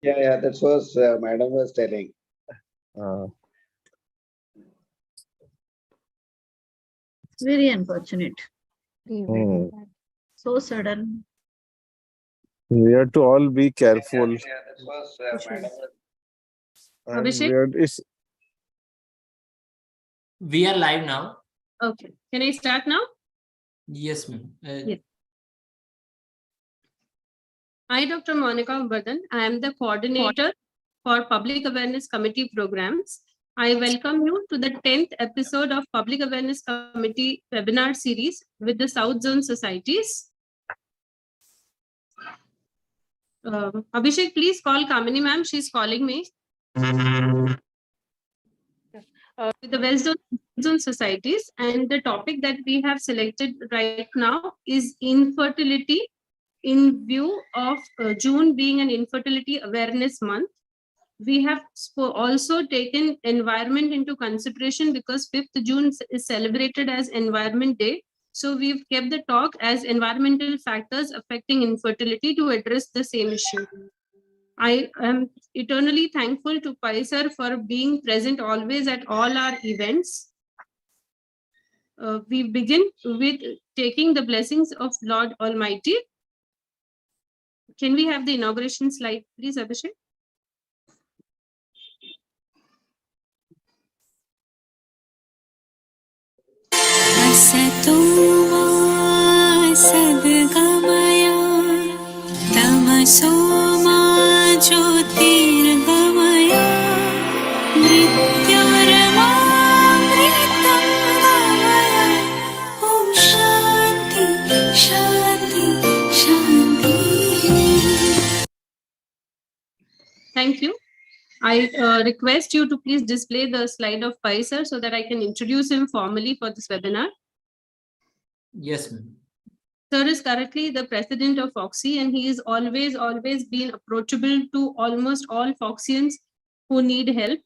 Yeah, that was Madam was telling. Uh, Very unfortunate. hmm. So sudden. We have to all be careful, That was Madam. and Abhishek? it's We are live now. Okay. Can I start now? Yes, ma'am. Yes. I, Dr. Monica Vardhan. I am the coordinator for Public Awareness Committee programs. I welcome you to the 10th episode of Public Awareness Committee webinar series with the South Zone Societies. Abhishek, please call Kamini ma'am. She's calling me. With the West Zone Societies, and the topic that we have selected right now is infertility in view of June being an infertility awareness month. We have also taken environment into consideration because 5th June is celebrated as Environment Day. So we've kept the talk as environmental factors affecting infertility to address the same issue. I am eternally thankful to Pai sir for being present always at all our events. We begin with taking the blessings of Lord Almighty. Can we have the inauguration slide, please, Abhishek? सद्गमया तमसो मा ज्योतिर्गमया मृत्युर्मामृतं गमया ॐ शान्ति शान्ति शान्ति. Thank you. I request you to please display the slide of Pai sir so that I can introduce him formally for this webinar. Yes, ma'am. Sir is currently the president of FOGSI, and he is always been approachable to almost all FOGSians who need help.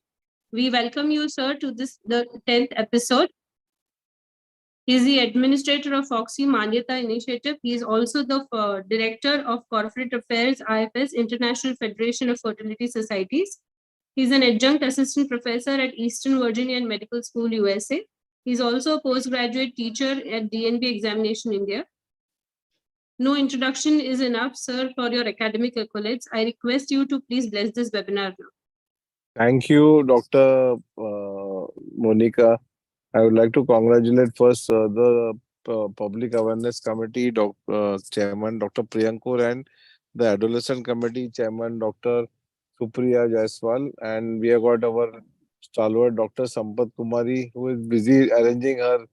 We welcome you, sir, to the 10th episode. He is the administrator of FOGSI Manyata Initiative. He is also the director of Corporate Affairs, IFS, International Federation of Fertility Societies. He is an adjunct assistant professor at Eastern Virginia Medical School, USA. He is also a postgraduate teacher at DNB Examination India. No introduction is enough, sir, for your academic accolades. I request you to please bless this webinar now. Thank you, Dr. Monica. I would like to congratulate first the Public Awareness Committee, Chairman Dr. Priyankur, and the Adolescent Committee Chairman Dr. Supriya Jaiswal. And we have got our stalwart Dr. Sampath Kumari, who is busy arranging her,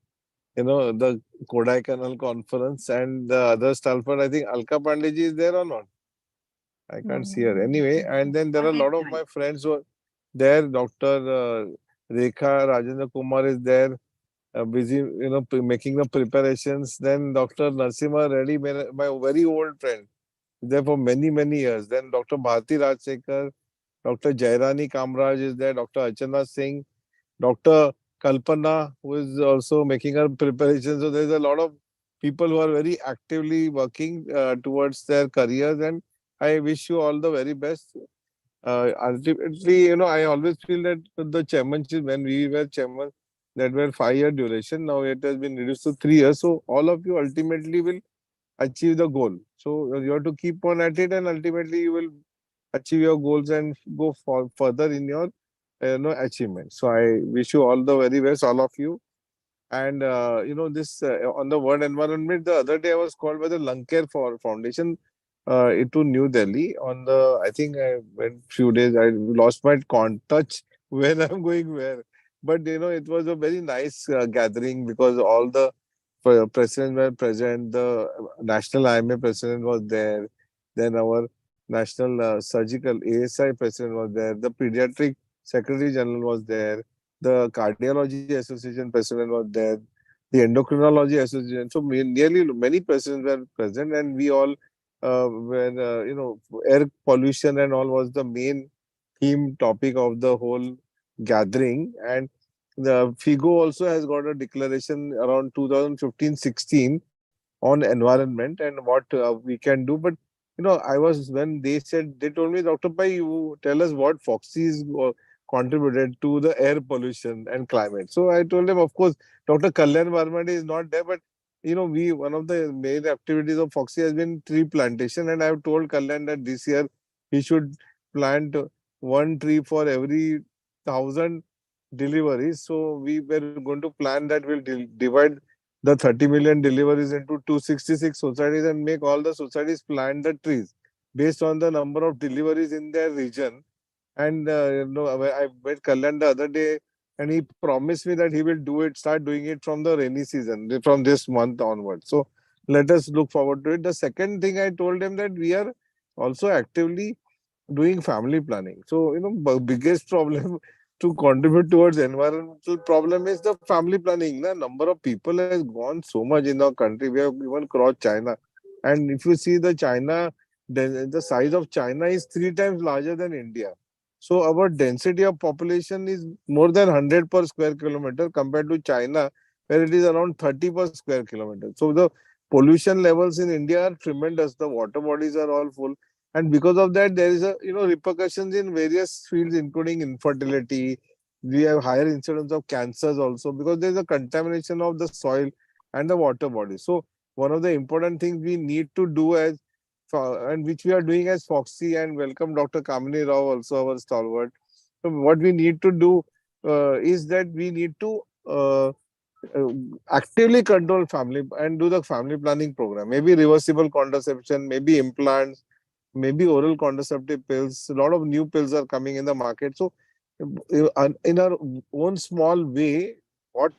the Kodaikanal conference, and the other stalwart, I think Alka Pandey ji is there or not? I can't see her. Anyway, and then there are a lot of my friends who are there. Dr. Rekha Rajendra Kumar is there, busy, making the preparations. Then Dr. Narsimha Reddy, my very old friend, is there for many, many years. Then Dr. Bharti Rajsekhar, Dr. Jairani Kamraj is there, Dr. Archana Singh, Dr. Kalpana, who is also making her preparations. So there's a lot of people who are very actively working towards their careers, and I wish you all the very best. Ultimately, I always feel that the chairmanship, when we were chairman, that were 5-year duration. Now it has been reduced to 3 years. So all of you ultimately will achieve the goal. So you have to keep on at it, and ultimately you will achieve your goals and go further in your achievement. So I wish you all the very best, all of you. And this on the word environment, the other day I was called by the Lankare Foundation to New Delhi on the, I think I went few days, I lost my touch when I'm going where. But it was a very nice gathering because all the presidents were present. The national IMA president was there. Then our national surgical ASI president was there. The pediatric secretary general was there. The cardiology association president was there. The endocrinology association. So nearly many presidents were present, and we all where air pollution and all was the main theme topic of the whole gathering. And the FIGO also has got a declaration around 2015-16 on environment and what we can do. But when they said, they told me, Dr. Pai, you tell us what FOGSI is contributed to the air pollution and climate. So I told them, of course, Dr. Kalyan Varmade is not there, but one of the main activities of FOGSI has been tree plantation, and I have told Kalyan that this year he should plant one tree for every 1,000 deliveries. So we were going to plan that we'll divide the 30 million deliveries into 266 societies and make all the societies plant the trees based on the number of deliveries in their region. And I met Kalyan the other day, and he promised me that he will start doing it from the rainy season, from this month onwards. So let us look forward to it. The second thing I told him that we are also actively doing family planning. So, biggest problem to contribute towards environmental problem is the family planning. The number of people has gone so much in our country. We have even crossed China. And if you see the size of China is 3 times larger than India. So our density of population is more than 100 per square kilometer compared to China, where it is around 30 per square kilometer. So the pollution levels in India are tremendous. The water bodies are all full. And because of that, there is repercussions in various fields, including infertility. We have higher incidence of cancers also, because there is a contamination of the soil and the water body. So one of the important things we need to do and which we are doing as FOGSI, and welcome Dr. Kamini Rao, also our stalwart. So what we need to do is that we need to actively control family and do the family planning program. Maybe reversible contraception, maybe implants, maybe oral contraceptive pills. A lot of new pills are coming in the market. So in our own small way, what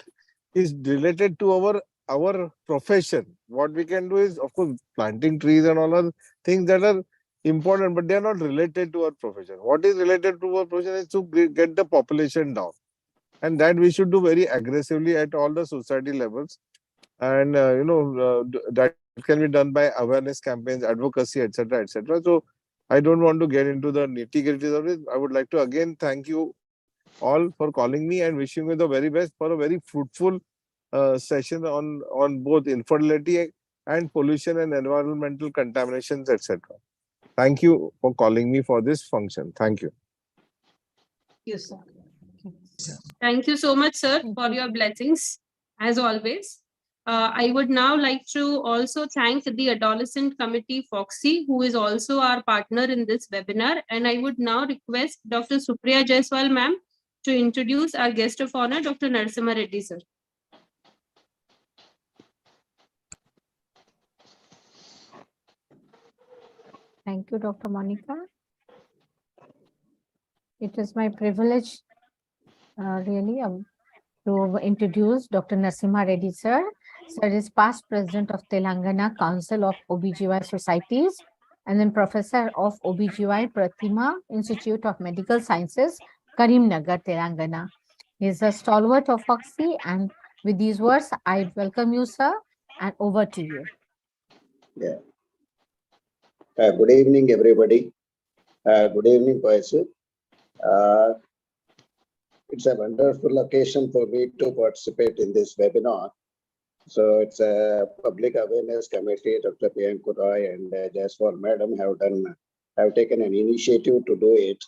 is related to our profession, what we can do is, of course, planting trees and all other things that are important, but they are not related to our profession. What is related to our profession is to get the population down, and that we should do very aggressively at all the society levels. And that can be done by awareness campaigns, advocacy, etc., etc. So I don't want to get into the nitty-gritties of it. I would like to again thank you all for calling me, and wishing you the very best for a very fruitful session on both infertility and pollution and environmental contaminations, etc. Thank you for calling me for this function. Thank you. Yes, sir. Thank you so much, sir, for your blessings, as always. I would now like to also thank the Adolescent Committee FOGSI, who is also our partner in this webinar. And I would now request Dr. Supriya Jaiswal, ma'am, to introduce our guest of honor, Dr. Narasimha Reddy, sir. Thank you, Dr. Monica. It is my privilege really to introduce Dr. Narasimha Reddy, sir. Sir is past president of Telangana Council of OBGY Societies, and then professor of OBGY, Pratima Institute of Medical Sciences, Karimnagar, Telangana. He is a stalwart of FOGSI, and with these words, I welcome you, sir, and over to you. Yeah. Good evening, everybody. Good evening, boys. It's a wonderful occasion for me to participate in this webinar. So it's a public awareness committee. Dr. Priyanka Roy and Jaiswal madam have taken an initiative to do it.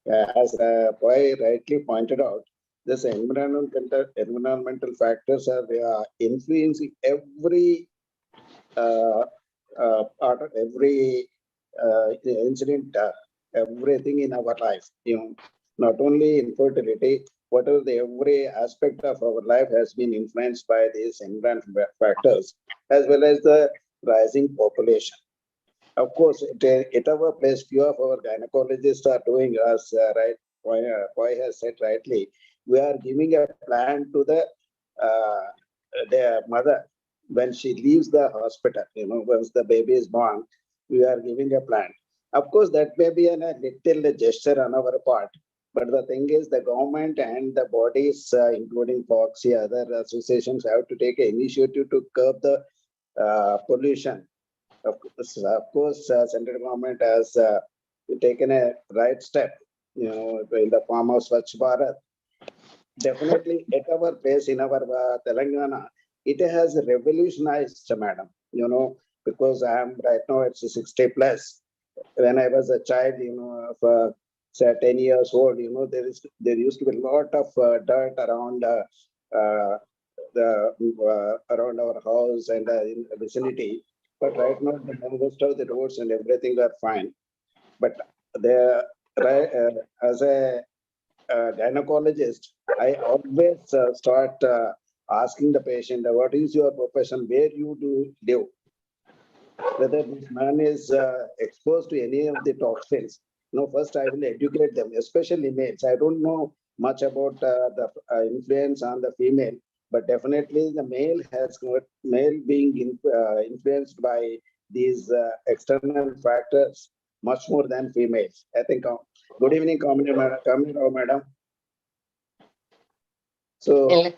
As Roy rightly pointed out, this environmental factors are influencing every part of every incident, everything in our life. Not only infertility, whatever every aspect of our life has been influenced by these environmental factors, as well as the rising population. Of course, at our place, few of our gynecologists are doing us right. Roy has said rightly, we are giving a plan to their mother when she leaves the hospital. Once the baby is born, we are giving a plan. Of course, that may be a little gesture on our part, but the thing is, the government and the bodies, including FOGSI, other associations, have to take an initiative to curb the pollution. Of course, central government has taken a right step, in the form of Swachh Bharat. Definitely, at our place in our Telangana, it has revolutionized, madam. because I am right now at 60 plus. When I was a child, of say 10 years old, there used to be a lot of dirt around around our house and in the vicinity. But right now, most of the roads and everything are fine. But the as a gynecologist, I always start asking the patient, what is your profession, where you do live, whether this man is exposed to any of the toxins. First I will educate them, especially males. I don't know much about the influence on the female, but definitely the male has got male being influenced by these external factors much more than females. I think. Good evening, Kamini madam. So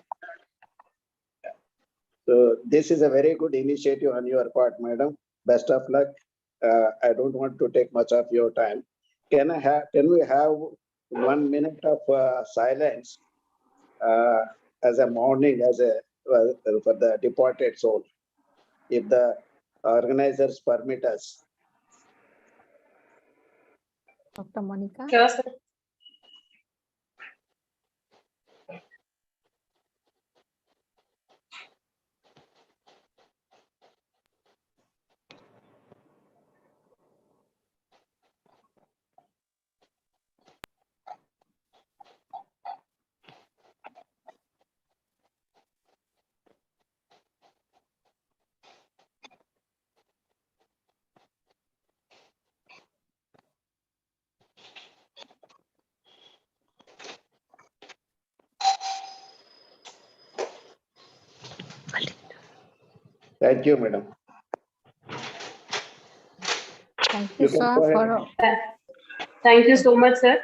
this is a very good initiative on your part, madam. Best of luck. I don't want to take much of your time. Can we have 1 minute of silence as a mourning, for the departed soul, if the organizers permit us? Dr. Monica. Sure, sir. Thank you, madam. Thank you, sir, go ahead. for Thank you so much, sir,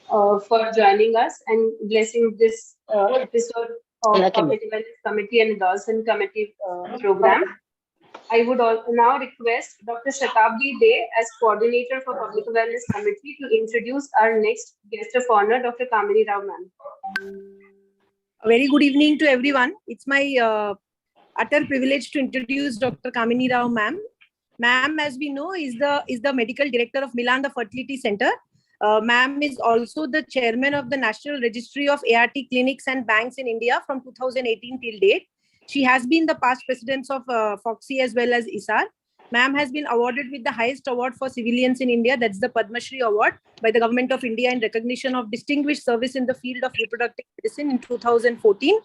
for joining us and blessing this episode of Public Awareness Committee and Dawson Committee program. I would now request Dr. Shatabdi Dey as coordinator for Public Awareness Committee to introduce our next guest of honor, Dr. Kamini Rao ma'am. A very good evening to everyone. It's my utter privilege to introduce Dr. Kamini Rao ma'am. Ma'am, as we know, is the medical director of Milan, the Fertility Center. Ma'am is also the chairman of the National Registry of ART Clinics and Banks in India from 2018 till date. She has been the past president of FOGSI as well as ISAR. Ma'am has been awarded with the highest award for civilians in India, that's the Padma Shri Award by the Government of India in recognition of distinguished service in the field of reproductive medicine in 2014.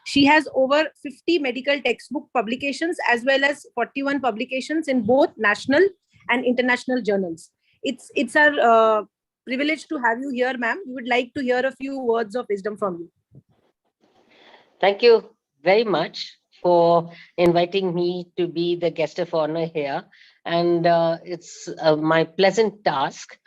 She has over 50 medical textbook publications as well as 41 publications in both national and international journals. It's our privilege to have you here, ma'am. We would like to hear a few words of wisdom from you. Thank you very much for inviting me to be the guest of honor here. And it's my pleasant task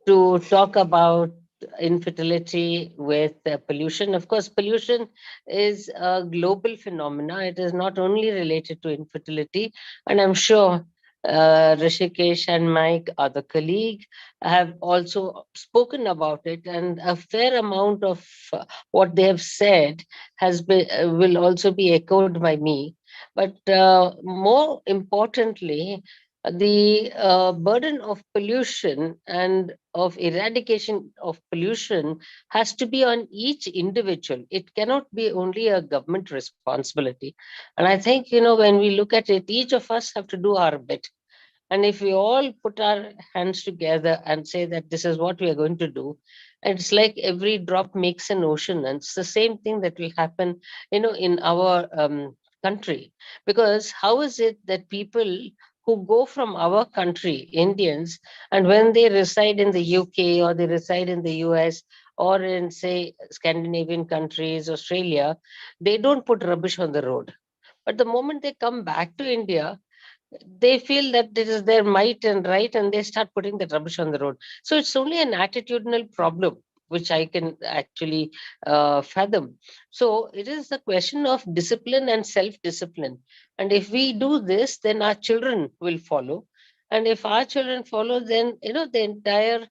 to talk about infertility with pollution. Of course, pollution is a global phenomena. It is not only related to infertility, and I'm sure Rishikesh and my other colleague have also spoken about it, and a fair amount of what they have said has been will also be echoed by me. But more importantly, the burden of pollution and of eradication of pollution has to be on each individual. It cannot be only a government responsibility. And I think, when we look at it, each of us have to do our bit. And if we all put our hands together and say that this is what we are going to do, it's like every drop makes an ocean. And it's the same thing that will happen, in our country. Because how is it that people who go from our country, Indians, and when they reside in the UK or they reside in the US or in, say, Scandinavian countries, Australia, they don't put rubbish on the road. But the moment they come back to India, they feel that this is their might and right, and they start putting the rubbish on the road. So it's only an attitudinal problem, which I can actually fathom. So it is a question of discipline and self-discipline. And if we do this, then our children will follow. And if our children follow, then, the entire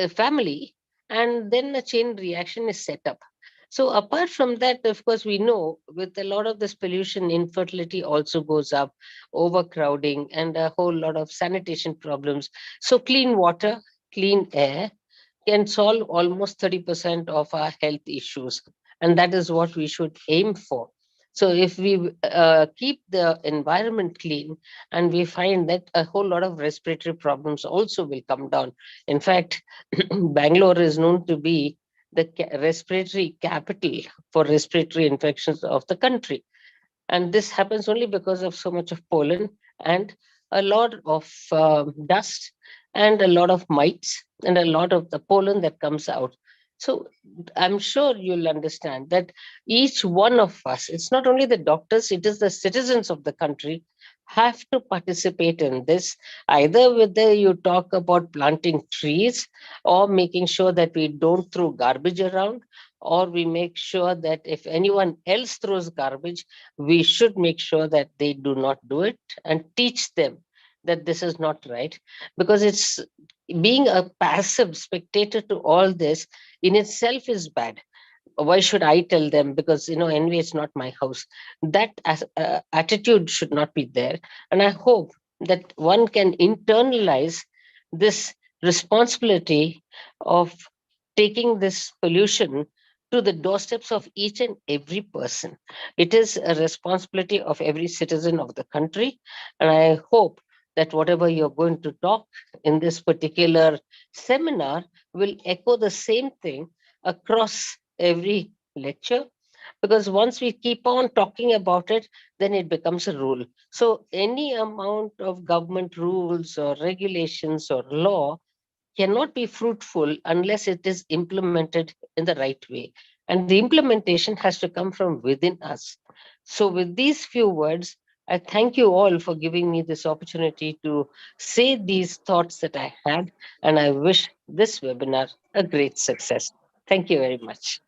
family, and then a chain reaction is set up. So apart from that, of course, we know with a lot of this pollution, infertility also goes up, overcrowding, and a whole lot of sanitation problems. So clean water, clean air can solve almost 30% of our health issues. And that is what we should aim for. So if we keep the environment clean, and we find that a whole lot of respiratory problems also will come down. In fact, Bangalore is known to be the respiratory capital for respiratory infections of the country. And this happens only because of so much of pollen and a lot of dust and a lot of mites and a lot of the pollen that comes out. So I'm sure you'll understand that each one of us, it's not only the doctors, it is the citizens of the country, have to participate in this, either whether you talk about planting trees or making sure that we don't throw garbage around, or we make sure that if anyone else throws garbage, we should make sure that they do not do it and teach them that this is not right. Because it's being a passive spectator to all this in itself is bad. Why should I tell them? Because, anyway, it's not my house. That attitude should not be there. And I hope that one can internalize this responsibility of taking this pollution to the doorsteps of each and every person. It is a responsibility of every citizen of the country. And I hope that whatever you're going to talk in this particular seminar will echo the same thing across every lecture, because once we keep on talking about it, then it becomes a rule. So any amount of government rules or regulations or law cannot be fruitful unless it is implemented in the right way. And the implementation has to come from within us. So with these few words, I thank you all for giving me this opportunity to say these thoughts that I had, and I wish this webinar a great success. Thank you very much.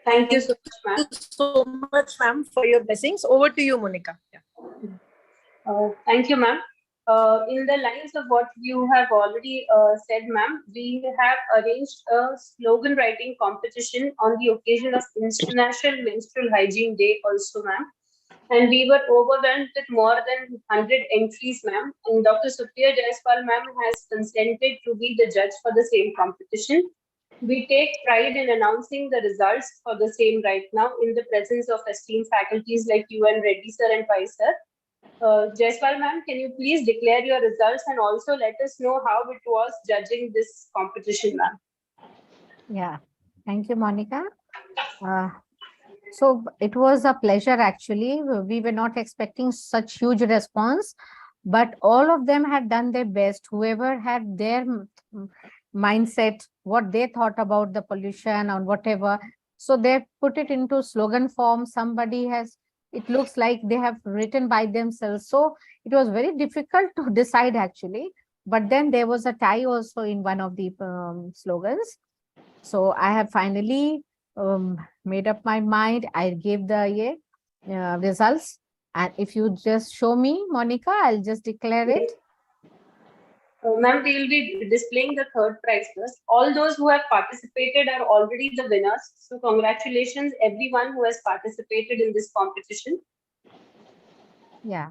Thank you so much, ma'am. Thank you so much, ma'am, for your blessings. Over to you, Monica. Yeah. Thank you, ma'am. In the lines of what you have already said, ma'am, we have arranged a slogan writing competition on the occasion of International Menstrual Hygiene Day also, ma'am. And we were overwhelmed with more than 100 entries, ma'am. And Dr. Supriya Jaiswal, ma'am, has consented to be the judge for the same competition. We take pride in announcing the results for the same right now in the presence of esteemed faculties like you and Reddy sir and Pai sir. Jaiswal ma'am, can you please declare your results and also let us know how it was judging this competition, ma'am? Yeah, thank you, Monica. So it was a pleasure, actually. We were not expecting such huge response, but all of them had done their best. Whoever had their mindset, what they thought about the pollution or whatever. So they put it into slogan form. Somebody has, it looks like they have written by themselves. So it was very difficult to decide, actually. But then there was a tie also in one of the slogans. So I have finally made up my mind. I gave the results. And if you just show me, Monica, I'll just declare it. Ma'am, we will be displaying the third prize first. All those who have participated are already the winners. So congratulations, everyone who has participated in this competition. Yeah.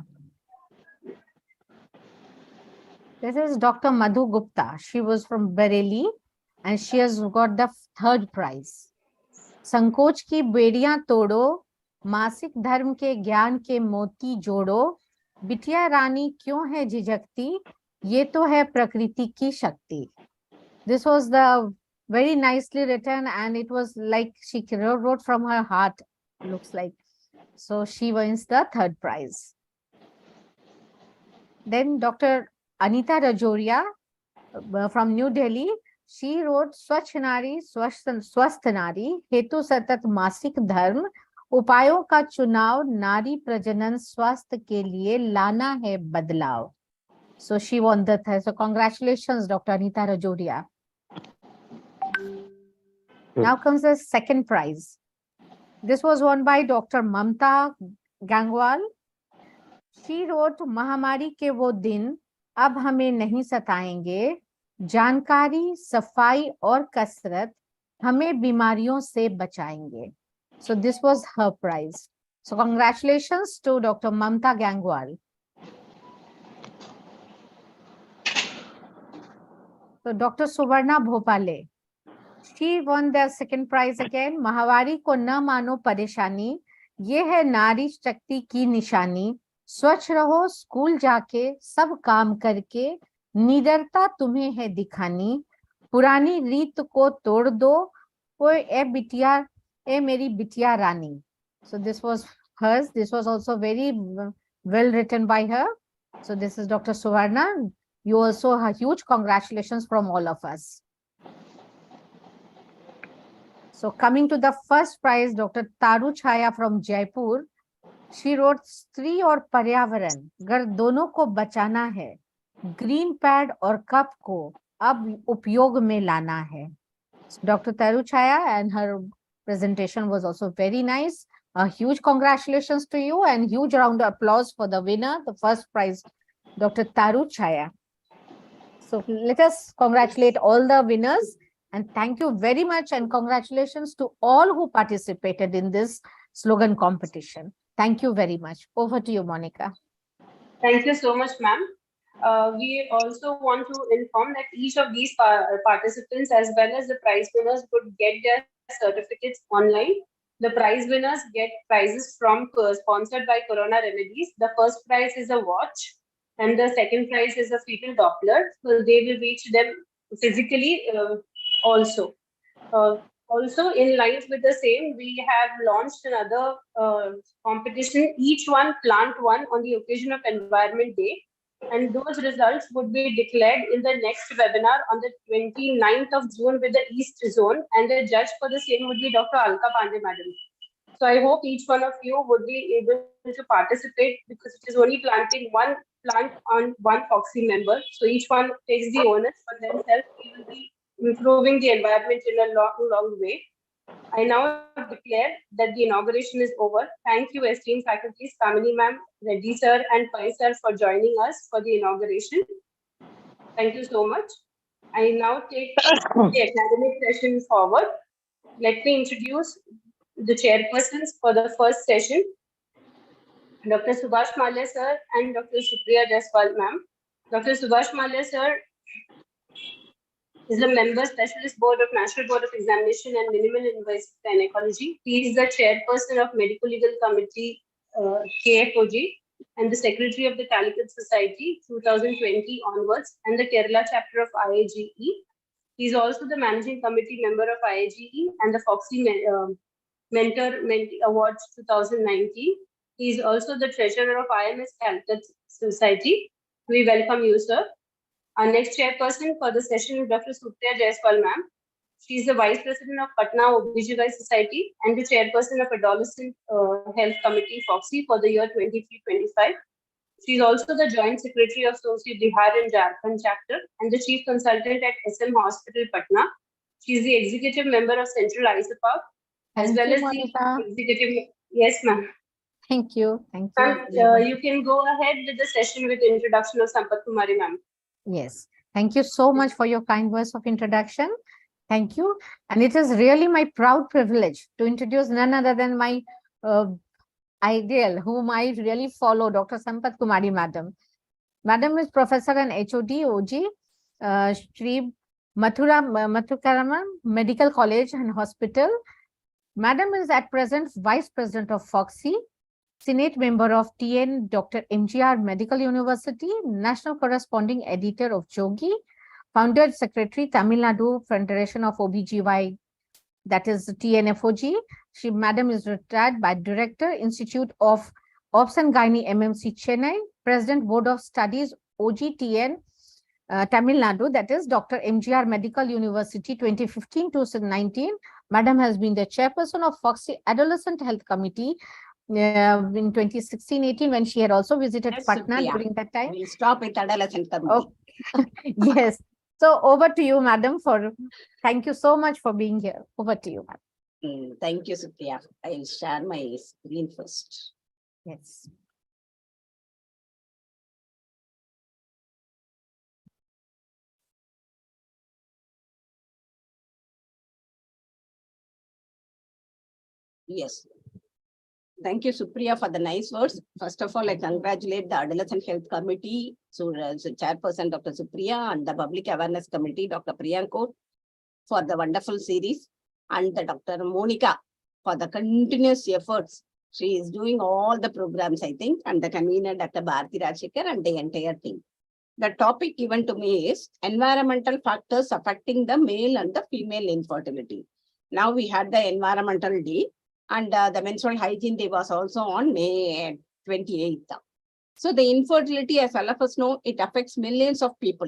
This is Dr. Madhu Gupta. She was from Bareilly and she has got the third prize. संकोच की बेड़ियां तोड़ो, मासिक धर्म के ज्ञान के मोती जोड़ो, बिटिया रानी क्यों है झिझकती, ये तो है प्रकृति की शक्ति. This was the very nicely written and it was like she wrote from her heart, looks like. So she wins the third prize. Then Dr. Anita Rajoria from New Delhi, she wrote स्वच्छ नारी स्वस्थ नारी हेतु सतत मासिक धर्म उपायों का चुनाव नारी प्रजनन स्वास्थ्य के लिए लाना है बदलाव. So she won the third. So congratulations, Dr. Anita Rajoria. Now comes the second prize. This was won by Dr. Mamta Gangwal. She wrote महामारी के वो दिन अब हमें नहीं सताएंगे, जानकारी, सफाई और कसरत हमें बीमारियों से बचाएंगे. So this was her prize. So congratulations to Dr. Mamta Gangwal. So Dr. Suvarna Bhopale, she won the second prize again. महावारी को न मानो परेशानी, ये है नारी शक्ति की निशानी. स्वच्छ रहो स्कूल जाके, सब काम करके, निडरता तुम्हें है दिखानी. पुरानी रीत को तोड़ दो, ओए ए बिटिया, ए मेरी बिटिया रानी. So this was hers. This was also very well written by her. So this is Dr. Suvarna. You also have huge congratulations from all of us. So coming to the first prize, Dr. Taru Chaya from Jaipur. She wrote स्त्री और पर्यावरण अगर दोनों को बचाना है, green pad और cup को अब उपयोग में लाना है. Dr. Taru Chaya, and her presentation was also very nice. A huge congratulations to you and huge round of applause for the winner, the first prize, Dr. Taru Chaya. So let us congratulate all the winners and thank you very much and congratulations to all who participated in this slogan competition. Thank you very much. Over to you, Monica. Thank you so much, ma'am. We also want to inform that each of these participants as well as the prize winners would get their certificates online. The prize winners get prizes from sponsored by Corona Remedies. The first prize is a watch and the second prize is a fetal Doppler. So they will reach them physically also. Also, in line with the same, we have launched another competition, each one plant one on the occasion of Environment Day. And those results would be declared in the next webinar on the 29th of June with the East Zone. And the judge for the same would be Dr. Alka Pandey, madam. So I hope each one of you would be able to participate because it is only planting one plant on one FOGSI member. So each one takes the onus for themselves. We will be improving the environment in a long way. I now declare that the inauguration is over. Thank you, esteemed faculties, Kamini ma'am, Reddy sir, and Pai sir for joining us for the inauguration. Thank you so much. I now take the academic session forward. Let me introduce the chairpersons for the first session, Dr. Subhash Malya sir and Dr. Supriya Jaiswal ma'am. Dr. Subhash Malya sir is a member specialist board of National Board of Examination and Minimal Invasive Gynecology. He is the chairperson of Medical Legal Committee KFOG and the secretary of the Calicut Society 2020 onwards and the Kerala chapter of IAGE. He is also the managing committee member of IAGE and the FOGSI Mentee Awards 2019. He is also the treasurer of IMS Calicut Society. We welcome you, sir. Our next chairperson for the session is Dr. Supriya Jaiswal ma'am. She is the vice president of Patna OBGY Society and the chairperson of Adolescent Health Committee FOGSI for the year 23-25. She is also the joint secretary of SOCI Bihar and Jharkhand chapter and the chief consultant at SM Hospital Patna. She is the executive member of Central ISAPAC as well as the executive. Yes, ma'am. Thank you. Thank you. Ma'am, you can go ahead with the session with the introduction of Sampath Kumari ma'am. Yes, thank you so much for your kind words of introduction. Thank you. And it is really my proud privilege to introduce none other than my ideal, whom I really follow, Dr. Sampath Kumari Madam. Madam is professor and HOD, OG, Sri Mathukarama Medical College and Hospital. Madam is at present Vice President of FOGSI, Senate member of TN Dr. MGR Medical University, National Corresponding Editor of Jogi, Founder Secretary Tamil Nadu Federation of OBGY, that is TNFOG. She, Madam is retired by Director, Institute of Obs and Gynae MMC Chennai, President Board of Studies OGTN Tamil Nadu, that is Dr. MGR Medical University 2015-2019. Madam has been the chairperson of FOGSI Adolescent Health Committee in 2016-18 when she had also visited Patna during that time. We'll stop with adolescent committee. Okay. Yes. So over to you, madam, thank you so much for being here. Over to you, madam. Thank you, Supriya. I'll share my screen first. Yes. Yes. Thank you, Supriya, for the nice words. First of all, I congratulate the Adolescent Health Committee, so Chairperson Dr. Supriya, and the Public Awareness Committee, Dr. Priyanko, for the wonderful series, and the Dr. Monica for the continuous efforts. She is doing all the programs, I think, and the convener, Dr. Bharati Rajshekar, and the entire team. The topic given to me is environmental factors affecting the male and the female infertility. Now we had the environmental day, and the menstrual hygiene day was also on May 28th. So the infertility, as all of us know, it affects millions of people,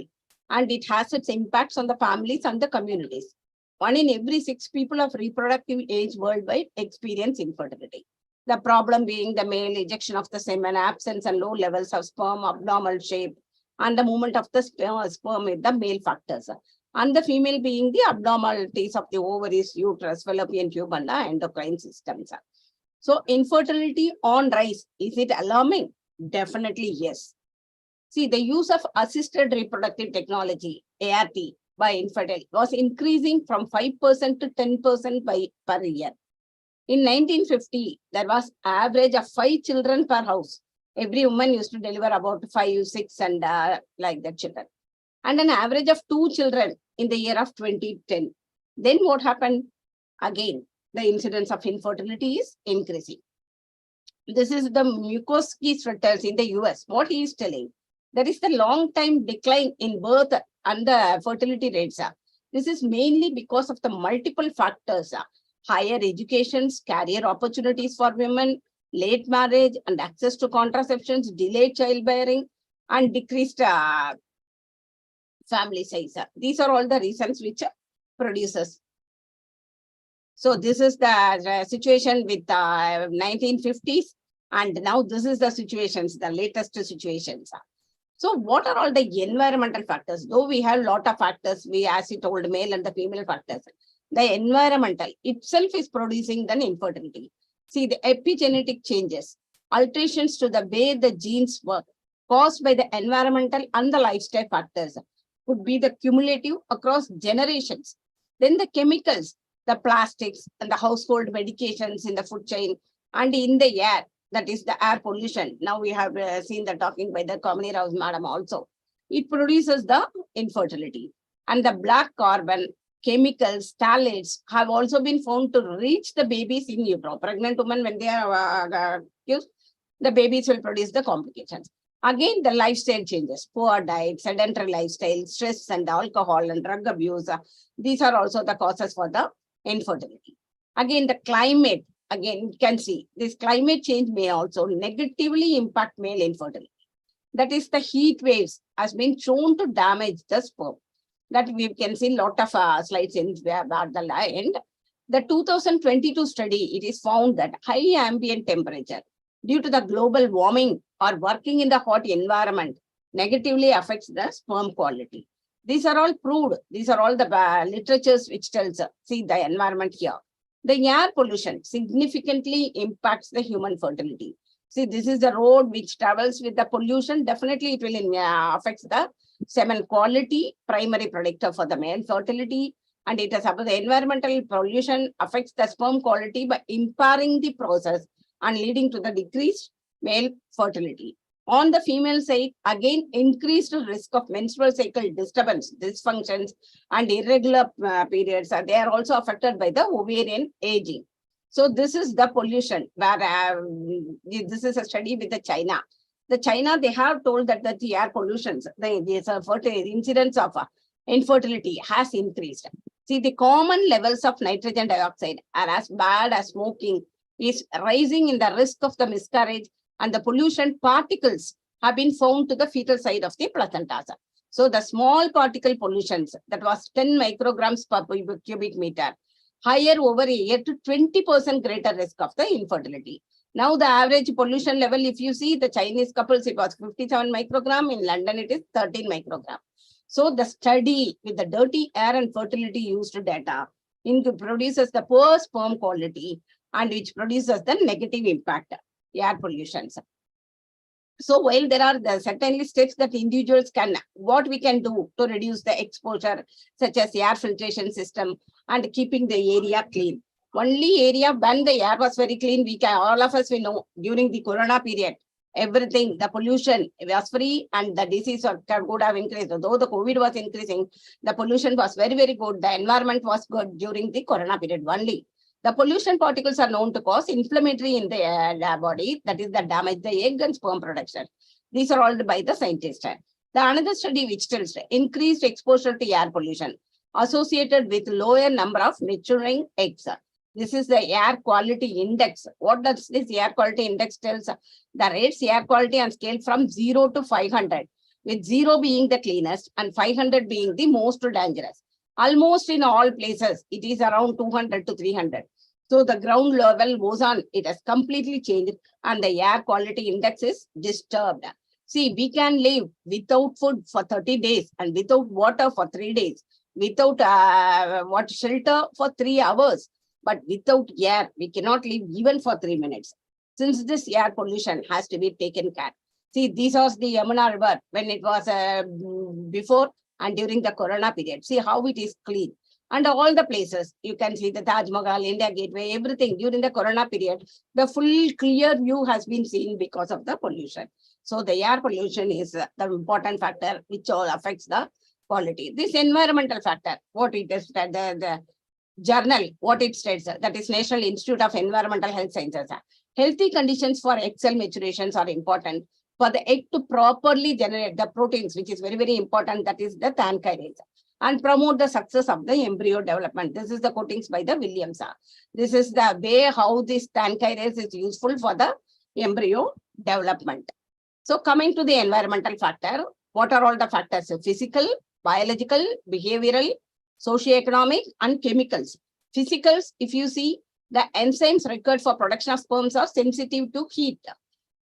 and it has its impacts on the families and the communities. 1 in every 6 people of reproductive age worldwide experience infertility. The problem being the male ejection of the semen, absence and low levels of sperm, abnormal shape, and the movement of the sperm with the male factors. And the female being the abnormalities of the ovaries, uterus, fallopian tube, and the endocrine systems. So infertility on rise, is it alarming? Definitely yes. See, the use of assisted reproductive technology, ART, by infertile was increasing from 5% to 10% per year. In 1950, there was average of 5 children per house. Every woman used to deliver about 5, 6, and like that children. And an average of 2 children in the year of 2010. Then what happened? Again, the incidence of infertility is increasing. This is the Mukowski's returns in the US. What he is telling, there is the long time decline in birth and the fertility rates. This is mainly because of the multiple factors. Higher educations, career opportunities for women, late marriage and access to contraceptions, delayed childbearing, and decreased family size. These are all the reasons which produces. So this is the situation with the 1950s, and now this is the situations, the latest situations. So what are all the environmental factors? Though we have a lot of factors, we as you told, male and the female factors, the environmental itself is producing the infertility. See, the epigenetic changes, alterations to the way the genes work caused by the environmental and the lifestyle factors could be the cumulative across generations. Then the chemicals, the plastics and the household medications in the food chain and in the air, that is the air pollution. Now we have seen the talking by the Kamini Rao's madam also. It produces the infertility. And the black carbon, chemicals, phthalates have also been found to reach the babies in utero. Pregnant women, when they are used, the babies will produce the complications. Again, the lifestyle changes, poor diet, sedentary lifestyle, stress and alcohol and drug abuse. These are also the causes for the infertility. Again, the climate, again, you can see this climate change may also negatively impact male infertility. That is, the heat waves has been shown to damage the sperm. That we can see a lot of slides in about the end. The 2022 study, it is found that high ambient temperature due to the global warming or working in the hot environment negatively affects the sperm quality. These are all proved. These are all the literatures which tells, see the environment here. The air pollution significantly impacts the human fertility. See, this is the road which travels with the pollution. Definitely it will affect the semen quality, primary predictor for the male fertility. And it is about the environmental pollution affects the sperm quality by impairing the process and leading to the decreased male fertility. On the female side, again, increased risk of menstrual cycle disturbance, dysfunctions, and irregular periods. They are also affected by the ovarian aging. So this is the pollution, where this is a study with the China. The China, they have told that the air pollutions, the incidence of infertility has increased. See, the common levels of nitrogen dioxide are as bad as smoking, is rising in the risk of the miscarriage, and the pollution particles have been found to the fetal side of the placenta. So the small particle pollutions, that was 10 micrograms per cubic meter, higher over a year to 20% greater risk of the infertility. Now the average pollution level, if you see the Chinese couples, it was 57 microgram. In London, it is 13 microgram. So the study with the dirty air and fertility used data produces the poor sperm quality and which produces the negative impact, air pollution. So while there are certainly steps that individuals can, what we can do to reduce the exposure, such as air filtration system and keeping the area clean. Only area when the air was very clean, all of us we know during the corona period, everything, the pollution was free and the disease could have increased. Though the COVID was increasing, the pollution was very, very good. The environment was good during the corona period only. The pollution particles are known to cause inflammatory in the body, that is the damage the egg and sperm production. These are all by the scientists. The another study which tells increased exposure to air pollution associated with lower number of maturing eggs. This is the air quality index. What does this air quality index tells? The rates air quality on scale from 0 to 500, with 0 being the cleanest and 500 being the most dangerous. Almost in all places, it is around 200 to 300. So the ground level goes on, it has completely changed and the air quality index is disturbed. See, we can live without food for 30 days and without water for 3 days, without shelter for 3 hours. But without air, we cannot live even for 3 minutes. Since this air pollution has to be taken care. See, this was the Yamuna River when it was before and during the corona period. See how it is clean. And all the places, you can see the Taj Mahal, India Gateway, everything during the corona period, the full clear view has been seen because of the pollution. So the air pollution is the important factor which all affects the quality. This environmental factor, what it is, the journal, what it states, that is National Institute of Environmental Health Sciences. Healthy conditions for egg cell maturations are important for the egg to properly generate the proteins, which is very, very important, that is the thankyrase, and promote the success of the embryo development. This is the quotings by the Williams. This is the way how this thankyrase is useful for the embryo development. So coming to the environmental factor, what are all the factors? Physical, biological, behavioral, socioeconomic, and chemicals. Physicals, if you see, the enzymes required for production of sperms are sensitive to heat.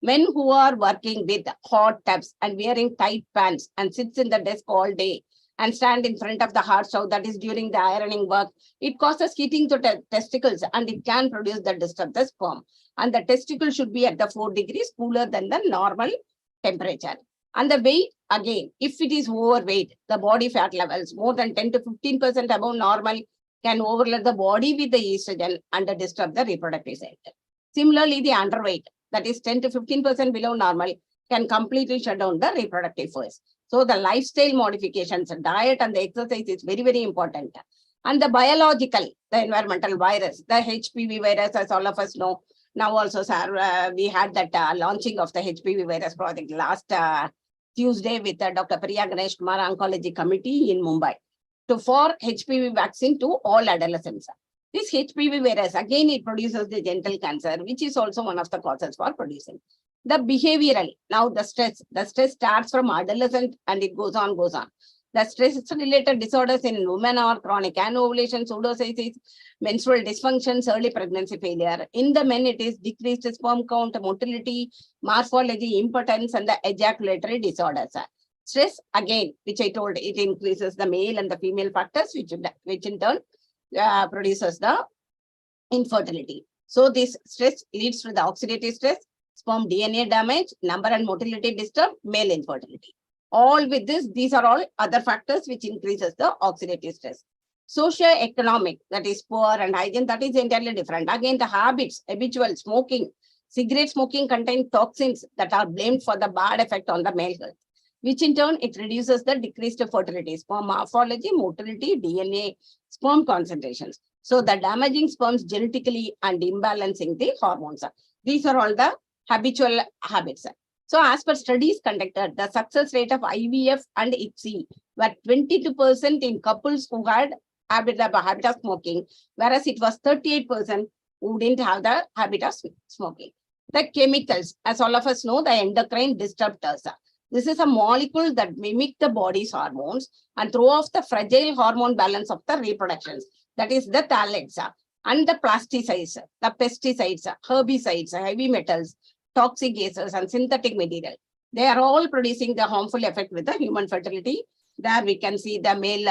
Men who are working with hot tubs and wearing tight pants and sits in the desk all day and stand in front of the hot stove, that is during the ironing work, it causes heating to testicles and it can produce the disturb the sperm. And the testicle should be at the 4 degrees cooler than the normal temperature. And the weight, again, if it is overweight, the body fat levels more than 10 to 15% above normal can overload the body with the estrogen and disturb the reproductive cycle. Similarly, the underweight, that is 10 to 15% below normal, can completely shut down the reproductive force. So the lifestyle modifications, diet and the exercise is very, very important. And the biological, the environmental virus, the HPV virus, as all of us know. Now also, sir, we had that launching of the HPV virus project last Tuesday with Dr. Priya Ganesh Kumar Oncology Committee in Mumbai for HPV vaccine to all adolescents. This HPV virus, again, it produces the genital cancer, which is also one of the causes for producing. The behavioral, now the stress starts from adolescent and it goes on. The stress-related disorders in women are chronic anovulation, pseudocyesis, menstrual dysfunctions, early pregnancy failure. In the men, it is decreased sperm count, motility, morphology, impotence, and the ejaculatory disorders. Stress, again, which I told, it increases the male and the female factors, which in turn produces the infertility. So this stress leads to the oxidative stress, sperm DNA damage, number and motility disturb, male infertility. All with this, these are all other factors which increases the oxidative stress. Socio-economic, that is poor and hygiene, that is entirely different. Again, the habits, habitual smoking, cigarette smoking contain toxins that are blamed for the bad effect on the male health, which in turn, it reduces the decreased fertility, sperm morphology, motility, DNA, sperm concentrations. So the damaging sperms genetically and imbalancing the hormones. These are all the habitual habits. So as per studies conducted, the success rate of IVF and ICSI were 22% in couples who had habit of smoking, whereas it was 38% who didn't have the habit of smoking. The chemicals, as all of us know, the endocrine disruptors. This is a molecule that mimic the body's hormones and throw off the fragile hormone balance of the reproductions. That is the phthalates and the plasticides, the pesticides, herbicides, heavy metals, toxic gases, and synthetic material. They are all producing the harmful effect with the human fertility. There we can see the male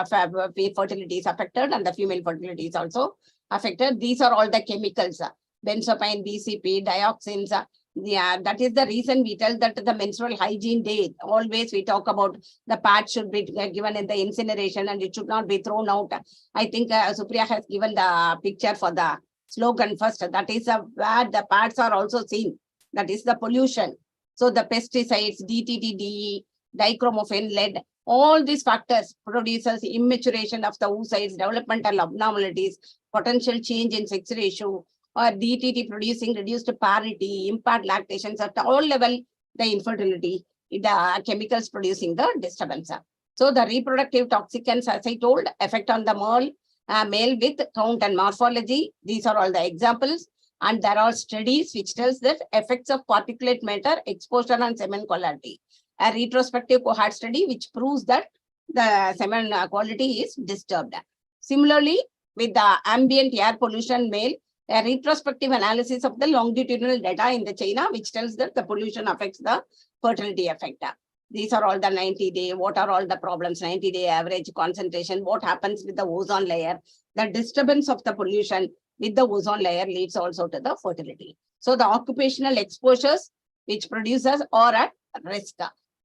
fertility is affected and the female fertility is also affected. These are all the chemicals, benzopine, BCP, dioxins. Yeah, that is the reason we tell that the menstrual hygiene day, always we talk about the pads should be given in the incineration and it should not be thrown out. I think Supriya has given the picture for the slogan first. That is where the pads are also seen. That is the pollution. So the pesticides, DDT, DE, dichromophene, lead, all these factors produces immaturation of the oocytes, developmental abnormalities, potential change in sex ratio, or DTT producing reduced parity, impaired lactations at all level, the infertility, the chemicals producing the disturbance. So the reproductive toxicants, as I told, effect on the male with count and morphology. These are all the examples. And there are studies which tells that effects of particulate matter exposure on semen quality. A retrospective cohort study which proves that the semen quality is disturbed. Similarly, with the ambient air pollution male, a retrospective analysis of the longitudinal data in the China, which tells that the pollution affects the fertility effect. These are all the 90-day, what are all the problems, 90-day average concentration, what happens with the ozone layer, the disturbance of the pollution with the ozone layer leads also to the fertility. So the occupational exposures which producers are at risk.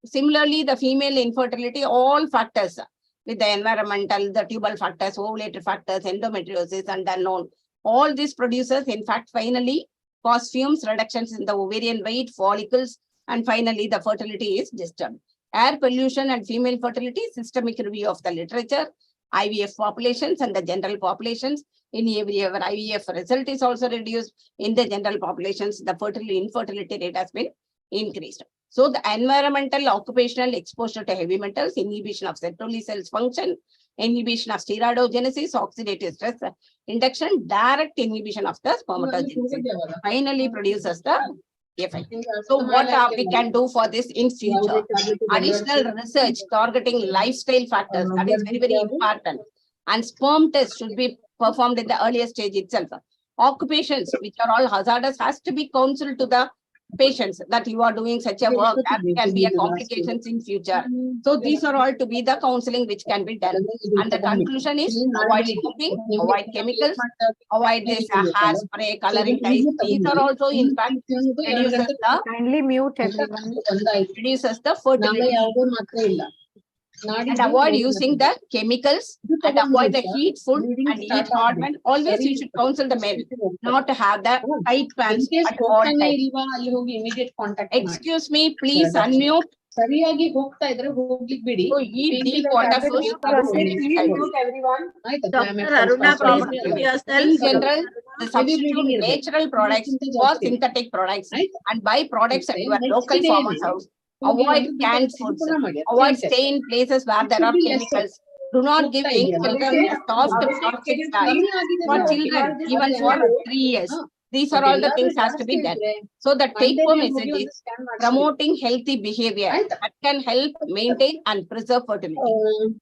Similarly, the female infertility, all factors with the environmental, the tubal factors, ovulatory factors, endometriosis, and unknown. All these producers, in fact, finally cause fumes, reductions in the ovarian weight, follicles, and finally the fertility is disturbed. Air pollution and female fertility, systemic review of the literature, IVF populations and the general populations. In every year, IVF result is also reduced. In the general populations, the infertility rate has been increased. So the environmental occupational exposure to heavy metals, inhibition of Sertoli cells function, inhibition of steroidogenesis, oxidative stress induction, direct inhibition of the spermatogenesis, finally produces the effect. So what we can do for this in future? Additional research targeting lifestyle factors, that is very, very important. And sperm test should be performed in the earlier stage itself. Occupations which are all hazardous has to be counseled to the patients that you are doing such a work that can be a complications in future. So these are all to be the counseling which can be done. And the conclusion is avoid smoking, avoid chemicals, avoid this hair spray, coloring dyes. These are also in fact reduces the Kindly mute everyone. reduces the fertility. And avoid using the chemicals and avoid the heat food and eat hot when always you should counsel the male not to have the tight pants at all times. Excuse me, please unmute. So eat deep water first. Dr. Aruna, please mute yourself. In general, the substitute natural products for synthetic products and buy products at your local farmer's house. Avoid canned foods. Avoid stay in places where there are chemicals. Do not give young children a soft plastic diet for children, even for 3 years. These are all the things has to be done. So the take-home message is promoting healthy behavior that can help maintain and preserve fertility.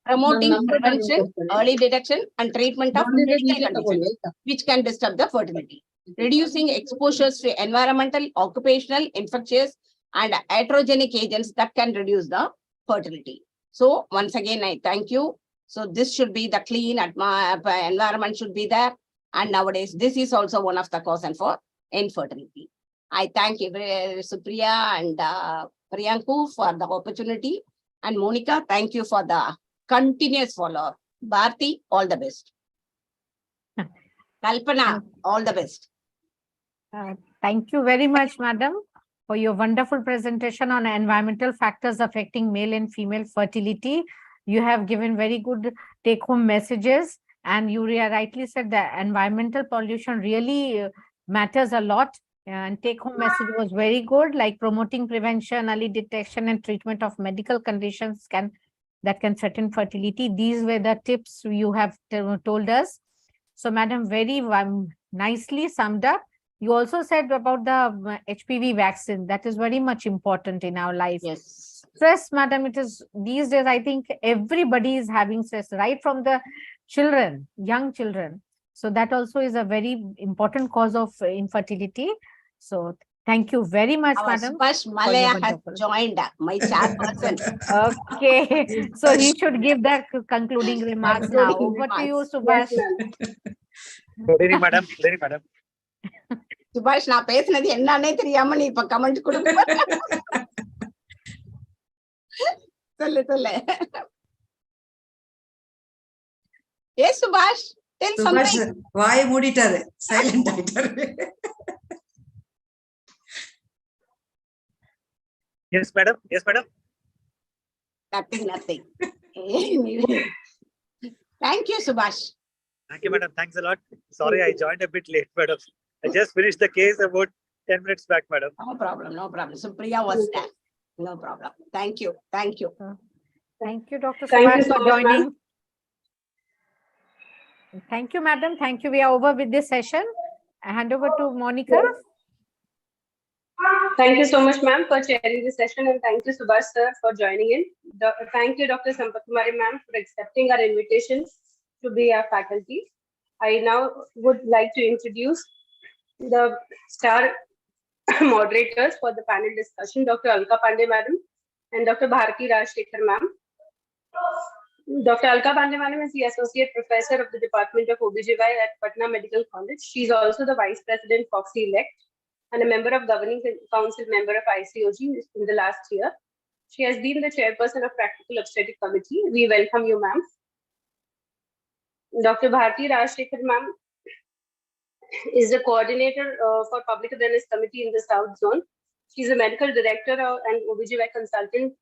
Promoting prevention, early detection, and treatment of medical conditions which can disturb the fertility. Reducing exposures to environmental, occupational, infectious, and iatrogenic agents that can reduce the fertility. So once again, I thank you. So this should be the clean environment should be there. And nowadays, this is also one of the causes for infertility. I thank Supriya and Priyanku for the opportunity. And Monica, thank you for the continuous follow. Bharti, all the best. Kalpana, all the best. Thank you very much, madam, for your wonderful presentation on environmental factors affecting male and female fertility. You have given very good take-home messages, and you rightly said that environmental pollution really matters a lot. And take-home message was very good, like promoting prevention, early detection, and treatment of medical conditions that can threaten fertility. These were the tips you have told us. So, madam, very nicely summed up. You also said about the HPV vaccine. That is very much important in our life. Yes. Stress, madam, it is these days, I think everybody is having stress, right from the children, young children. So that also is a very important cause of infertility. So thank you very much, madam. First, Malaya has joined my chairperson. Okay. So he should give the concluding remarks now. Over to you, Subhash. Good evening, madam. Good evening, madam. சுபாஷ் நான் பேசுனது என்னன்னே தெரியாம நீ இப்ப comment கொடுக்க சொல்லு சொல்லு. ஏ சுபாஷ், tell சுபாஷ் something. வாயை மூடிட்டாரு, சைலண்ட் ஆயிட்டாரு. Yes, madam. Yes, madam. Nothing, nothing. Thank you, Subhash. Thank you, madam. Thanks a lot. Sorry, I joined a bit late, madam. I just finished the case about 10 minutes back, madam. No problem, no problem. Supriya was there. No problem. Thank you. Thank you. Thank you, Dr. Thank you Subhash, so for much, joining. Thank you, madam. Thank you. We are over with this session. I hand over to Monica. Thank you so much, ma'am, for chairing this session, and thank you, Subhash sir, for joining in. Thank you, Dr. Sampakumari ma'am, for accepting our invitation to be our faculty. I now would like to introduce the star moderators for the panel discussion, Dr. Alka Pandey madam and Dr. Bharati Rajshekhar ma'am. Dr. Alka Pandey madam is the Associate Professor of the Department of OBGY at Patna Medical College. She is also the Vice President FOGSI elect and a member of Governing Council member of ICOG in the last year. She has been the chairperson of Practical Obstetric Committee. We welcome you, ma'am. Dr. Bharati Rajshekhar ma'am is the coordinator for Public Awareness Committee in the South Zone. She is a medical director and OBGY consultant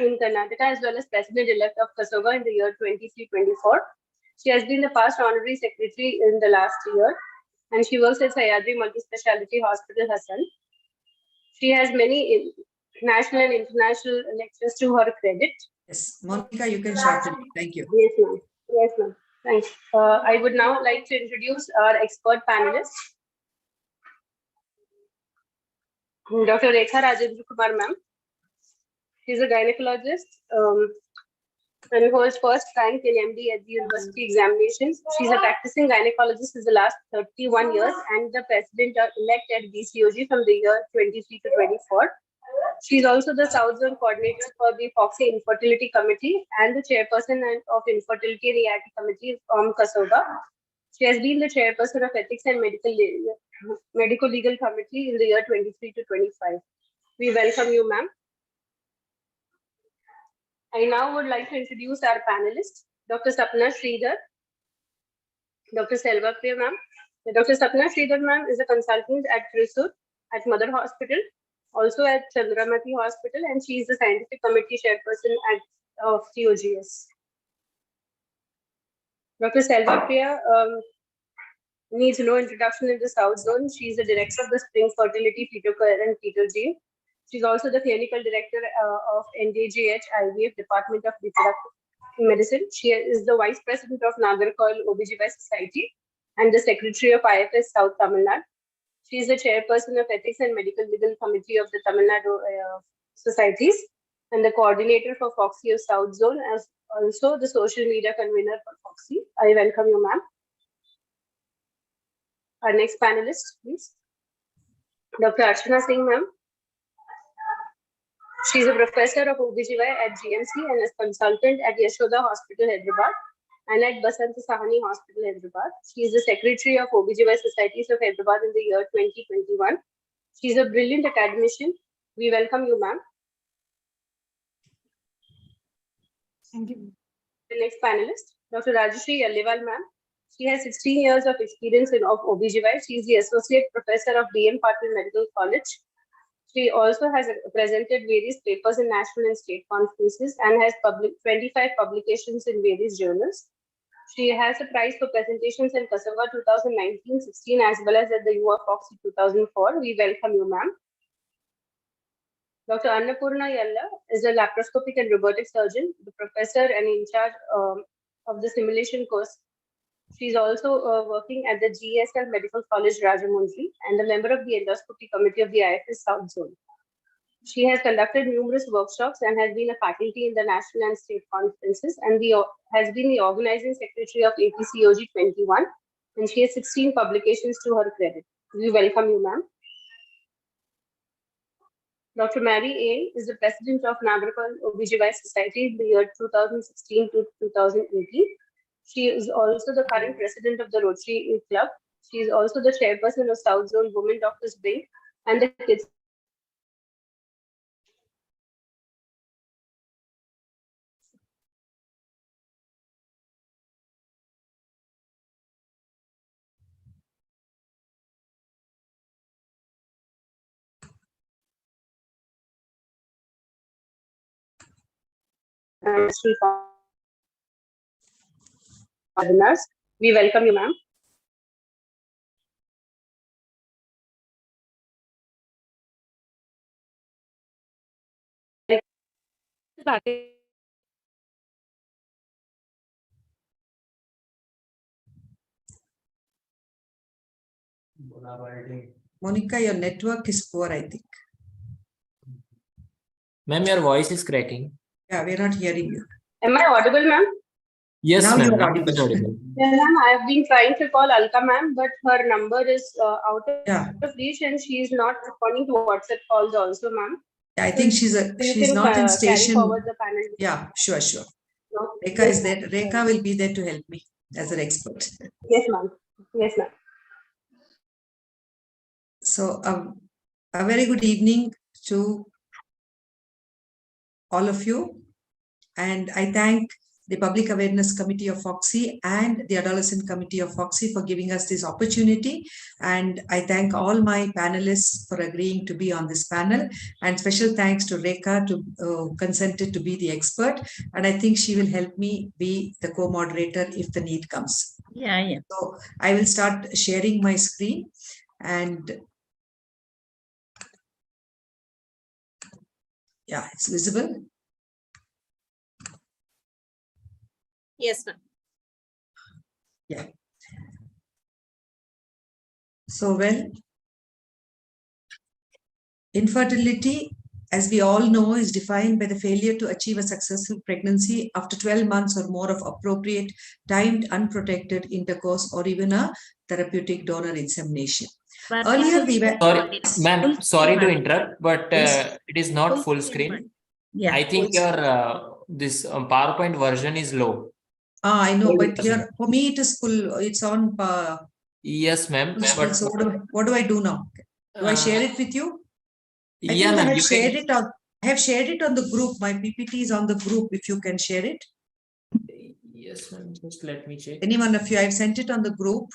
in Karnataka, as well as president-elect of Kasoga in the year 23-24. She has been the past honorary secretary in the last year, and she works at Sayadri Multi-Speciality Hospital, Hassan. She has many national and international lectures to her credit. Yes, Monica, you can shorten it. Thank you. Yes, ma'am. Yes, ma'am. Thanks. I would now like to introduce our expert panelists. Dr. Rekha Rajendra Kumar, ma'am. She's a gynecologist and holds first rank in MD at the university examinations. She's a practicing gynecologist for the last 31 years and the president-elect at BCOG from the year 23 to 24. She's also the South Zone coordinator for the FOGSI Infertility Committee and the chairperson of Infertility and EIT Committee from Kasoga. She has been the chairperson of Ethics and Medical Legal Committee in the year 23 to 25. We welcome you, ma'am. I now would like to introduce our panelists, Dr. Sapna Sridhar, Dr. Selva Priya ma'am. Dr. Sapna Sridhar ma'am is a consultant at Thrissur at Mother Hospital, also at Chandramati Hospital, and she is the scientific committee chairperson of TOGS. Dr. Selva Priya needs no introduction in the South Zone. She is the director of the Spring Fertility Fetal Care and Fetal Gene. She's also the clinical director of NDGH IVF Department of Reproductive Medicine. She is the vice president of Nagarkoil OBGY Society and the secretary of IFS South Tamil Nadu. She is the chairperson of Ethics and Medical Legal Committee of the Tamil Nadu Societies and the coordinator for FOGSI of South Zone, as also the social media convener for FOGSI. I welcome you, ma'am. Our next panelist, please. Dr. Archana Singh, ma'am. She is a professor of OBGY at GMC and is consultant at Yashoda Hospital, Hyderabad, and at Basanta Sahani Hospital, Hyderabad. She is the secretary of OBGY Societies of Hyderabad in the year 2021. She is a brilliant academician. We welcome you, ma'am. Thank you. The next panelist, Dr. Rajashri Yalliwal, ma'am. She has 16 years of experience of OBGY. She is the associate professor of BM Patil Medical College. She also has presented various papers in national and state conferences and has 25 publications in various journals. She has a prize for presentations in Kasoga 2019-16 as well as at the UA FOGSI 2004. We welcome you, ma'am. Dr. Annapurna Yalla is a laparoscopic and robotic surgeon, the professor and in charge of the simulation course. She is also working at the GSL Medical College Rajamundry and a member of the endoscopy committee of the IFS South Zone. She has conducted numerous workshops and has been a faculty in the national and state conferences and has been the organizing secretary of APCOG 21, and she has 16 publications to her credit. We welcome you, ma'am. Dr. Mary A. is the president of Nagarkoil OBGY Society in the year 2016 to 2018. She is also the current president of the Rotary Club. She is also the chairperson of South Zone Women Doctors Wing and the Kids. We welcome you, ma'am. Monica, your network is poor, I think. Ma'am, your voice is cracking. Yeah, we're not hearing you. Am I audible, ma'am? Yes, Now ma'am. you're Now audible. it is audible. Yeah, ma'am, I have been trying to call Alka ma'am, but her number is out Yeah, of reach and she is not responding to WhatsApp calls also, ma'am. I think So you she's can not in carry station. forward the panel. Yeah, sure. No? Rekha is there. Rekha will be there to help me as an expert. Yes, ma'am. Yes, ma'am. So a very good evening to all of you. And I thank the Public Awareness Committee of FOGSI and the Adolescent Committee of FOGSI for giving us this opportunity. And I thank all my panelists for agreeing to be on this panel. And special thanks to Rekha to consented to be the expert. And I think she will help me be the co-moderator if the need comes. Yeah. So I will start sharing my screen and yeah, it's visible. Yes, ma'am. Yeah. So, well, infertility, as we all know, is defined by the failure to achieve a successful pregnancy after 12 months or more of appropriate, timed, unprotected intercourse or even a therapeutic donor insemination. Earlier, Sorry, ma'am, sorry to interrupt, but it is not full screen. Yeah. I think your this PowerPoint version is low. I know, but here for me it is full. It's on. Yes, ma'am. But So what do I do now? Do I share it with you? I yeah, think I ma'am. have shared it on. I have shared it on the group. My PPT is on the group. If you can share it. Yes, ma'am. Just let me check. Any one of you? I've sent it on the group.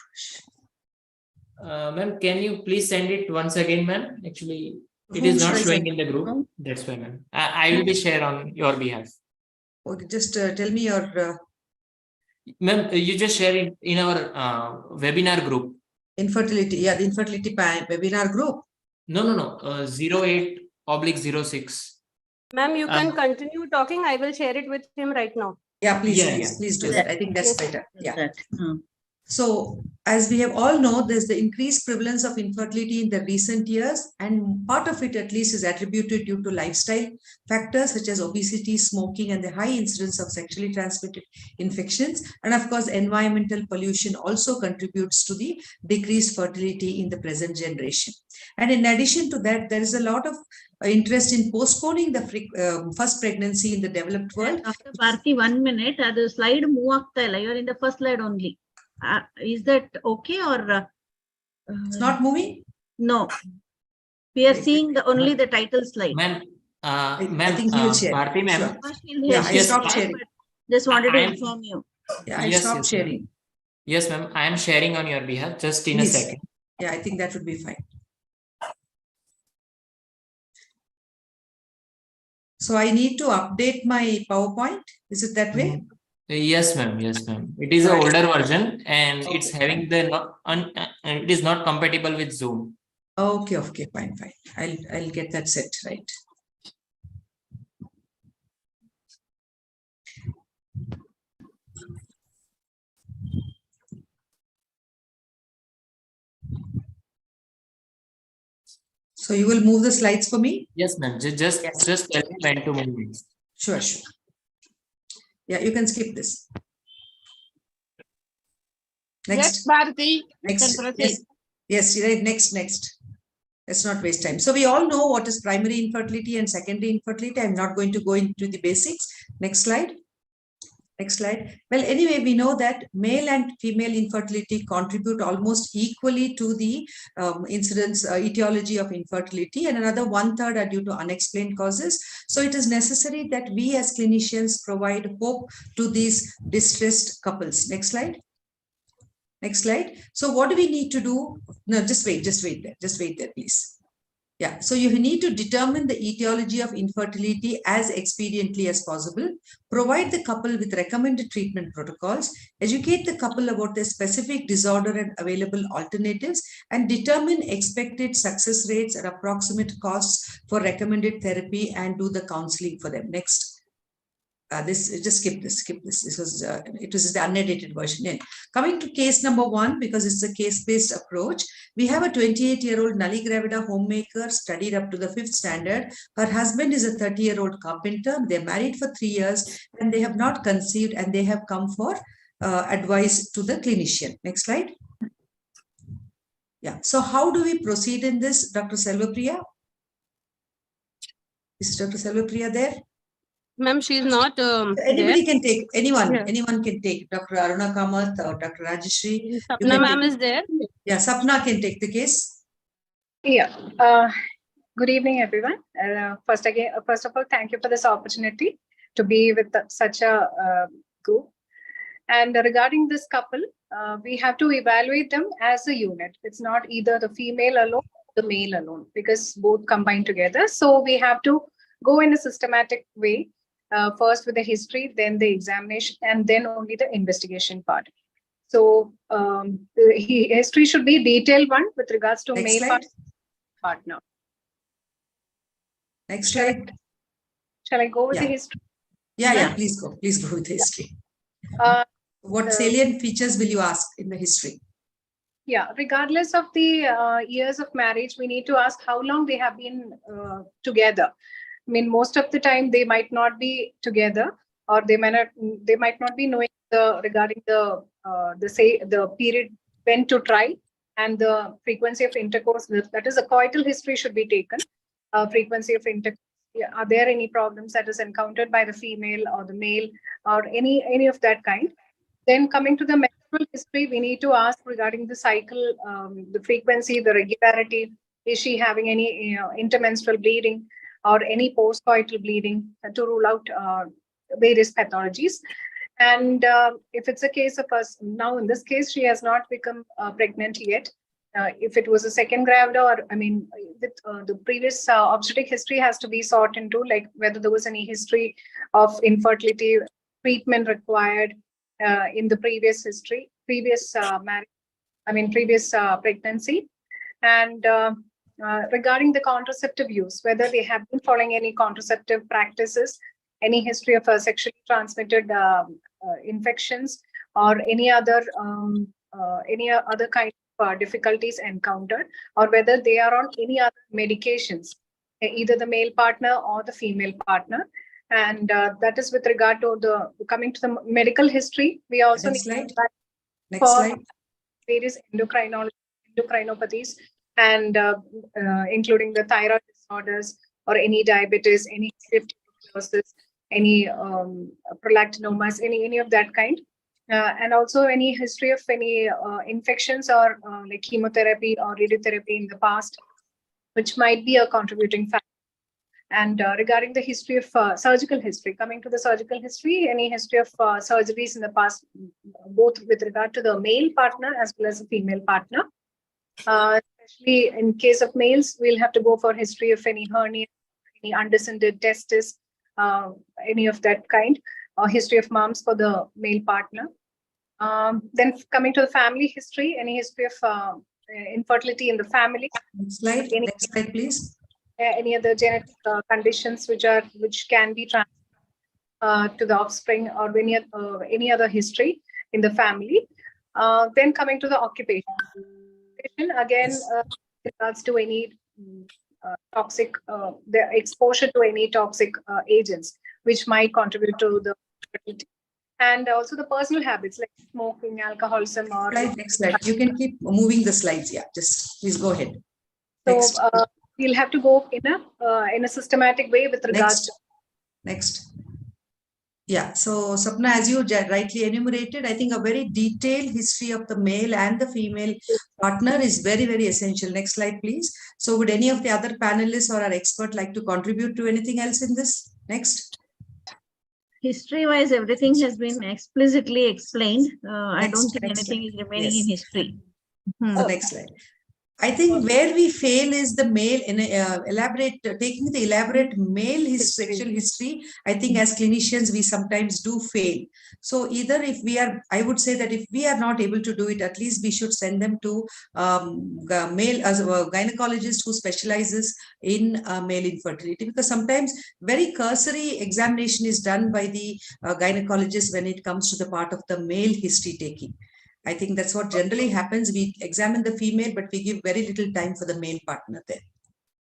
Ma'am, can you please send it once again, ma'am? Actually, it is not showing in the group. That's why, ma'am. I will be share on your behalf. Okay, just tell me your. Ma'am, you just share it in our webinar group. Infertility, yeah, the infertility webinar group. No. 08/06. Ma'am, you can continue talking. I will share it with him right now. Yeah, please do that. I think that's better. Yeah. So, as we have all know, there's the increased prevalence of infertility in the recent years, and part of it at least is attributed due to lifestyle factors such as obesity, smoking, and the high incidence of sexually transmitted infections. And of course, environmental pollution also contributes to the decreased fertility in the present generation. And in addition to that, there is a lot of interest in postponing the first pregnancy in the developed world. Dr. Bharti, 1 minute. The slide move. You're in the first slide only. Is that okay or it's not moving? No, we are seeing only the title slide. Ma'am, I think he will share. Bharti, ma'am. Sure. Yeah, I stopped sharing. Just wanted to inform you. Yeah, I stopped sharing. Yes, ma'am. I am sharing on your behalf. Just in a second. Yeah, I think that would be fine. So I need to update my PowerPoint. Is it that way? Yes, ma'am. Yes, ma'am. It is an older version, and it's having the it is not compatible with Zoom. Okay, fine. I'll get that set right. So you will move the slides for me? Yes, ma'am. Just tell me when to move it. Sure. Yeah, you can skip this. Next. Yes, Bharti. Next. Yes, right. Next. Let's not waste time. So we all know what is primary infertility and secondary infertility. I'm not going to go into the basics. Next slide. Next slide. Well, anyway, we know that male and female infertility contribute almost equally to the incidence etiology of infertility, and another 1/3 are due to unexplained causes. So it is necessary that we as clinicians provide hope to these distressed couples. Next slide. Next slide. So what do we need to do? No, just wait there, please. Yeah, so you need to determine the etiology of infertility as expediently as possible, provide the couple with recommended treatment protocols, educate the couple about their specific disorder and available alternatives, and determine expected success rates and approximate costs for recommended therapy and do the counseling for them. Next. Just skip this. This was it was the unedited version. Yeah. Coming to case number 1, because it's a case-based approach, we have a 28-year-old nulli gravida homemaker studied up to the 5th standard. Her husband is a 30-year-old carpenter. They're married for 3 years and they have not conceived, and they have come for advice to the clinician. Next slide. Yeah. So how do we proceed in this, Dr. Selvapriya? Is Dr. Selvapriya there? Ma'am, she's not Anybody can take, anyone can take, Dr. Aruna Kamath or Dr. Rajeshri. Sapna ma'am is there. Yeah, Sapna can take the case. Yeah. Good evening, everyone. First of all, thank you for this opportunity to be with such a group. And regarding this couple, we have to evaluate them as a unit. It's not either the female alone or the male alone, because both combine together. So we have to go in a systematic way. First with the history, then the examination, and then only the investigation part. So the history should be detailed one with regards to Next male slide. partner. Next slide. Shall I go with Yeah. the history? Yeah, please go with the history. What salient features will you ask in the history? Yeah, regardless of the years of marriage, we need to ask how long they have been together. I mean, most of the time they might not be together, or they might not be knowing regarding the period when to try and the frequency of intercourse. That is, a coital history should be taken. Frequency of intercourse. Are there any problems that is encountered by the female or the male, or any of that kind? Then coming to the menstrual history, we need to ask regarding the cycle, the frequency, the regularity. Is she having any intermenstrual bleeding or any postcoital bleeding, to rule out various pathologies? And if it's a case of us, now in this case, she has not become pregnant yet. If it was a second gravida, or with the previous obstetric history has to be sought into, like whether there was any history of infertility, treatment required in the previous history, previous marriage, previous pregnancy. And regarding the contraceptive use, whether they have been following any contraceptive practices, any history of sexually transmitted infections, or any other kind of difficulties encountered, or whether they are on any other medications, either the male partner or the female partner. And that is with regard to coming to the medical history. We also Next need slide. to Next slide. various endocrinopathies, and including the thyroid disorders, or any diabetes, any tuberculosis, any prolactinomas, any of that kind. And also any history of any infections, or like chemotherapy or radiotherapy in the past, which might be a contributing factor. And regarding the history of surgical history, coming to the surgical history, any history of surgeries in the past, both with regard to the male partner as well as the female partner. Especially in case of males, we'll have to go for history of any hernia, any undescended testis, any of that kind, or history of mumps for the male partner. Then coming to the family history, any history of infertility in the family. Next slide. Next slide, please. Any other genetic conditions which can be transferred to the offspring, or any other history in the family. Then coming to the occupation. Again, regards to any toxic, the exposure to any toxic agents which might contribute to the fertility. And also the personal habits like smoking, alcoholism, or Next slide. You can keep moving the slides. Yeah, just please go ahead. So we'll have to go in a systematic way with regards to. Next. Yeah, so Sapna, as you rightly enumerated, I think a very detailed history of the male and the female partner is very, very essential. Next slide, please. So would any of the other panelists or our expert like to contribute to anything else in this? Next. History-wise, everything has been explicitly explained. I don't think Next anything slide. is remaining in history. The next slide. I think where we fail is the male in taking the elaborate male sexual history. I think as clinicians, we sometimes do fail. So either if we are, I would say that if we are not able to do it, at least we should send them to male as a gynecologist who specializes in male infertility, because sometimes very cursory examination is done by the gynecologist when it comes to the part of the male history taking. I think that's what generally happens. We examine the female, but we give very little time for the male partner there.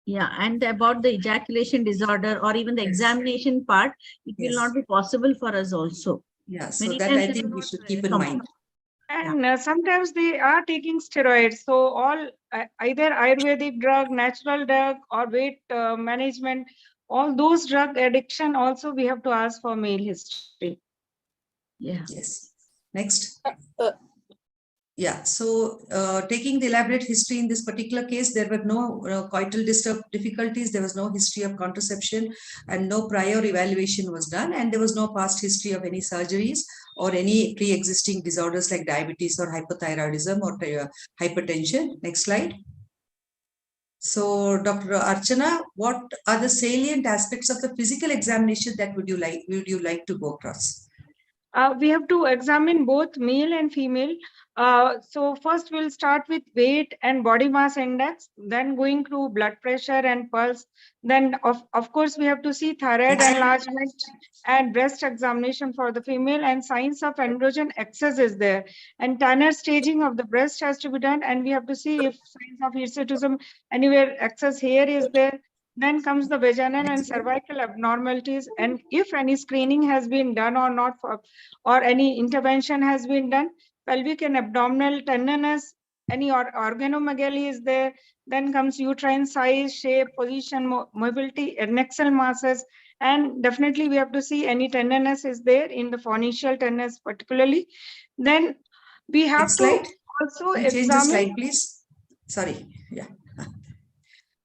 Yeah, and about the ejaculation disorder or even the examination part, it will not be possible for us also. Yeah, so Many that times I it think will we not should keep in come. mind. And sometimes they are taking steroids. So all either Ayurvedic drug, natural drug, or weight management, all those drug addiction also we have to ask for male history. Yeah. Yes. Next. Yeah, so taking the elaborate history in this particular case, there were no coital difficulties, there was no history of contraception, and no prior evaluation was done, and there was no past history of any surgeries or any pre-existing disorders like diabetes or hypothyroidism or hypertension. Next slide. So, Dr. Archana, what are the salient aspects of the physical examination that would you like to go across? We have to examine both male and female. So first we'll start with weight and body mass index, then going through blood pressure and pulse. Then of course we have to see thyroid enlargement and breast examination for the female, and signs of androgen excess is there. And Tanner staging of the breast has to be done, and we have to see if signs of hirsutism, anywhere excess hair is there. Then comes the vaginal and cervical abnormalities, and if any screening has been done or not, or any intervention has been done. Pelvic and abdominal tenderness, any organomegaly is there. Then comes uterine size, shape, position, mobility, adnexal masses, and definitely we have to see any tenderness is there in the fornical tenderness particularly. Then we have Next slide. also Can you change the slide, please? Sorry. Yeah.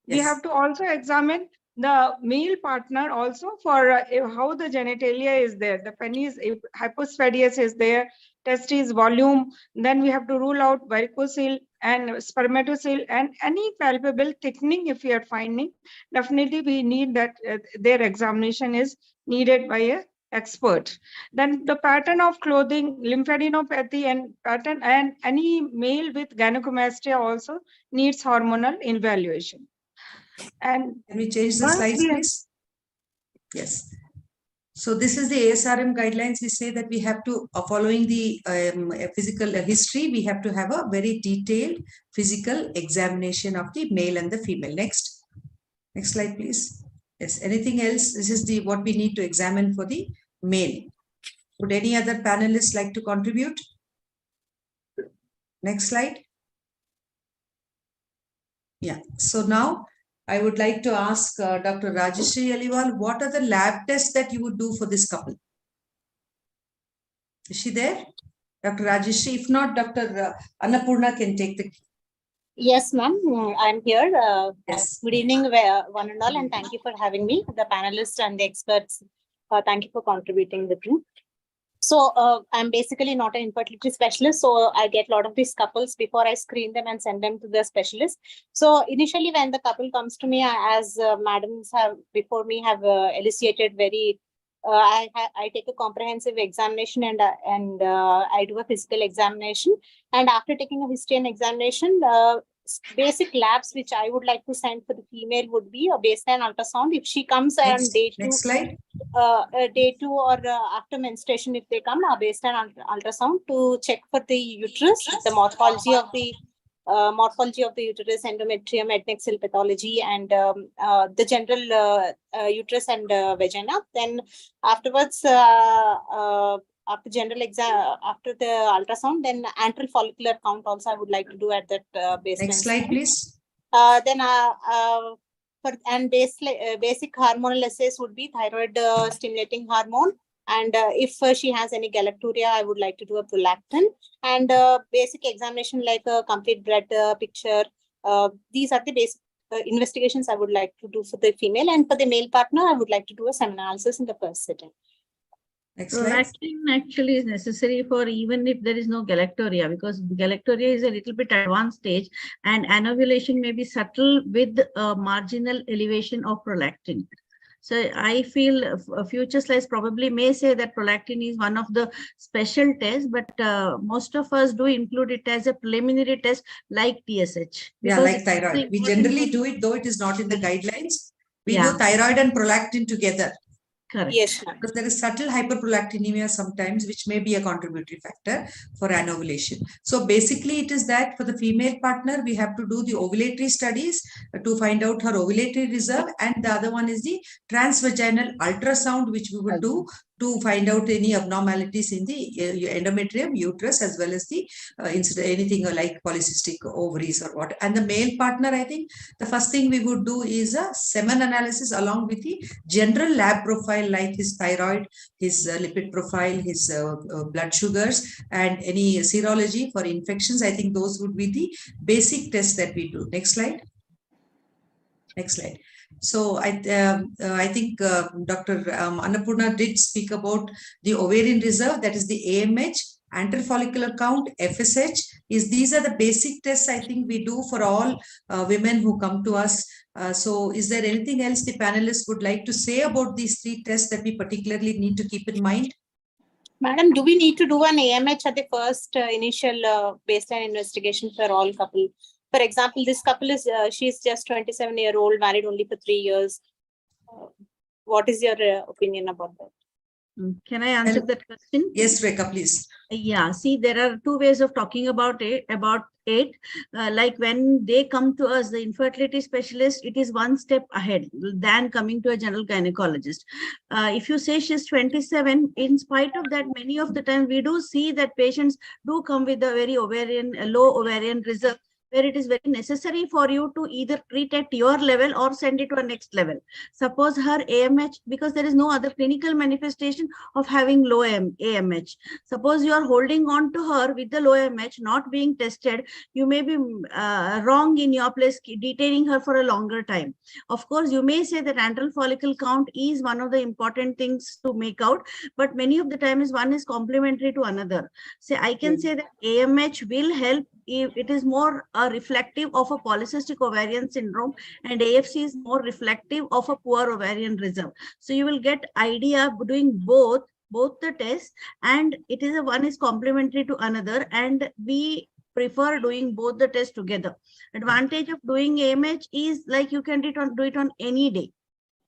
We have to also examine the male partner also for how the genitalia is there. The penis, if hypospadias is there, testes volume, then we have to rule out varicocele and spermatocele, and any palpable thickening if we are finding, definitely we need that their examination is needed by a expert. Then the pattern of clothing, lymphadenopathy and pattern, and any male with gynecomastia also needs hormonal evaluation. And can we change the slides, please? Yes. So this is the ASRM guidelines. We say that we have to, following the physical history, we have to have a very detailed physical examination of the male and the female. Next slide, please. Yes. Anything else? This is the what we need to examine for the male. Would any other panelists like to contribute? Next slide. Yeah. So now I would like to ask Dr. Rajeshri Aliwal, what are the lab tests that you would do for this couple? Is she there? Dr. Rajeshri, if not, Dr. Annapurna can take the. Yes, ma'am, I'm here. Yes. Good evening, one and all, and thank you for having me, the panelists and the experts. Thank you for contributing the group. So I'm basically not an infertility specialist, so I get a lot of these couples before I screen them and send them to the specialist. So initially when the couple comes to me, as madams have before me have elucidated very, I take a comprehensive examination and I do a physical examination. And after taking a history and examination, basic labs which I would like to send for the female would be a baseline ultrasound. If she comes on day 2, next slide. Day 2 or after menstruation, if they come, a baseline ultrasound to check for the uterus, the morphology of the uterus, endometrium, adnexal pathology, and the general uterus and vagina. Then afterwards, after general exam, after the ultrasound, then antral follicular count also I would like to do at that baseline. Next slide, please. Then basic hormonal assays would be thyroid stimulating hormone, And if she has any galacturia, I would like to do a prolactin and basic examination like a complete blood picture. These are the basic investigations I would like to do for the female, and for the male partner, I would like to do a semen analysis in the first sitting. Prolactin actually is necessary for even if there is no galacturia, because galacturia is a little bit advanced stage and anovulation may be subtle with marginal elevation of prolactin. So I feel future slides probably may say that prolactin is one of the special tests, but most of us do include it as a preliminary test like TSH. Yeah, like thyroid. We generally do it, though it is not in the guidelines. We do thyroid and prolactin together. Correct. Yes, because there is subtle hyperprolactinemia sometimes, which may be a contributory factor for anovulation. So basically, it is that for the female partner, we have to do the ovulatory studies to find out her ovulatory reserve, and the other one is the transvaginal ultrasound, which we would do to find out any abnormalities in the endometrium, uterus, as well as the anything like polycystic ovaries or what. And the male partner, I think the first thing we would do is a semen analysis along with the general lab profile like his thyroid, his lipid profile, his blood sugars, and any serology for infections. I think those would be the basic tests that we do. Next slide. Next slide. So I think Dr. Annapurna did speak about the ovarian reserve, that is the AMH, antral follicular count, FSH. These are the basic tests I think we do for all women who come to us. So is there anything else the panelists would like to say about these three tests that we particularly need to keep in mind? Madam, do we need to do an AMH at the first initial baseline investigation for all couple? For example, this couple is, she's just 27-year-old, married only for 3 years. What is your opinion about that? Can I answer that question? Yes, Rekha, please. Yeah, see, there are two ways of talking about it. Like when they come to us, the infertility specialist, it is one step ahead than coming to a general gynecologist. If you say she's 27, in spite of that, many of the time we do see that patients do come with a very low ovarian reserve, where it is very necessary for you to either treat at your level or send it to a next level. Suppose her AMH, because there is no other clinical manifestation of having low AMH. Suppose you are holding on to her with the low AMH, not being tested, you may be wrong in your place, detaining her for a longer time. Of course, you may say that antral follicle count is one of the important things to make out, but many of the times one is complementary to another. So I can say that AMH will help if it is more reflective of a polycystic ovarian syndrome, and AFC is more reflective of a poor ovarian reserve. So you will get idea of doing both the tests, and it is one is complementary to another, and we prefer doing both the tests together. Advantage of doing AMH is like you can do it on any day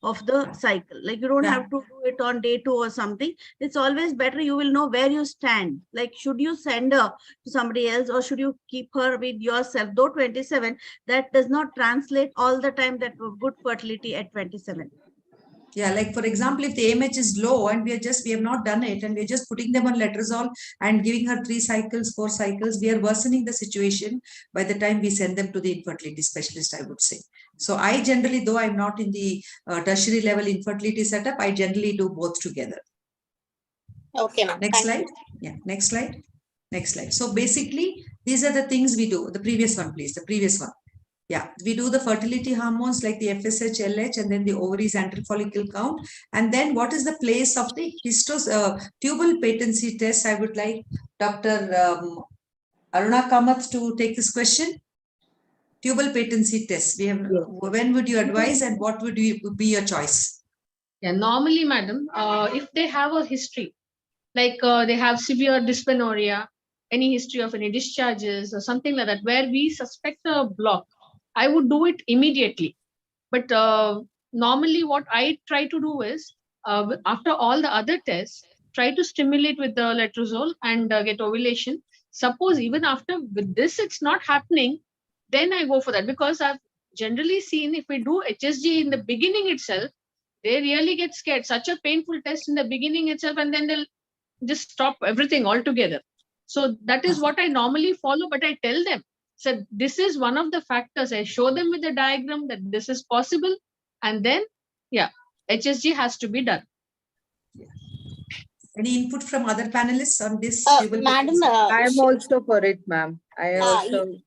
of the cycle. Like you don't have to do it on day 2 or something. It's always better. You will know where you stand. Like, should you send her to somebody else or should you keep her with yourself? Though 27, that does not translate all the time that good fertility at 27. Yeah, like for example, if the AMH is low and we have not done it and we're just putting them on letrozole and giving her 3 cycles, 4 cycles, we are worsening the situation by the time we send them to the infertility specialist, I would say. So I generally, though I'm not in the tertiary level infertility setup, I generally do both together. Okay, ma'am. Next slide. Yeah, next slide. Next slide. So basically, these are the things we do. The previous one, please. The previous one. Yeah, we do the fertility hormones like the FSH, LH, and then the ovaries antral follicle count. And then what is the place of the tubal patency test? I would like Dr. Aruna Kamath to take this question. Tubal patency test. When would you advise and what would be your choice? Yeah, normally, madam, if they have a history, like they have severe dysmenorrhea, any history of any discharges or something like that, where we suspect a block, I would do it immediately. But normally what I try to do is, after all the other tests, try to stimulate with the letrozole and get ovulation. Suppose even after with this, it's not happening, then I go for that. Because I've generally seen if we do HSG in the beginning itself, they really get scared. Such a painful test in the beginning itself, and then they'll just stop everything altogether. So that is what I normally follow, but I tell them, so this is one of the factors. I show them with the diagram that this is possible. And then, yeah, HSG has to be done. Any input from other panelists on this? Madam, I am also for it, ma'am. ye-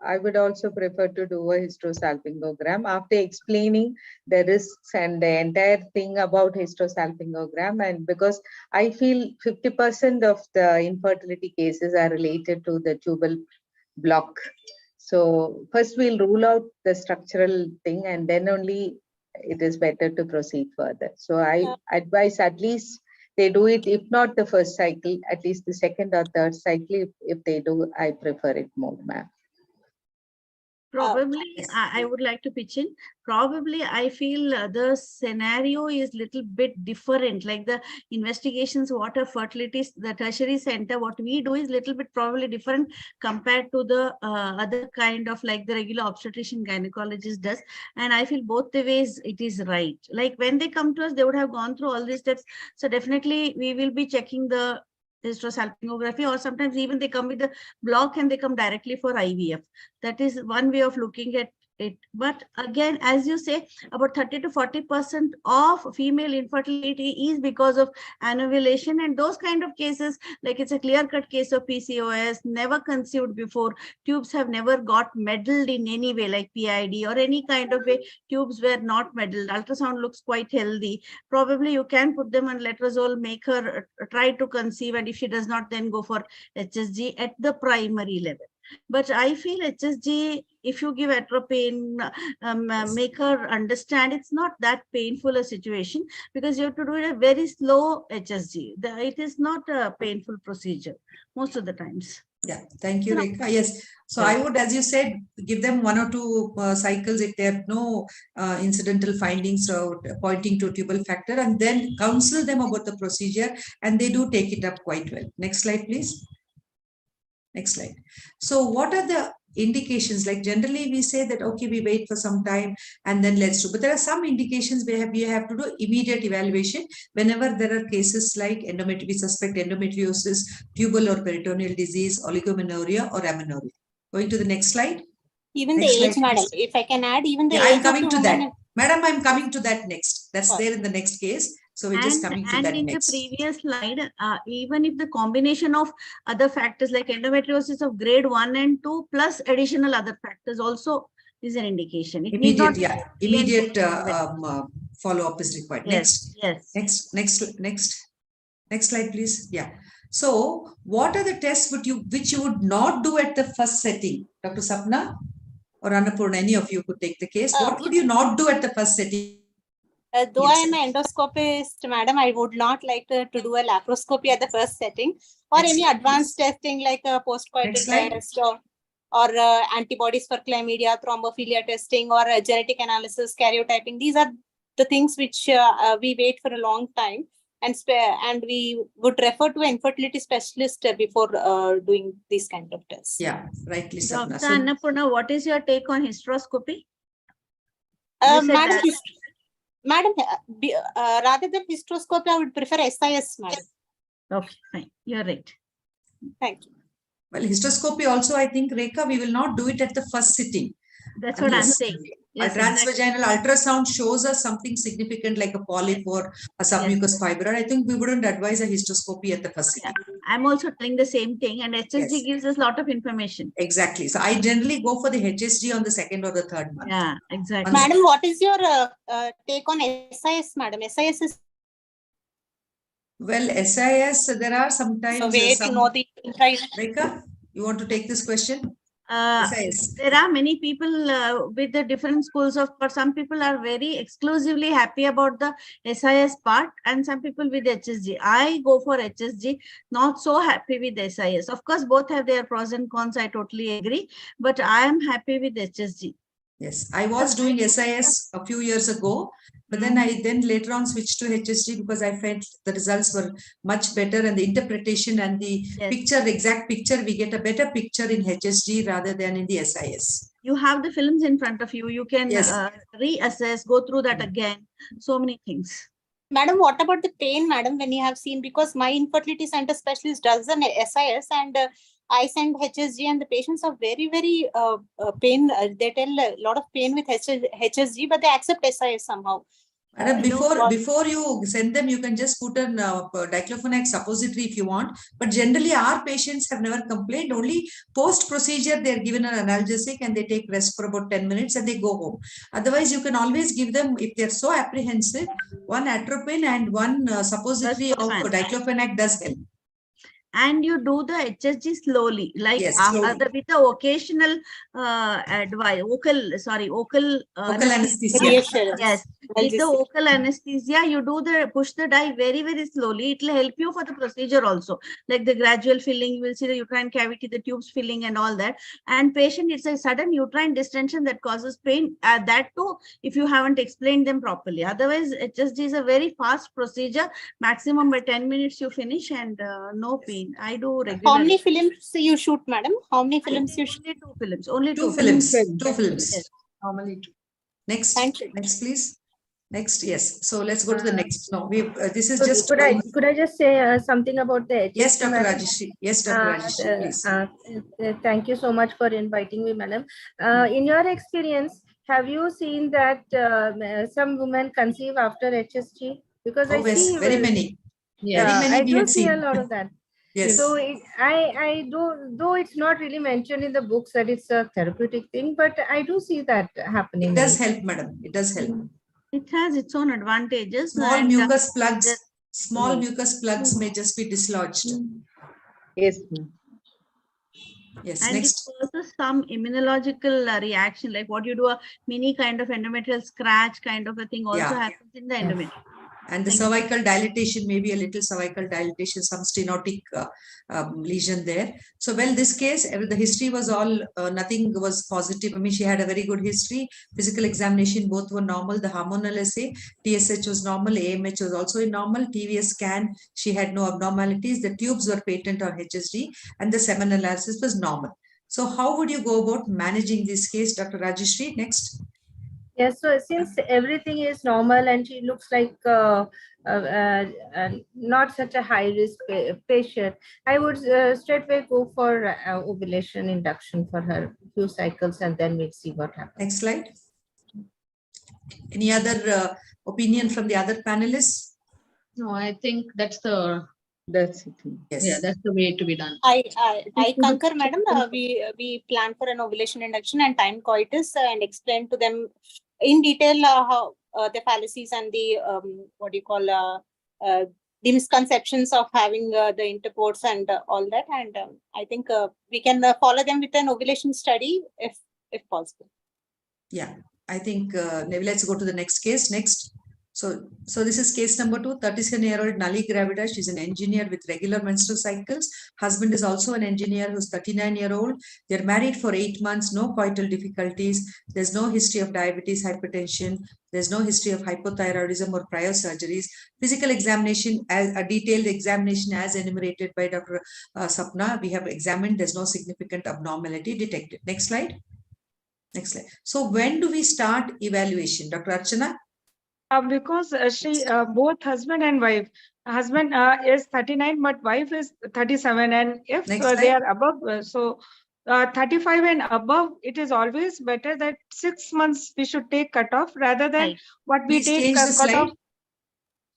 I would also prefer to do a hysterosalpingogram after explaining the risks and the entire thing about hysterosalpingogram. And because I feel 50% of the infertility cases are related to the tubal block. So first we'll rule out the structural thing and then only it is better to proceed further. So I advise at least they do it, if not the first cycle, at least the second or third cycle. If they do, I prefer it more, ma'am. Probably, I would like to pitch in. Probably, I feel the scenario is little bit different. Like the investigations, what a fertility, the tertiary center, what we do is little bit probably different compared to the other kind of like the regular obstetrician gynecologist does. And I feel both the ways it is right. Like when they come to us, they would have gone through all these steps. So definitely, we will be checking the hysterosalpingography, or sometimes even they come with the block and they come directly for IVF. That is one way of looking at it. But again, as you say, about 30 to 40% of female infertility is because of anovulation, and those kind of cases, like it's a clear-cut case of PCOS, never conceived before, tubes have never got meddled in any way, like PID or any kind of way, tubes were not meddled. Ultrasound looks quite healthy. Probably you can put them on letrozole, make her try to conceive, and if she does not, then go for HSG at the primary level. But I feel HSG, if you give atropine, make her understand it's not that painful a situation, because you have to do it a very slow HSG. It is not a painful procedure most of the times. Yeah, thank you, Rekha. Yes, so I would, as you said, give them 1 or 2 cycles if there are no incidental findings or pointing to tubal factor, and then counsel them about the procedure, and they do take it up quite well. Next slide, please. Next slide. So what are the indications? Like generally we say that, okay, we wait for some time and then let's do, but there are some indications we have to do immediate evaluation whenever there are cases like we suspect endometriosis, tubal or peritoneal disease, oligomenorrhea or amenorrhea. Going to the next slide. Even Next the age, slide, madam, please. if I can add, even the Yeah, age I'm coming of the to that. woman. Madam, I'm coming to that next. That's Sorry. there in the next case. So we're just coming to that in next. The previous slide, even if the combination of other factors like endometriosis of grade 1 and 2 plus additional other factors also is an indication. It Immediate, yeah, immediate follow-up is required. Yes, next, next slide, please. Yeah. So, what are the tests which you would not do at the first setting, Dr. Sapna or Annapurna? Any of you could take the case. What would you not do at the first setting? Though I am an endoscopist, madam, I would not like to do a laparoscopy at the first setting, or any advanced testing like a postcoital test or antibodies for chlamydia, thrombophilia testing, or genetic analysis, karyotyping. These are the things which we wait for a long time, and we would refer to an infertility specialist before doing these kind of tests. Yeah, rightly, Sapna. Dr. Annapurna, what is your take on hysteroscopy? Madam, rather than hysteroscopy, I would prefer SIS, madam. Okay, fine. You're right. Thank you. Well, hysteroscopy also, I think, Rekha, we will not do it at the first sitting. That's what I'm saying. Yes, a transvaginal ultrasound shows us something significant like a polyp or a submucous fibroid. I think we wouldn't advise a hysteroscopy at the first sitting. I'm also telling the same thing, and HSG gives us a lot of information. Exactly. So I generally go for the HSG on the 2nd or the 3rd month. Yeah, exactly. Madam, what is your take on SIS, madam? SIS is... Well, SIS, there are sometimes... So way to know the... Rekha, you want to take this question? There are many people with the different schools of, but some people are very exclusively happy about the SIS part, and some people with HSG. I go for HSG, not so happy with SIS. Of course, both have their pros and cons. I totally agree, but I am happy with HSG. Yes, I was doing SIS a few years ago, but then I later on switched to HSG because I felt the results were much better, and the interpretation and the picture, the exact picture, we get a better picture in HSG rather than in the SIS. You have the films in front of you. You can reassess, go through that again. So many things. Madam, what about the pain, madam, when you have seen? Because my infertility center specialist does an SIS, and I send HSG, and the patients are very, very pain. They tell a lot of pain with HSG, but they accept SIS somehow. Madam, before you send them, you can just put an diclofenac suppository if you want. But generally, our patients have never complained. Only post-procedure, they are given an analgesic and they take rest for about 10 minutes and they go home. Otherwise, you can always give them, if they are so apprehensive, one atropine and one suppository of diclofenac does help. And you do the HSG slowly, like Yes, slowly. with the occasional advice, vocal anesthesia. Yes, with the vocal anesthesia, you do push the dye very, very slowly. It will help you for the procedure also, like the gradual filling. You will see the uterine cavity, the tubes filling, and all that. And patient, it's a sudden uterine distension that causes pain. That too, if you haven't explained them properly. Otherwise, HSG is a very fast procedure. Maximum by 10 minutes you finish, and no pain. I do regularly. How many films you shoot, madam? How many films you shoot? Only two films. Two films. Two films. Yes, normally two. Next. Thank you. Next, please. Next, yes. So let's go to the next. No, this is So just. could I just say something about the HSG? Yes, Dr. Rajeshri. Yes, Dr. Rajeshri, please. Thank you so much for inviting me, madam. In your experience, have you seen that some women conceive after HSG? Because I see very many. Yeah, very many I we do have see a seen. lot of that. Yes. So I do, though it's not really mentioned in the books that it's a therapeutic thing, but I do see that happening. It does help, madam. It does help. It has its own advantages. Small mucus plugs. Small mucus plugs may just be dislodged. Yes. Yes. And Next. it causes some immunological reaction, like what you do, a mini kind of endometrial scratch kind of a thing also happens in the endometrium. And the cervical dilatation, maybe a little cervical dilatation, some stenotic lesion there. So, well, this case, the history was all, nothing was positive. I mean, she had a very good history. Physical examination, both were normal. The hormonal assay, TSH was normal, AMH was also normal. TVS scan, she had no abnormalities. The tubes were patent on HSD and the semen analysis was normal. So, how would you go about managing this case, Dr. Rajeshri? Next. Yes, so since everything is normal and she looks like not such a high risk patient, I would straightway go for ovulation induction for her few cycles and then we'll see what happens. Next slide. Any other opinion from the other panelists? No, I think that's it. Yes. Yeah, that's the way to be done. I concur, madam. We plan for an ovulation induction and time coitus and explain to them in detail how the fallacies and the what do you call the misconceptions of having the intercourse and all that. And I think we can follow them with an ovulation study if possible. Yeah, I think maybe let's go to the next case. Next. So this is case number 2, 37-year-old Nali Gravida. She's an engineer with regular menstrual cycles. Husband is also an engineer who's 39-year-old. They're married for 8 months, no coital difficulties. There's no history of diabetes, hypertension. There's no history of hypothyroidism or prior surgeries. Physical examination, as a detailed examination as enumerated by Dr. Sapna, we have examined. There's no significant abnormality detected. Next slide. Next slide. So when do we start evaluation, Dr. Archana? Because she both husband and wife, husband is 39 but wife is 37, and if they are above 35 and above, it is always better that 6 months we should take cutoff rather than what we take cutoff.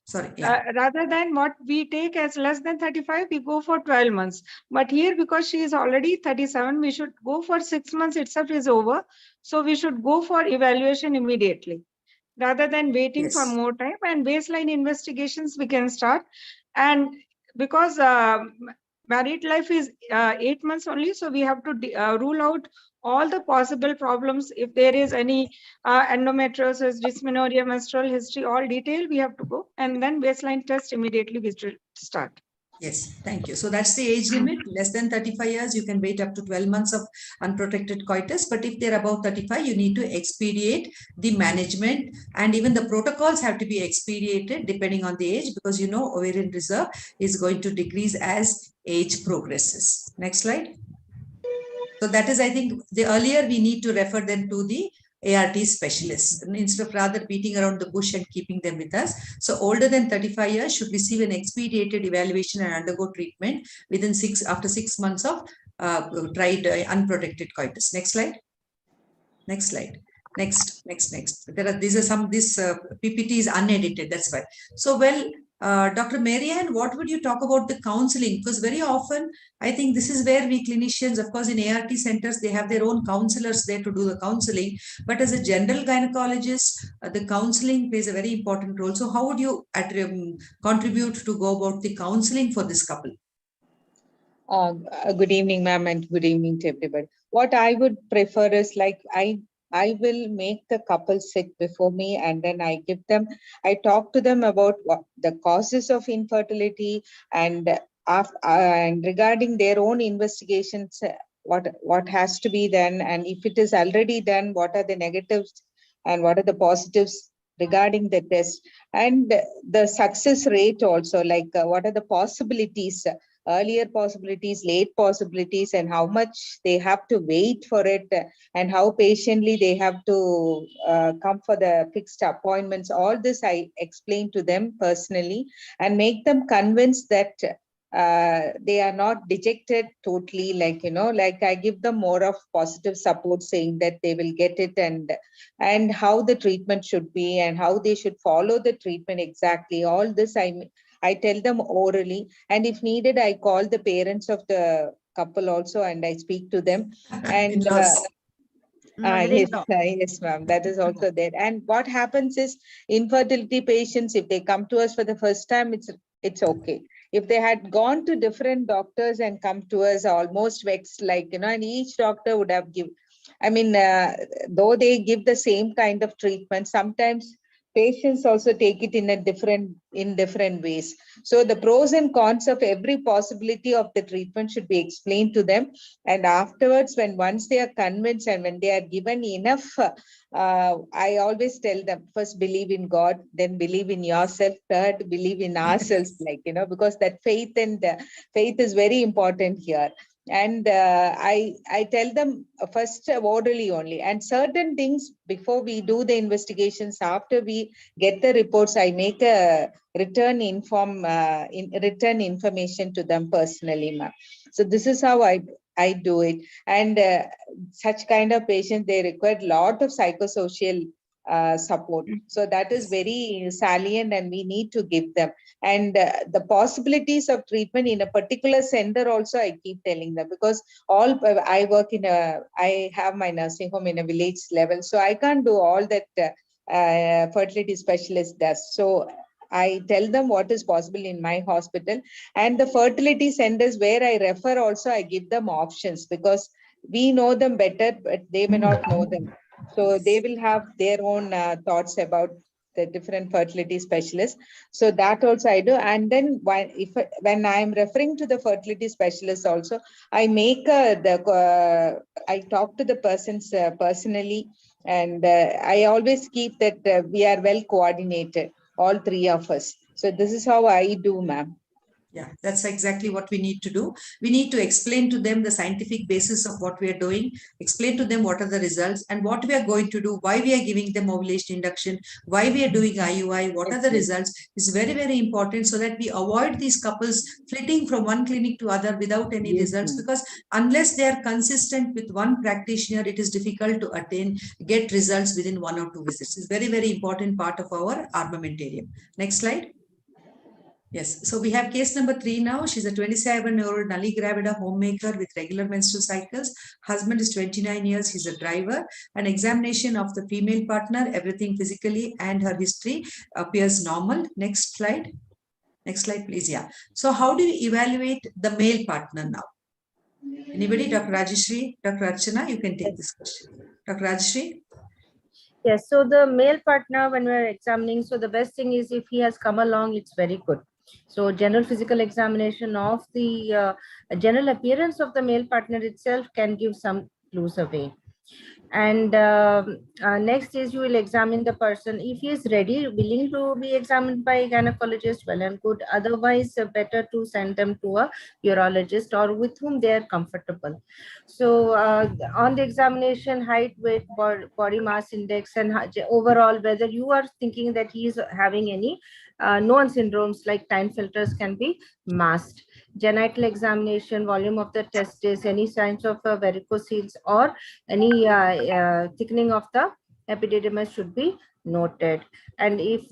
Sorry. Rather than what we take as less than 35, we go for 12 months. But here, because she is already 37, we should go for 6 months itself is over. So we should go for evaluation immediately, rather than waiting for more time. And baseline investigations we can start. And because married life is 8 months only, so we have to rule out all the possible problems. If there is any endometriosis, dysmenorrhea, menstrual history, all detail we have to go, and then baseline test immediately we should start. Yes, thank you. So that's the age limit. Less than 35 years, you can wait up to 12 months of unprotected coitus. But if they're above 35, you need to expedite the management, and even the protocols have to be expedited depending on the age, because you know ovarian reserve is going to decrease as age progresses. Next slide. So that is, I think, the earlier we need to refer them to the ART specialists instead of rather beating around the bush and keeping them with us. So older than 35 years should receive an expedited evaluation and undergo treatment within after 6 months of tried unprotected coitus. Next slide. Next slide. Next. This PPT is unedited. That's why. So, Dr. Marianne, what would you talk about the counseling? Because very often, I think this is where we clinicians, of course, in ART centers, they have their own counselors there to do the counseling. But as a general gynecologist, the counseling plays a very important role. So, how would you contribute to go about the counseling for this couple? Good evening, ma'am, and good evening to everybody. What I would prefer is like I will make the couple sit before me, and then I talk to them about what the causes of infertility and regarding their own investigations, what has to be done, and if it is already done, what are the negatives and what are the positives regarding the test, and the success rate also, like what are the possibilities, earlier possibilities, late possibilities, and how much they have to wait for it, and how patiently they have to come for the fixed appointments. All this I explain to them personally and make them convinced that they are not dejected totally, like I give them more of positive support, saying that they will get it, and how the treatment should be and how they should follow the treatment exactly. All this I tell them orally, and if needed, I call the parents of the couple also and I speak to them. And yes, ma'am, that is also there. And what happens is, infertility patients, if they come to us for the first time, it's okay. If they had gone to different doctors and come to us almost vexed, like, and each doctor would have though they give the same kind of treatment, sometimes patients also take it in different ways. So the pros and cons of every possibility of the treatment should be explained to them. And afterwards, once they are convinced and when they are given enough, I always tell them, first believe in God, then believe in yourself, third believe in ourselves, because that faith is very important here. And I tell them first orally only, and certain things before we do the investigations, after we get the reports, I make a return information to them personally, ma'am. So this is how I do it. And such kind of patients, they require a lot of psychosocial support. So that is very salient and we need to give them. And the possibilities of treatment in a particular center also, I keep telling them, because I work I have my nursing home in a village level. So I can't do all that fertility specialist does. So I tell them what is possible in my hospital, and the fertility centers where I refer also, I give them options, because we know them better, but they may not know them. So they will have their own thoughts about the different fertility specialists. So that also I do. And then when I'm referring to the fertility specialist also, I make I talk to the persons personally, and I always keep that we are well coordinated, all three of us. So this is how I do, ma'am. Yeah, that's exactly what we need to do. We need to explain to them the scientific basis of what we are doing, explain to them what are the results and what we are going to do, why we are giving them ovulation induction, why we are doing IUI, what are the results is very, very important, so that we avoid these couples flitting from one clinic to other without any results, because unless they are consistent with one practitioner, it is difficult to get results within 1 or 2 visits. It's very, very important part of our armamentarium. Next slide. Yes, so we have case number 3 now. She's a 27-year-old nulli gravida homemaker with regular menstrual cycles. Husband is 29 years, he's a driver. An examination of the female partner, everything physically and her history appears normal. Next slide. Next slide, please. Yeah. So how do you evaluate the male partner now? Anybody? Dr. Rajeshri, Dr. Archana, you can take this question. Dr. Rajeshri? Yes, so the male partner, when we're examining, so the best thing is if he has come along, it's very good. So general physical examination of the general appearance of the male partner itself can give some clues away. And next is you will examine the person. If he is ready, willing to be examined by a gynecologist, well and good. Otherwise, better to send them to a urologist or with whom they are comfortable. So on the examination, height, weight, body mass index, and overall, whether you are thinking that he is having any known syndromes like time filters can be masked. Genital examination, volume of the testis, any signs of varicocele or any thickening of the epididymis should be noted. And if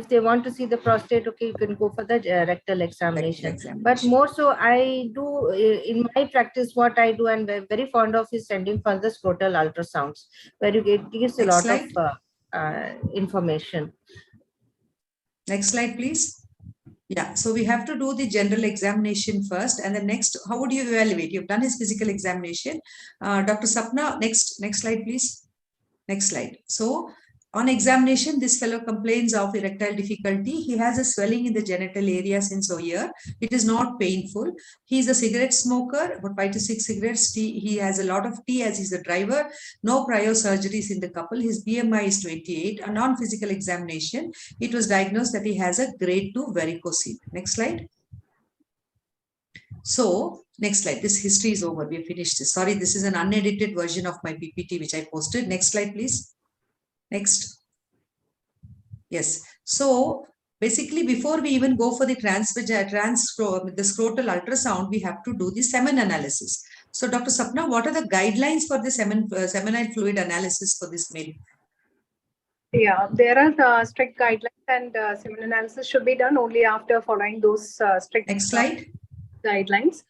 they want to see the prostate, okay, you can go for the rectal examination. But more so, I do in my practice, what I do and I'm very fond of is sending for the scrotal ultrasounds, where it gives a Next lot slide. of information. Next slide, please. Yeah, so we have to do the general examination first, and the next, how would you evaluate? You've done his physical examination. Dr. Sapna, next slide, please. Next slide. So on examination, this fellow complains of erectile difficulty. He has a swelling in the genital area since a year. It is not painful. He is a cigarette smoker, about 5 to 6 cigarettes. He has a lot of tea as he's a driver. No prior surgeries in the couple. His BMI is 28. A non-physical examination, it was diagnosed that he has a grade 2 varicocele. Next slide. So next slide. This history is over. We have finished this. Sorry, this is an unedited version of my PPT which I posted. Next slide, please. Next. Yes. So basically, before we even go for the the scrotal ultrasound, we have to do the semen analysis. So Dr. Sapna, what are the guidelines for the seminal fluid analysis for this male? Yeah, there are strict guidelines, and semen analysis should be done only after following those strict Next slide. Guidelines.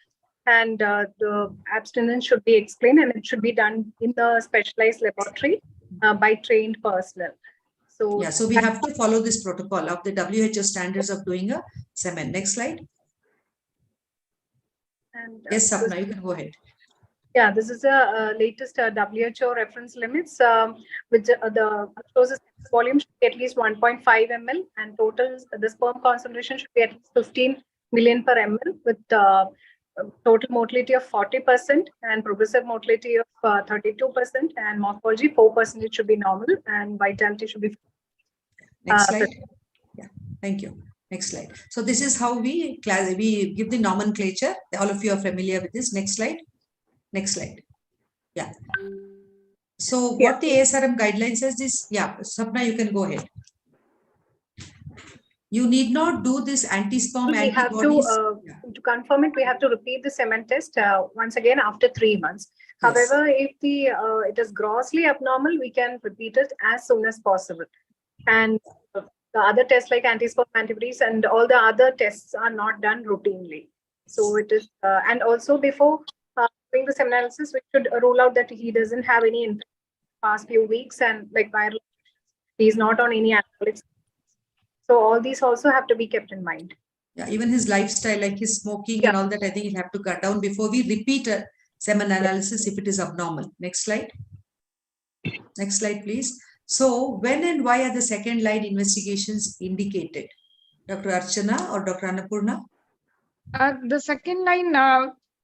And the abstinence should be explained, and it should be done in the specialized laboratory by trained personnel. So yeah, so we have to follow this protocol of the WHO standards of doing a semen. Next slide. And, yes, Sapna, you can go ahead. Yeah, this is the latest WHO reference limits, which the closest volume should be at least 1.5 ml, and total the sperm concentration should be at least 15 million per ml, with total motility of 40% and progressive motility of 32%, and morphology 4%. It should be normal, and vitality should be. Next slide. Yeah, thank you. Next slide. So this is how we give the nomenclature. All of you are familiar with this. Next slide. Next slide. Yeah. So what the ASRM guidelines says is, yeah, Sapna, you can go ahead. You need not do this anti-sperm antibodies. To confirm it, we have to repeat the semen test once again after 3 months. Yes. However, if it is grossly abnormal, we can repeat it as soon as possible. And the other tests like anti-sperm antibodies and all the other tests are not done routinely. So it is, and also before doing the semen analysis, we should rule out that he doesn't have any in the past few weeks, and like viral, he's not on any antibiotics. So all these also have to be kept in mind. Yeah, even his lifestyle, like his smoking and all that, I think he'll have to cut down before we repeat a semen analysis if it is abnormal. Next slide. Next slide, please. So when and why are the second line investigations indicated? Dr. Archana or Dr. Annapurna? The second line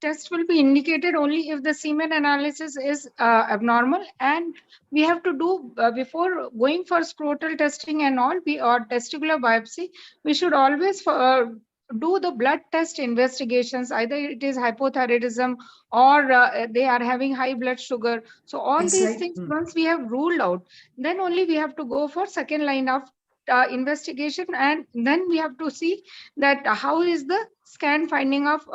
test will be indicated only if the semen analysis is abnormal, and we have to do before going for scrotal testing and all, or testicular biopsy, we should always do the blood test investigations. Either it is hypothyroidism or they are having high blood sugar. So all these things, once we have ruled out, then only we have to go for second line of investigation, and then we have to see that how is the scan finding of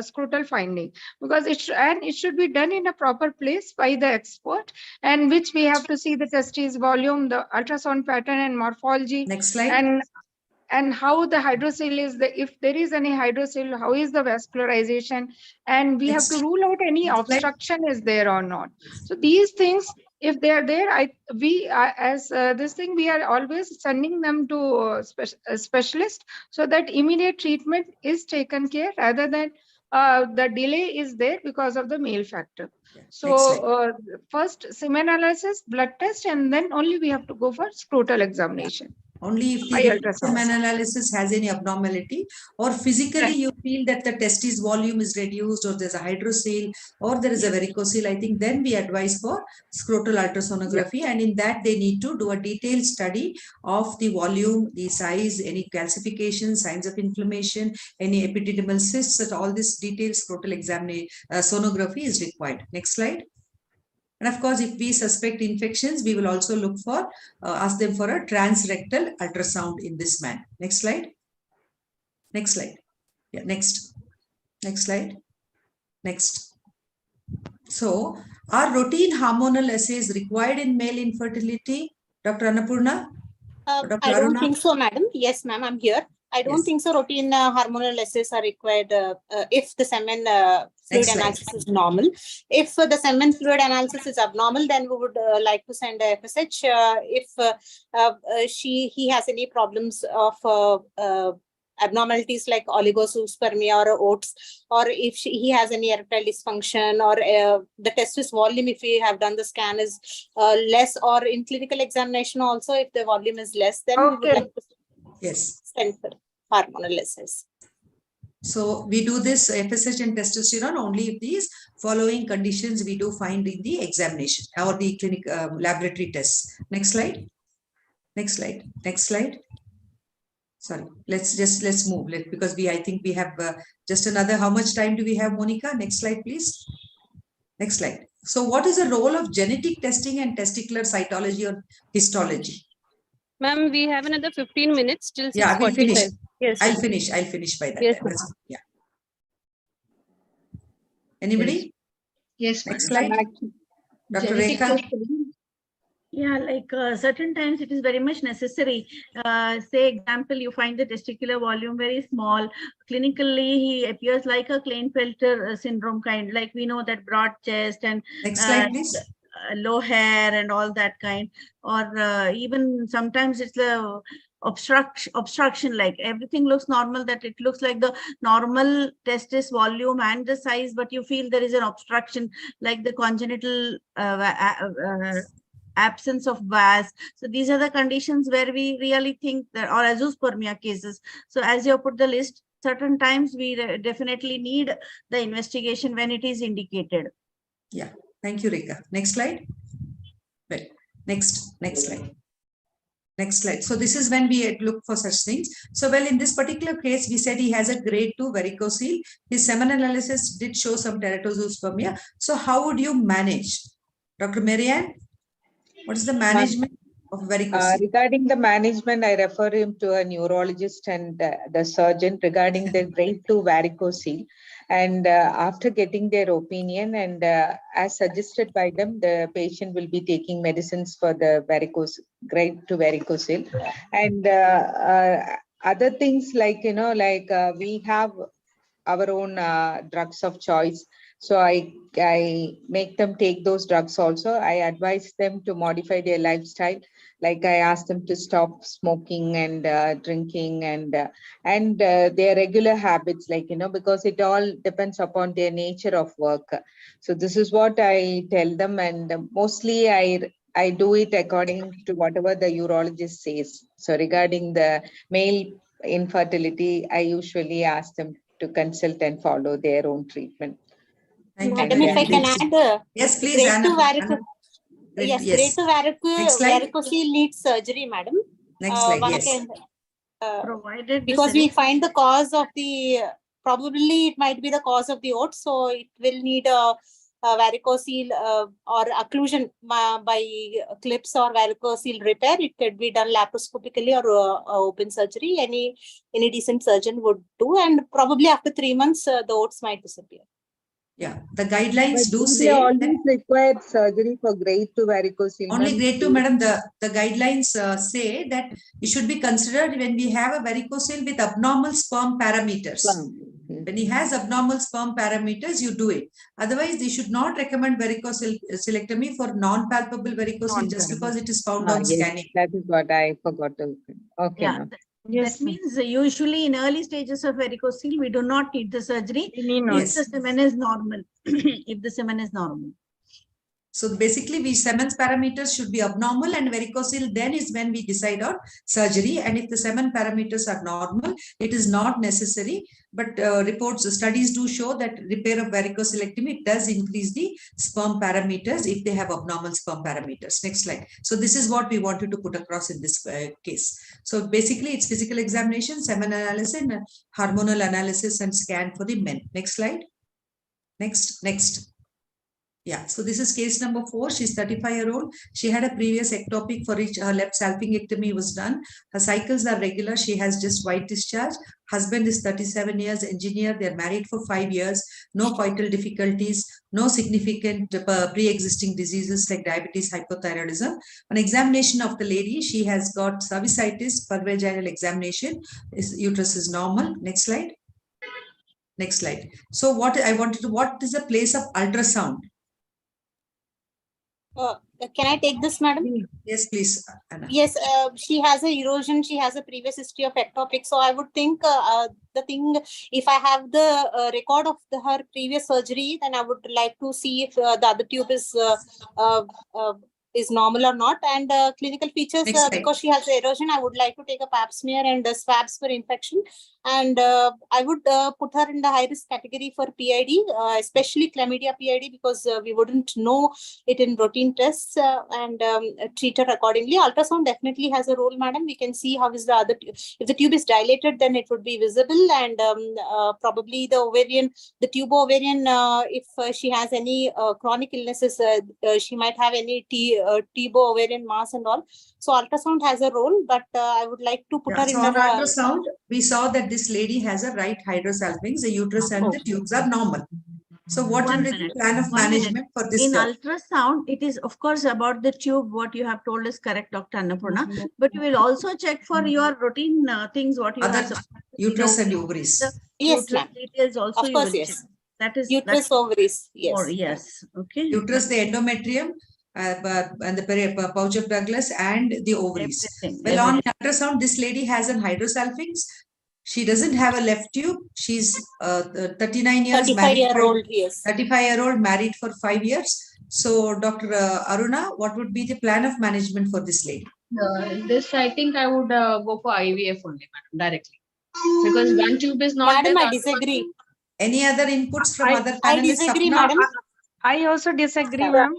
scrotal finding, because it should be done in a proper place by the expert, and which we have to see the testis volume, the ultrasound pattern and morphology. Next slide. And how the hydrocele is, if there is any hydrocele, how is the vascularization, and we have to rule out any obstruction is there or not. So these things, if they are there, we are always sending them to a specialist, so that immediate treatment is taken care, rather than the delay is there because of the male factor. So first semen analysis, blood test, and then only we have to go for scrotal examination. Only if the semen analysis has any abnormality, or physically you feel that the testis volume is reduced, or there's a hydrocele, or there is a varicocele, I think then we advise for scrotal ultrasonography. And in that they need to do a detailed study of the volume, the size, any calcification, signs of inflammation, any epididymal cysts, that all this detailed scrotal sonography is required. Next slide. And of course, if we suspect infections, we will also look for, ask them for a transrectal ultrasound in this man. Next slide. Next slide. Yeah, next. Next slide. Next. So, are routine hormonal assays required in male infertility, Dr. Annapurna? Dr. I don't Aruna? think so, madam. Yes, ma'am, I'm here. I don't Yes. think so. Routine hormonal assays are required if the semen fluid Next slide. analysis is normal. If the semen fluid analysis is abnormal, then we would like to send a FSH. If he has any problems of abnormalities like oligozoospermia or oats, or if he has any erectile dysfunction, or the testis volume, if we have done the scan, is less, or in clinical examination also, if the volume is less, then we would like to send for hormonal assays. So we do this FSH and testosterone only if these following conditions we do find in the examination or the clinic laboratory tests. Next slide. Next slide. Next slide. Sorry, let's move because I think we have just another. How much time do we have, Monica? Next slide, please. Next slide. So what is the role of genetic testing and testicular cytology or histology? Ma'am, we have another 15 minutes till 6:45. Yeah, I will finish. Yes, I'll ma'am. finish by that Yes, time. ma'am. Yeah. Anybody? Yes. Next slide. Dr. Genetic Rekha. testing. Yeah, like certain times it is very much necessary. Say example, you find the testicular volume very small. Clinically, he appears like a Klinefelter syndrome kind. Like we know that broad chest and Next slide, please. Low hair and all that kind. Or even sometimes it's the obstruction, like everything looks normal, that it looks like the normal testis volume and the size, but you feel there is an obstruction, like the congenital absence of vas. So these are the conditions where we really think that, or azoospermia cases. So as you put the list, certain times we definitely need the investigation when it is indicated. Yeah, thank you, Rekha. Next slide. Well, next slide. Next slide. So this is when we look for such things. So well, in this particular case, we said he has a grade 2 varicocele. His semen analysis did show some teratozoospermia. So how would you manage? Dr. Marianne, what is the management of varicocele? Regarding the management, I refer him to a neurologist and the surgeon regarding the grade 2 varicocele. And after getting their opinion and as suggested by them, the patient will be taking medicines for the grade 2 varicocele. And other things like, we have our own drugs of choice. So I make them take those drugs also. I advise them to modify their lifestyle. Like I ask them to stop smoking and drinking and their regular habits, like, because it all depends upon their nature of work. So this is what I tell them, and mostly I do it according to whatever the urologist says. So regarding the male infertility, I usually ask them to consult and follow their own treatment. Madam, if I can add, yes, please, grade Anna. 2 varicose. Yes, grade 2 varicocele needs surgery, madam. Next slide, yes. Provided because we find the cause of the, probably it might be the cause of the oats, so it will need a varicocele or occlusion by clips or varicocele repair. It could be done laparoscopically or open surgery. Any decent surgeon would do, and probably after 3 months the oats might disappear. Yeah, the guidelines do say they always require surgery for grade 2 varicocele. Only grade 2, madam. The guidelines say that it should be considered when we have a varicocele with abnormal sperm parameters. When he has abnormal sperm parameters, you do it. Otherwise, they should not recommend varicocelectomy for non-palpable varicocele just because it is found on scanning. That is what I forgot to. Okay. Yeah. That means usually in early stages of varicocele, we do not need the surgery if the semen is normal. If the semen is normal. So basically, semen's parameters should be abnormal, and varicocele then is when we decide on surgery. And if the semen parameters are normal, it is not necessary. But studies do show that repair of varicocelectomy does increase the sperm parameters if they have abnormal sperm parameters. Next slide. So this is what we wanted to put across in this case. So basically, it's physical examination, semen analysis, and hormonal analysis and scan for the men. Next slide. Next. Yeah, so this is case number 4. She's 35-year-old. She had a previous ectopic for which her left salpingectomy was done. Her cycles are regular. She has just white discharge. Husband is 37 years, engineer. They're married for 5 years. No coital difficulties, no significant pre-existing diseases like diabetes, hypothyroidism. On examination of the lady, she has got cervicitis, per vaginal examination. Uterus is normal. Next slide. Next slide. So what is the place of ultrasound? Can I take this, madam? Yes, please, Anna. Yes, she has a erosion. She has a previous history of ectopic. So I would think the thing, if I have the record of her previous surgery, then I would like to see if the other tube is normal or not. And clinical features, because she has erosion, I would like to take a pap smear and swabs for infection. And I would put her in the high risk category for PID, especially chlamydia PID, because we wouldn't know it in routine tests and treat her accordingly. Ultrasound definitely has a role, madam. We can see how is the other, if the tube is dilated, then it would be visible, and probably the ovarian, the tubo ovarian, if she has any chronic illnesses, she might have any tubo ovarian mass and all. So ultrasound has a role, but I would like to put her in on the ultrasound. We saw that this lady has a right hydrosalpinx. The uterus and the tubes are normal. So what is the plan of management for this? In ultrasound, it is of course about the tube. What you have told is correct, Dr. Annapurna. But you will also check for your routine things. What you have uterus and ovaries. Yes, uterus details also. Of course, yes. Check. That is uterus, ovaries. Yes. Or, yes. Okay. Uterus, the endometrium. And the pouch of Douglas and the ovaries. Well, on ultrasound, this lady has an hydrosalpinx. She doesn't have a left tube. She's 39 years, 35-year-old, yes. 35-year-old, married for 5 years. So, Dr. Aruna, what would be the plan of management for this lady? This, I think I would go for IVF only, madam, directly. Because one tube is not madam, there. I disagree. Any other inputs from other panelists? I disagree, madam. I also disagree, ma'am.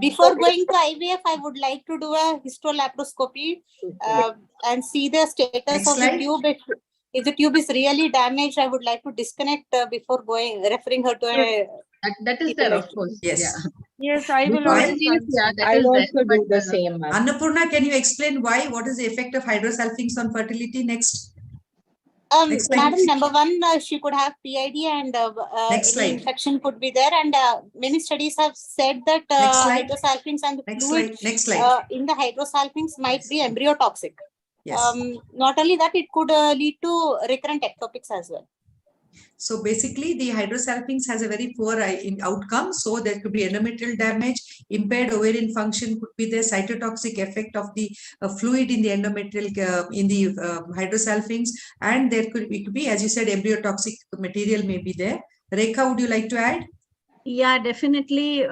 Before going to IVF, I would like to do a histolaparoscopy and see the status of the tube. If the tube is really damaged, I would like to disconnect before referring her to a. That is there, of course. Yes. Yeah. Yes, I will I'll also do the same. Annapurna, can you explain why? What is the effect of hydrosalpinx on fertility? Next. Madam, number one, she could have PID and any infection could be there, and many studies have said that hydrosalpinx and the fluid in the hydrosalpinx might be embryotoxic. Yes. Not only that, it could lead to recurrent ectopics as well. So basically, the hydrosalpinx has a very poor outcome. So there could be endometrial damage, impaired ovarian function could be the cytotoxic effect of the fluid in the endometrial in the hydrosalpinx, and there could be, as you said, embryotoxic material may be there. Rekha, would you like to add? Yeah, definitely.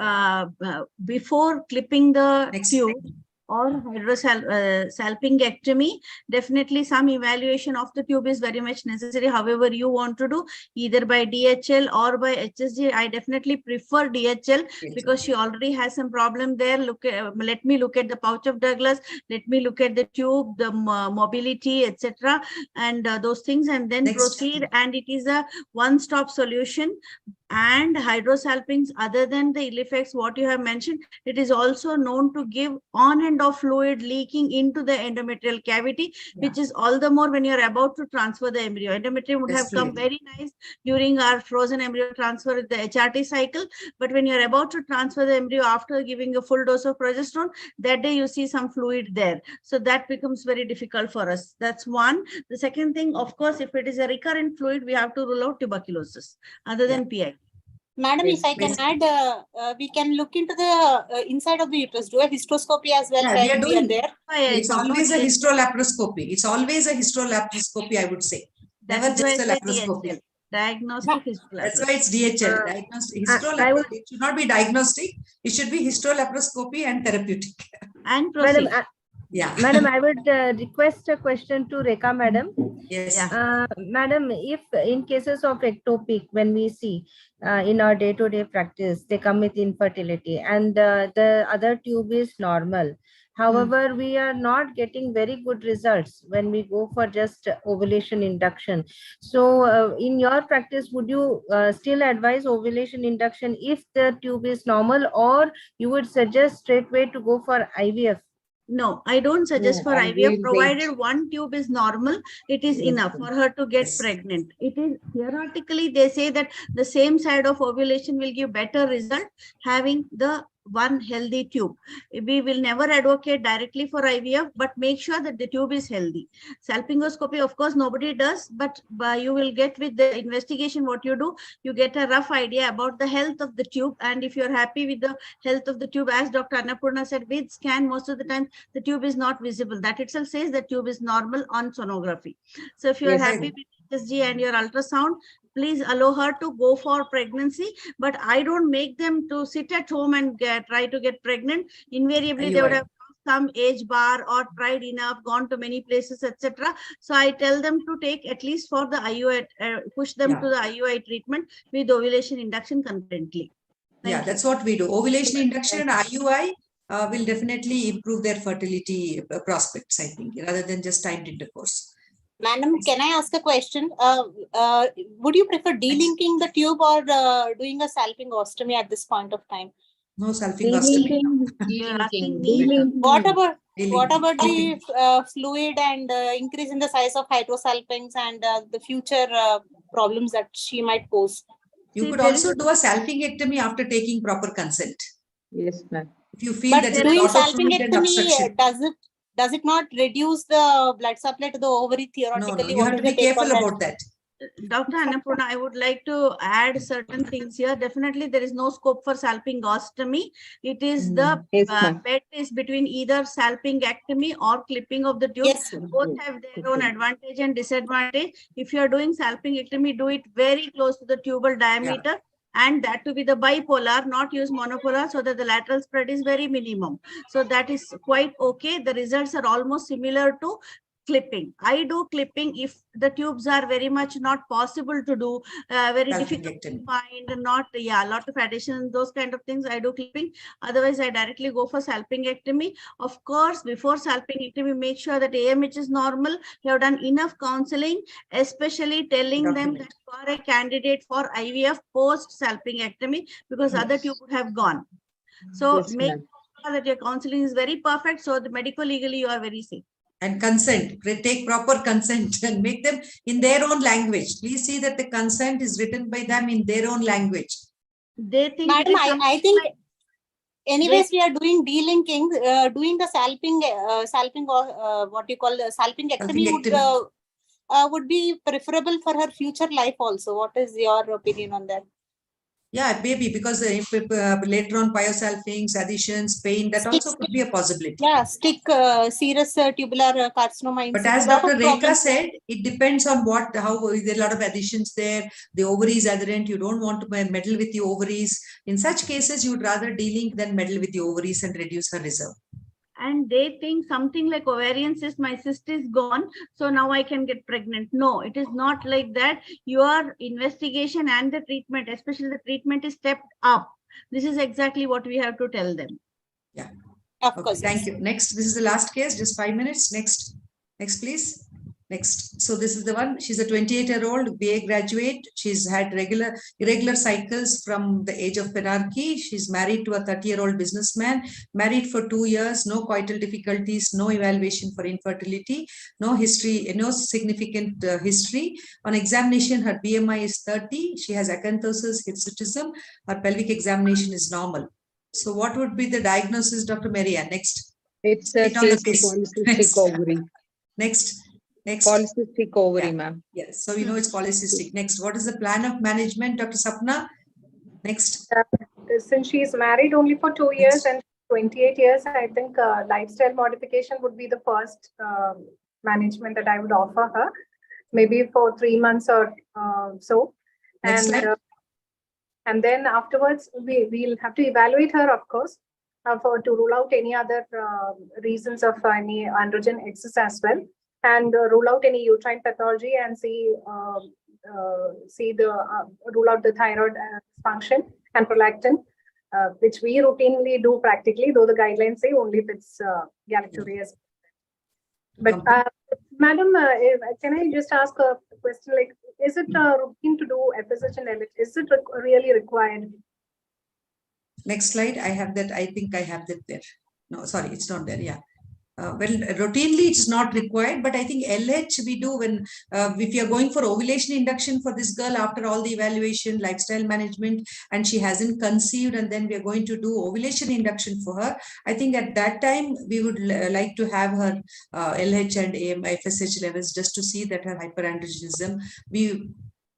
Before clipping the tube or hydrosalpingectomy, definitely some evaluation of the tube is very much necessary. However you want to do, either by DHL or by HSG, I definitely prefer DHL because she already has some problem there. Let me look at the pouch of Douglas, let me look at the tube, the mobility, etc., and those things, and then proceed. And it is a one-stop solution. And hydrosalpinx, other than the ill effects what you have mentioned, it is also known to give on and off fluid leaking into the endometrial cavity, which is all the more when you're about to transfer the embryo. Endometrium would have come very nice during our frozen embryo transfer with the HRT cycle, but when you're about to transfer the embryo after giving a full dose of progesterone, that day you see some fluid there. So that becomes very difficult for us. That's one. The second thing, of course, if it is a recurrent fluid, we have to rule out tuberculosis other than PI. Madam, if I can add, we can look into the inside of the uterus, do a hysteroscopy as well. Yeah, we are doing there. It's always a histolaparoscopy. It's always a histolaparoscopy, I would say. Never just a laparoscopy. Diagnostic histolaparoscopy. That's why it's DHL. Diagnostic histolaparoscopy. It should not be diagnostic. It should be histolaparoscopy and therapeutic. And Madam, Madam, I would request a question to Rekha, madam. Yes. Madam, if in cases of ectopic, when we see in our day-to-day practice, they come with infertility and the other tube is normal. However, we are not getting very good results when we go for just ovulation induction. So in your practice, would you still advise ovulation induction if the tube is normal, or you would suggest straight away to go for IVF? No, I don't suggest No, for and IVF, we'll provided wait. one tube is normal, it is Yes, enough for her to get yes. pregnant. It is theoretically, they say that the same side of ovulation will give better result having the one healthy tube. We will never advocate directly for IVF, but make sure that the tube is healthy. Salpingoscopy, of course, nobody does, but you will get with the investigation what you do, you get a rough idea about the health of the tube. And if you're happy with the health of the tube, as Dr. Annapurna said, with scan, most of the time the tube is not visible. That itself says the tube is normal on sonography. So if you're Yes, happy with ESG and your ultrasound, please allow her to go for pregnancy. But I don't make them to sit at home and try to get pregnant. Invariably, they would have some age bar or tried enough, gone to many places, etc. So I tell them to take at least for the IUI, push them to the IUI treatment with ovulation induction concurrently. Yeah, that's what we do. Ovulation induction and IUI will definitely improve their fertility prospects, I think, rather than just timed intercourse. Madam, can I ask a question? Would you prefer delinking the tube or doing a salpingostomy at this point of time? No salpingostomy. What about the fluid and increase in the size of hydrosalpinx and the future problems that she might pose? You could also do a salpingectomy after taking proper consent. Yes, ma'am. If you feel that But doing salpingectomy, does it not reduce the blood supply to the ovary theoretically? No, you have to be careful about that. Dr. Annapurna, I would like to add certain things here. Definitely, there is no scope for salpingostomy. It is the bet is between either salpingectomy or clipping of the tube. Yes. Both have their own advantage and disadvantage. If you are doing salpingectomy, do it very close to the tubal diameter. And that to be the bipolar, not use monopolar, so that the lateral spread is very minimum. So that is quite okay. The results are almost similar to clipping. I do clipping if the tubes are very much not possible to do, very difficult to find, not, a lot of addition, those kind of things, I do clipping. Otherwise, I directly go for salpingectomy. Of course, before salpingectomy, make sure that AMH is normal. You have done enough counseling, especially telling them that you are a candidate for IVF post salpingectomy, because other tube would have gone. So make sure that your counseling is very perfect. So the medical legally you are very safe. And consent, take proper consent and make them in their own language. Please see that the consent is written by them in their own language. They think, Madam, I think anyways we are doing delinking, doing the what you call the salpingectomy would be preferable for her future life also. What is your opinion on that? Yeah, maybe, because later on pyosalpinx, additions, pain, that also could be a possibility. Yeah, serous tubular carcinoma. But as Dr. Rekha said, it depends on how there are a lot of additions there. The ovary is adherent. You don't want to meddle with the ovaries. In such cases, you would rather delink than meddle with the ovaries and reduce her reserve. And they think something like ovarian cyst, my cyst is gone, so now I can get pregnant. No, it is not like that. Your investigation and the treatment, especially the treatment, is stepped up. This is exactly what we have to tell them. Yeah, of course. Thank you. Next, this is the last case, just 5 minutes. Next, please. Next. So this is the one. She's a 28-year-old BA graduate. She's had irregular cycles from the age of penarchy. She's married to a 30-year-old businessman, married for 2 years, no coital difficulties, no evaluation for infertility, no history, no significant history. On examination, her BMI is 30. She has acanthosis, hirsutism. Her pelvic examination is normal. So what would be the diagnosis, Dr. Maria? Next. It's a case of polycystic ovary. Next. Polycystic ovary, ma'am. Yes, so you know it's polycystic. Next, what is the plan of management, Dr. Sapna? Next. Since she is married only for 2 years and 28 years, I think lifestyle modification would be the first management that I would offer her, maybe for 3 months or so. And then afterwards, we'll have to evaluate her, of course, to rule out any other reasons of any androgen excess as well. And rule out any uterine pathology and rule out the thyroid function and prolactin. which we routinely do practically, though the guidelines say only if it's galactorious. But Madam, can I just ask a question? Like, is it routine to do FSH and LH? Is it really required? Next slide. I have that. I think I have that there. No, sorry, it's not there. Yeah. Well, routinely it's not required, but I think LH we do when if you're going for ovulation induction for this girl after all the evaluation, lifestyle management, and she hasn't conceived, and then we're going to do ovulation induction for her. I think at that time we would like to have her LH and FSH levels just to see that her hyperandrogenism, we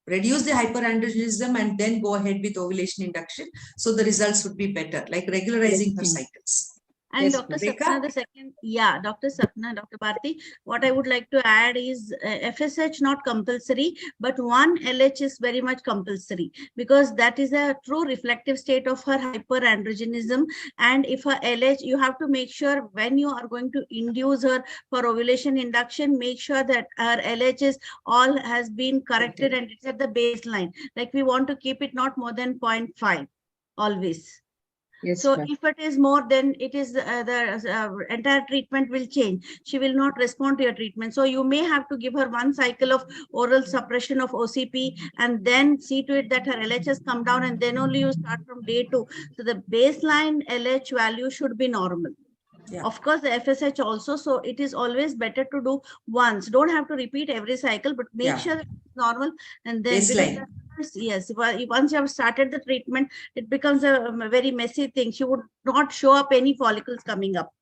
reduce the hyperandrogenism and then go ahead with ovulation induction. So the results would be better, like regularizing her cycles. And Dr. Sapna, the second, Dr. Sapna, Dr. Bharti, what I would like to add is FSH not compulsory, but one LH is very much compulsory because that is a true reflective state of her hyperandrogenism. And if her LH, you have to make sure when you are going to induce her for ovulation induction, make sure that her LH is all has been corrected and it's at the baseline. Like we want to keep it not more than 0.5 always. Yes, so if it is more, then it is the entire treatment will change. She will not respond to your treatment. So you may have to give her one cycle of oral suppression of OCP and then see to it that her LH has come down, and then only you start from day 2. So the baseline LH value should be normal. Of course, the FSH also. So it is always better to do once. Don't have to repeat every cycle, but make sure that it's normal. And then yes, once you have started the treatment, it becomes a very messy thing. She would not show up any follicles coming up.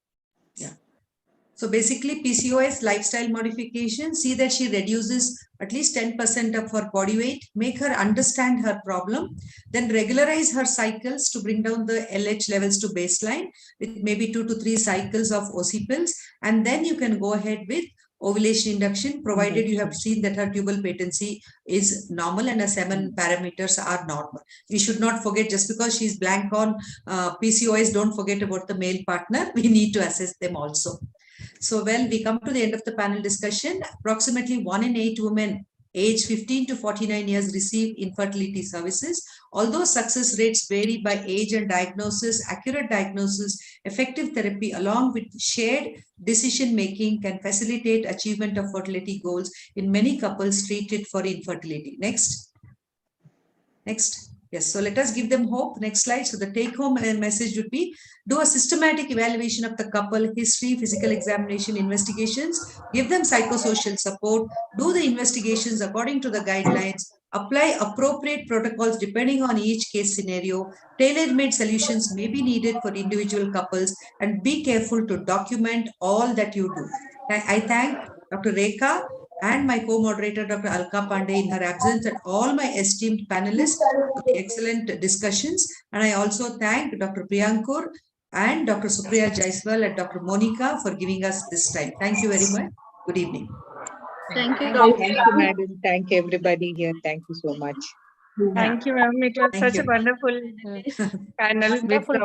So basically PCOS lifestyle modification, see that she reduces at least 10% of her body weight, make her understand her problem, then regularize her cycles to bring down the LH levels to baseline with maybe 2 to 3 cycles of OC pills. And then you can go ahead with ovulation induction, provided you have seen that her tubal patency is normal and her semen parameters are normal. We should not forget, just because she's blank on PCOS, don't forget about the male partner. We need to assess them also. So when we come to the end of the panel discussion, approximately 1 in 8 women aged 15 to 49 years receive infertility services. Although success rates vary by age and diagnosis, accurate diagnosis, effective therapy along with shared decision-making can facilitate achievement of fertility goals in many couples treated for infertility. Next. Yes, so let us give them hope. Next slide. So the take-home message would be, do a systematic evaluation of the couple, history, physical examination, investigations, give them psychosocial support, do the investigations according to the guidelines, apply appropriate protocols depending on each case scenario, tailor-made solutions may be needed for individual couples, and be careful to document all that you do. I thank Dr. Rekha and my co-moderator, Dr. Alka Pandey, in her absence, and all my esteemed panelists for the excellent discussions. And I also thank Dr. Priyankur and Dr. Supriya Jaiswal and Dr. Monica for giving us this time. Thank you very much. Good evening. Thank you, Thank you, madam. Thank you, everybody here. Thank you so much. Thank you, ma'am. It was such a wonderful panel. Thank you for the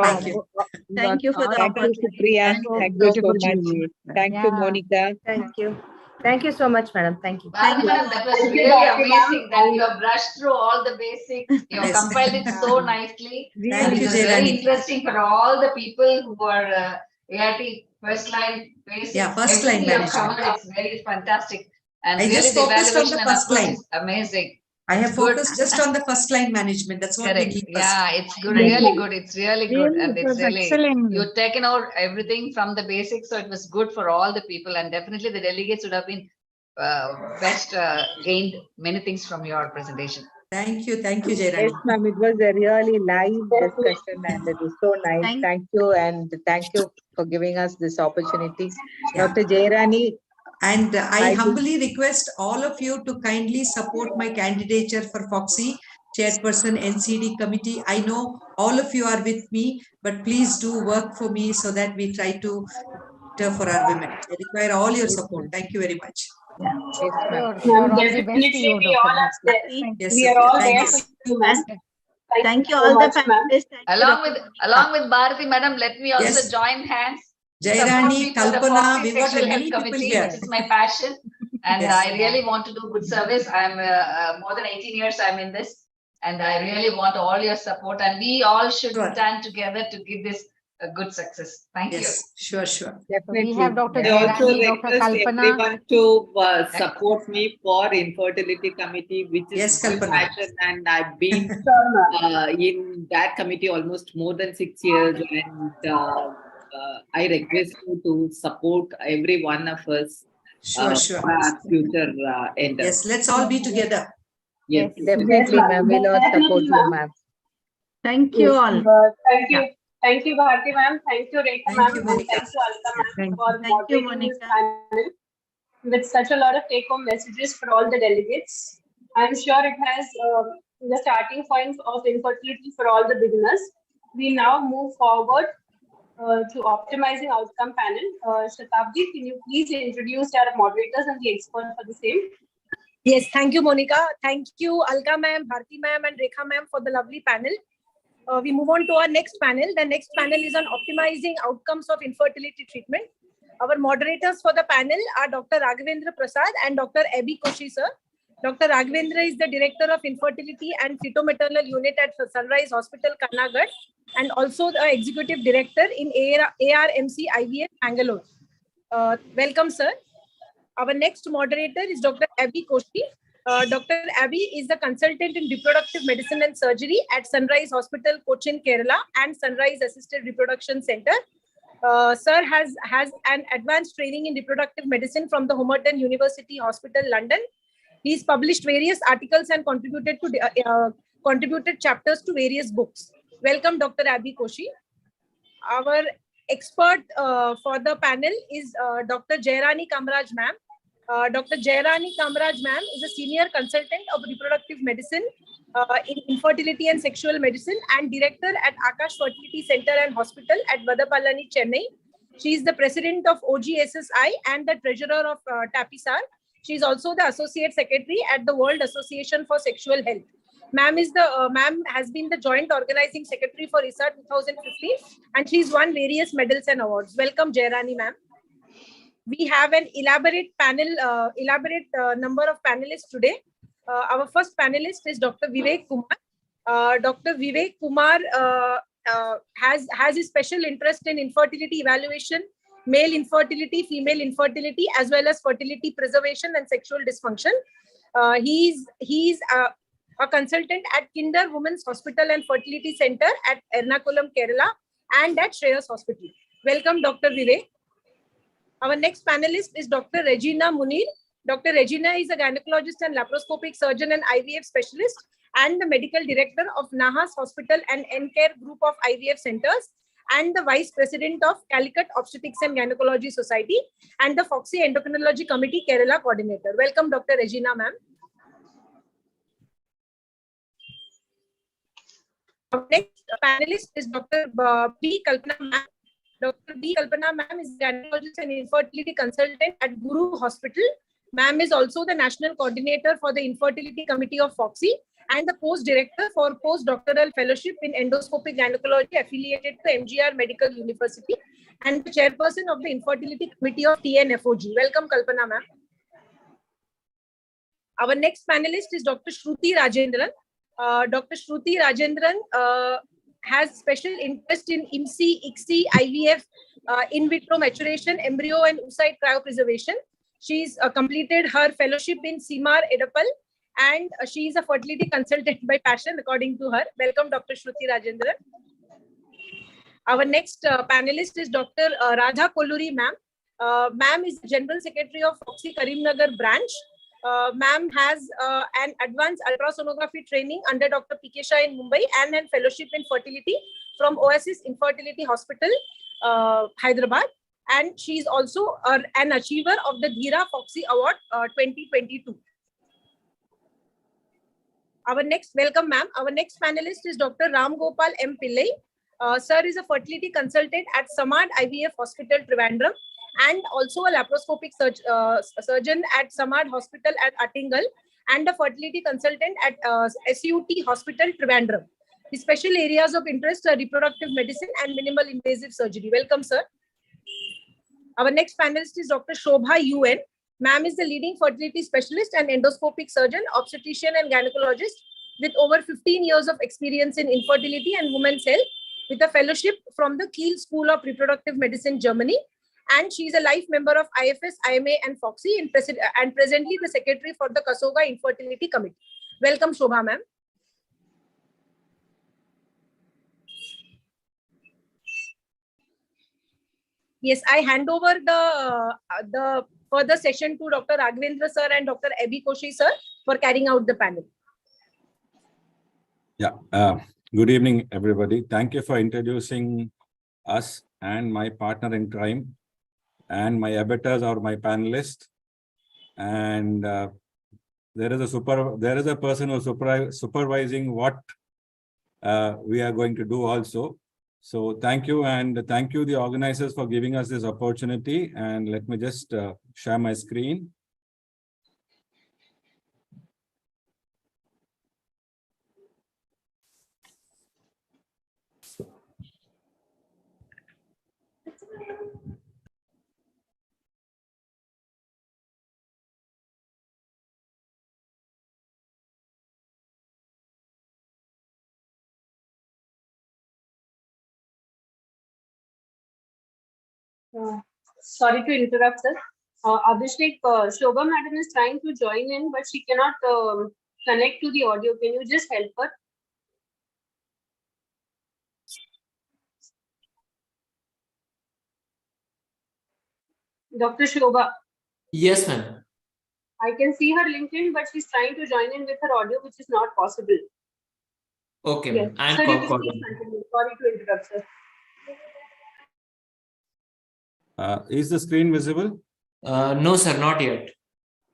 Thank you, Supriya. Thank you so much. Thank you, Monica. Thank you. Thank you so much, madam. Thank you. Madam, that was really amazing that you have brushed through all the basics. You have compiled it so nicely. Thank you, It was very interesting for all the people who are ART first line basics. Yeah, first line management. It's very fantastic. And I really just the focused on the evaluation and first approach line. is amazing. I have focused just on the first line management. That's what we Correct. need first. Yeah, it's good, really good. It's really good. Really, And it it's was really, excellent. you've taken out everything from the basics. So it was good for all the people. And definitely the delegates would have been gained many things from your presentation. Thank you, Jairani. Yes, ma'am. It was a really live discussion and it was so nice. Thank you, and thank you for giving us this opportunity. Dr. Jairani. And I humbly request all of you to kindly support my candidature for FOGSI, Chairperson NCD Committee. I know all of you are with me, but please do work for me so that we try to for our women. I require all your support. Thank you very much. Sure, all the best to you, Dr. Yes, We are all thank there you. for you, ma'am. Thank you so all much, the panelists. Along with Bharati, madam, let me also Yes. join hands. Jairani, Kalpana, we've got Sexual many Health people Committee, here. which is my passion. And Yes. I really want to do good service. I'm more than 18 years I'm in this. And I really want all your support, and we all should stand together to give this a good success. Thank you. Yes, sure. We have Dr. I also Jairani, Dr. request Kalpana. everyone to support me for infertility committee, which is Yes, my Kalpana. passion, and I've been in that committee almost more than 6 years, and I request you to support every one of us Sure. for our future endeavors. Yes, let's all be together. Yes. Definitely, ma'am. We'll all support you, ma'am. Thank you all. Thank you. Thank you, Bharti ma'am. Thank you, Rekha ma'am. you, And Monica. thank you, Alka ma'am, for Thank you, moderating this Monica. panel with such a lot of take-home messages for all the delegates. I'm sure it has the starting point of infertility for all the beginners. We now move forward to optimizing outcome panel. Shatabdi, can you please introduce our moderators and the experts for the same? Yes, thank you, Monica. Thank you, Alka ma'am, Bharti ma'am, and Rekha ma'am for the lovely panel. We move on to our next panel. The next panel is on optimizing outcomes of infertility treatment. Our moderators for the panel are Dr. Raghavendra Prasad and Dr. Abhi Koshi, sir. Dr. Raghavendra is the Director of Infertility and Feto-Maternal Unit at Sunrise Hospital, Karnagad, and also the Executive Director in ARMC IVF, Bangalore. Welcome, sir. Our next moderator is Dr. Abhi Koshi. Dr. Abhi is the consultant in reproductive medicine and surgery at Sunrise Hospital, Cochin, Kerala, and Sunrise Assisted Reproduction Center. Sir has an advanced training in reproductive medicine from the Homerton University Hospital, London. He's published various articles and contributed chapters to various books. Welcome, Dr. Abhi Koshi. Our expert for the panel is Dr. Jairani Kamraj ma'am. Dr. Jairani Kamraj ma'am is a senior consultant of reproductive medicine in infertility and sexual medicine and director at Akash Fertility Center and Hospital at Vadapalani, Chennai. She is the president of OGSSI and the treasurer of TAPISAR. She is also the associate secretary at the World Association for Sexual Health. Ma'am has been the joint organizing secretary for ISA 2015, and she's won various medals and awards. Welcome, Jairani ma'am. We have an elaborate number of panelists today. Our first panelist is Dr. Vivek Kumar. Dr. Vivek Kumar has a special interest in infertility evaluation, male infertility, female infertility, as well as fertility preservation and sexual dysfunction. He's a consultant at Kinder Women's Hospital and Fertility Center at Ernakulam, Kerala, and at Shreyas Hospital. Welcome, Dr. Vivek. Our next panelist is Dr. Regina Munir. Dr. Regina is a gynecologist and laparoscopic surgeon and IVF specialist and the medical director of Nahas Hospital and N-Care Group of IVF Centers and the vice president of Calicut Obstetrics and Gynecology Society and the FOGSI Endocrinology Committee Kerala coordinator. Welcome, Dr. Regina ma'am. Our next panelist is Dr. B. Kalpana ma'am. Dr. B. Kalpana ma'am is a gynecologist and infertility consultant at Guru Hospital. Ma'am is also the national coordinator for the Infertility Committee of FOGSI and the post-director for postdoctoral fellowship in endoscopic gynecology affiliated to MGR Medical University and the chairperson of the Infertility Committee of TNFOG. Welcome, Kalpana ma'am. Our next panelist is Dr. Shruti Rajendran. Dr. Shruti Rajendran has special interest in IMSI, ICSI, IVF, in vitro maturation, embryo and oocyte cryopreservation. She's completed her fellowship in CIMAR Edapal and she is a fertility consultant by passion, according to her. Welcome, Dr. Shruti Rajendran. Our next panelist is Dr. Radha Kolluri ma'am. Ma'am is General Secretary of FOGSI Karimnagar branch. Ma'am has an advanced ultrasonography training under Dr. P.K. Shah in Mumbai and a fellowship in fertility from Oasis Infertility Hospital, Hyderabad. And she is also an achiever of the Dhira FOGSI Award 2022. Welcome ma'am. Our next panelist is Dr. Ram Gopal M. Pillai. Sir is a fertility consultant at Samad IVF Hospital, Trivandrum, and also a laparoscopic surgeon at Samad Hospital at Attingal and a fertility consultant at SUT Hospital, Trivandrum. His special areas of interest are reproductive medicine and minimal invasive surgery. Welcome, sir. Our next panelist is Dr. Shobha UN. Ma'am is the leading fertility specialist and endoscopic surgeon, obstetrician and gynecologist. with over 15 years of experience in infertility and women's health, with a fellowship from the Kiel School of Reproductive Medicine, Germany. And she is a life member of IFS, IMA, and FOGSI, and presently the secretary for the Kasoga Infertility Committee. Welcome, Shobha ma'am. Yes, I hand over the further session to Dr. Raghavendra sir and Dr. Abhi Koshi sir for carrying out the panel. Yeah, good evening, everybody. Thank you for introducing us and my partner in crime and my abettors or my panelists. And there is a person who's supervising what we are going to do also. So thank you, and thank you the organizers for giving us this opportunity. And let me just share my screen. Sorry to interrupt, sir. Abhishek, Shobha madam is trying to join in, but she cannot connect to the audio. Can you just help her? Dr. Shobha. Yes, ma'am. I can see her LinkedIn, but she's trying to join in with her audio, which is not possible. Okay, Yes. ma'am. Sir, you can please continue. Sorry to interrupt, sir. Is the screen visible? No, sir, not yet.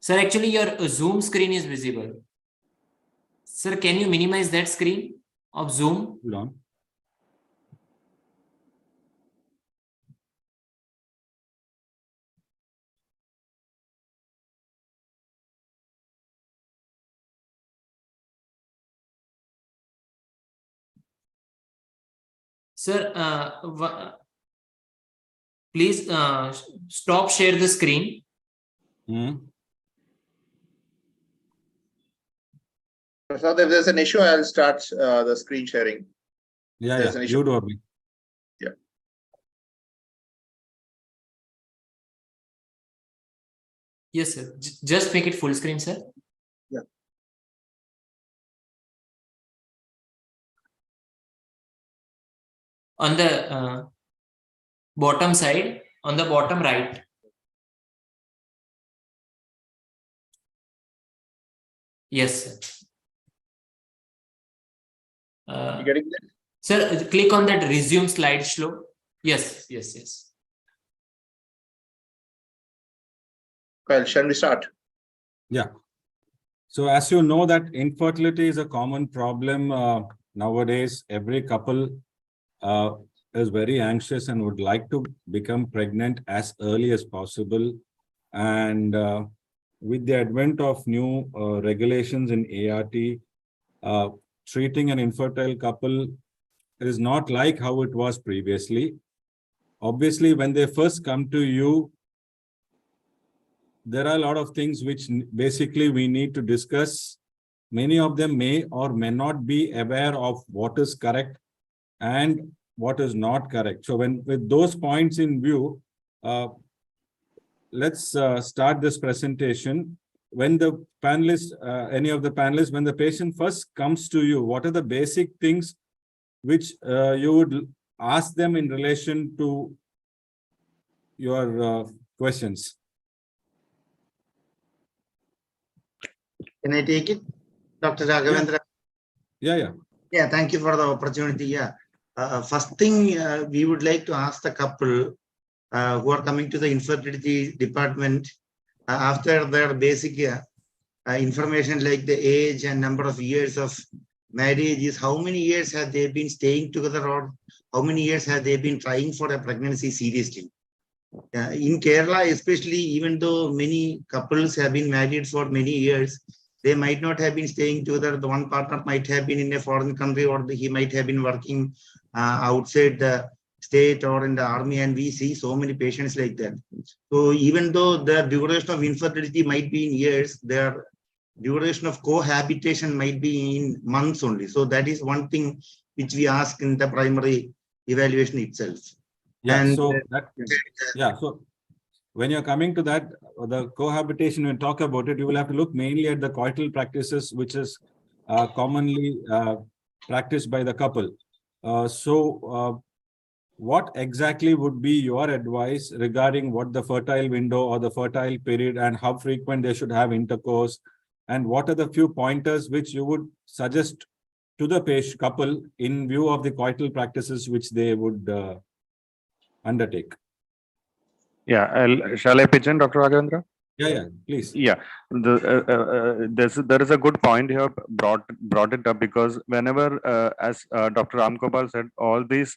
Sir, actually, your Zoom screen is visible. Sir, can you minimize that screen of Zoom? Hold on. Sir, please stop share the screen. So if there's an issue, I'll start the screen sharing. Yeah, There's an issue. you do it. Yeah. Yes, sir. Just make it full screen, sir. Yeah. On the bottom side, on the bottom right. Yes, sir. You getting that? Sir, click on that resume slideshow. Yes, yes, yes. Well, shall we start? Yeah. So as you know that infertility is a common problem nowadays. Every couple is very anxious and would like to become pregnant as early as possible. And with the advent of new regulations in ART, treating an infertile couple is not like how it was previously. Obviously, when they first come to you, there are a lot of things which basically we need to discuss. Many of them may or may not be aware of what is correct and what is not correct. So with those points in view, let's start this presentation. When the panelists, any of the panelists, when the patient first comes to you, what are the basic things which you would ask them in relation to your questions? Can I take it, Dr. Raghavendra? Yeah. Yeah, thank you for the opportunity. Yeah. First thing, we would like to ask the couple who are coming to the infertility department after their basic information like the age and number of years of marriage is how many years have they been staying together or how many years have they been trying for a pregnancy seriously. In Kerala, especially, even though many couples have been married for many years, they might not have been staying together. The one partner might have been in a foreign country or he might have been working outside the state or in the army, and we see so many patients like that. So even though the duration of infertility might be in years, their duration of cohabitation might be in months only. So that is one thing which we ask in the primary evaluation itself. Yeah, And so so when you're coming to that, the cohabitation, when you talk about it, you will have to look mainly at the coital practices, which is commonly practiced by the couple. What exactly would be your advice regarding what the fertile window or the fertile period and how frequent they should have intercourse? And what are the few pointers which you would suggest to the patient couple in view of the coital practices which they would undertake? Yeah, shall I pitch in, Dr. Raghavendra? Yeah, please. Yeah, there is a good point here brought it up, because whenever, as Dr. Ramgopal said, all these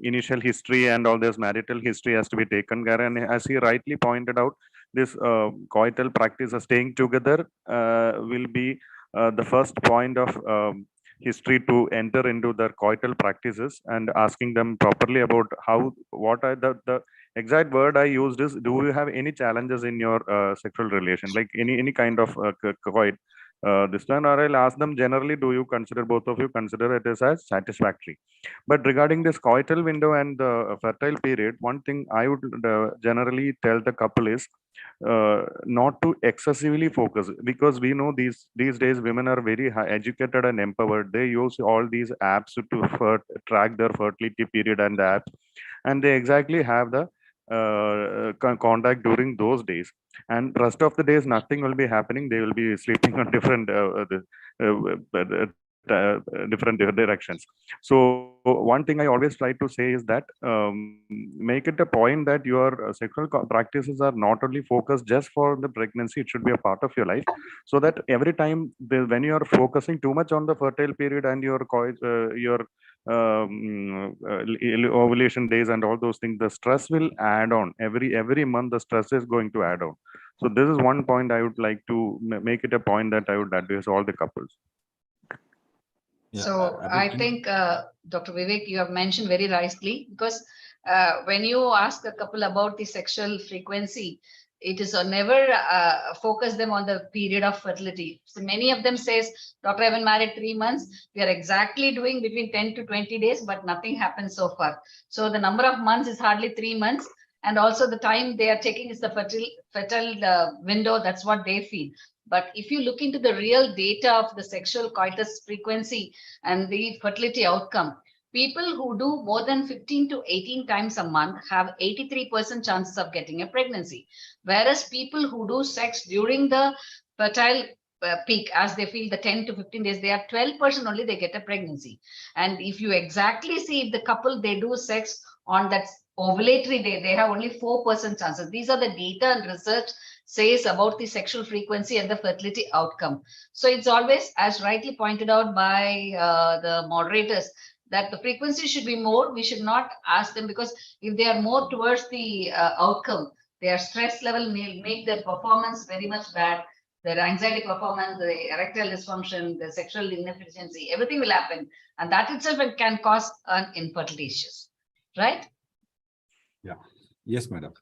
initial history and all this marital history has to be taken care, and as he rightly pointed out, this coital practice of staying together will be the first point of history to enter into their coital practices, and asking them properly about what are the exact word I used is, do you have any challenges in your sexual relation, like any kind of coit this time, or I'll ask them generally, do you consider, both of you consider it as satisfactory? But regarding this coital window and the fertile period, one thing I would generally tell the couple is not to excessively focus, because we know these days women are very high educated and empowered. They use all these apps to track their fertility period and the apps, and they exactly have the contact during those days, and rest of the days nothing will be happening. They will be sleeping on different different directions. So one thing I always try to say is that make it a point that your sexual practices are not only focused just for the pregnancy, it should be a part of your life, so that every time when you are focusing too much on the fertile period and your ovulation days and all those things, the stress will add on. Every month the stress is going to add on. So this is one point I would like to make it a point that I would address all the couples. So I think, Dr. Vivek, you have mentioned very rightly, because when you ask a couple about the sexual frequency, it is never focus them on the period of fertility. So many of them says, Doctor, I've been married 3 months. We are exactly doing between 10 to 20 days, but nothing happened so far. So the number of months is hardly 3 months. And also the time they are taking is the fertile window. That's what they feel. But if you look into the real data of the sexual coitus frequency and the fertility outcome, people who do more than 15 to 18 times a month have 83% chances of getting a pregnancy. Whereas people who do sex during the fertile peak, as they feel the 10 to 15 days, they are 12% only they get a pregnancy. And if you exactly see if the couple, they do sex on that ovulatory day, they have only 4% chances. These are the data and research says about the sexual frequency and the fertility outcome. So it's always, as rightly pointed out by the moderators, that the frequency should be more. We should not ask them, because if they are more towards the outcome, their stress level may make their performance very much bad. Their anxiety performance, the erectile dysfunction, the sexual inefficiency, everything will happen. And that itself can cause an infertility issues, right? Yeah. Yes, madam.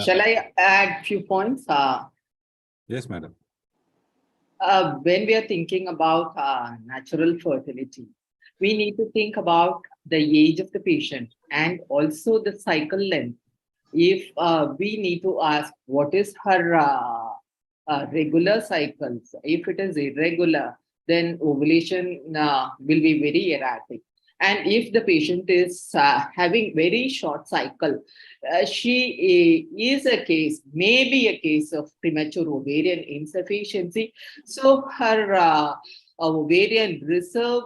Shall I add few points? Yes, madam. When we are thinking about natural fertility, we need to think about the age of the patient and also the cycle length. If we need to ask what is her regular cycles, if it is irregular, then ovulation will be very erratic. And if the patient is having very short cycle, she is maybe a case of premature ovarian insufficiency. So her ovarian reserve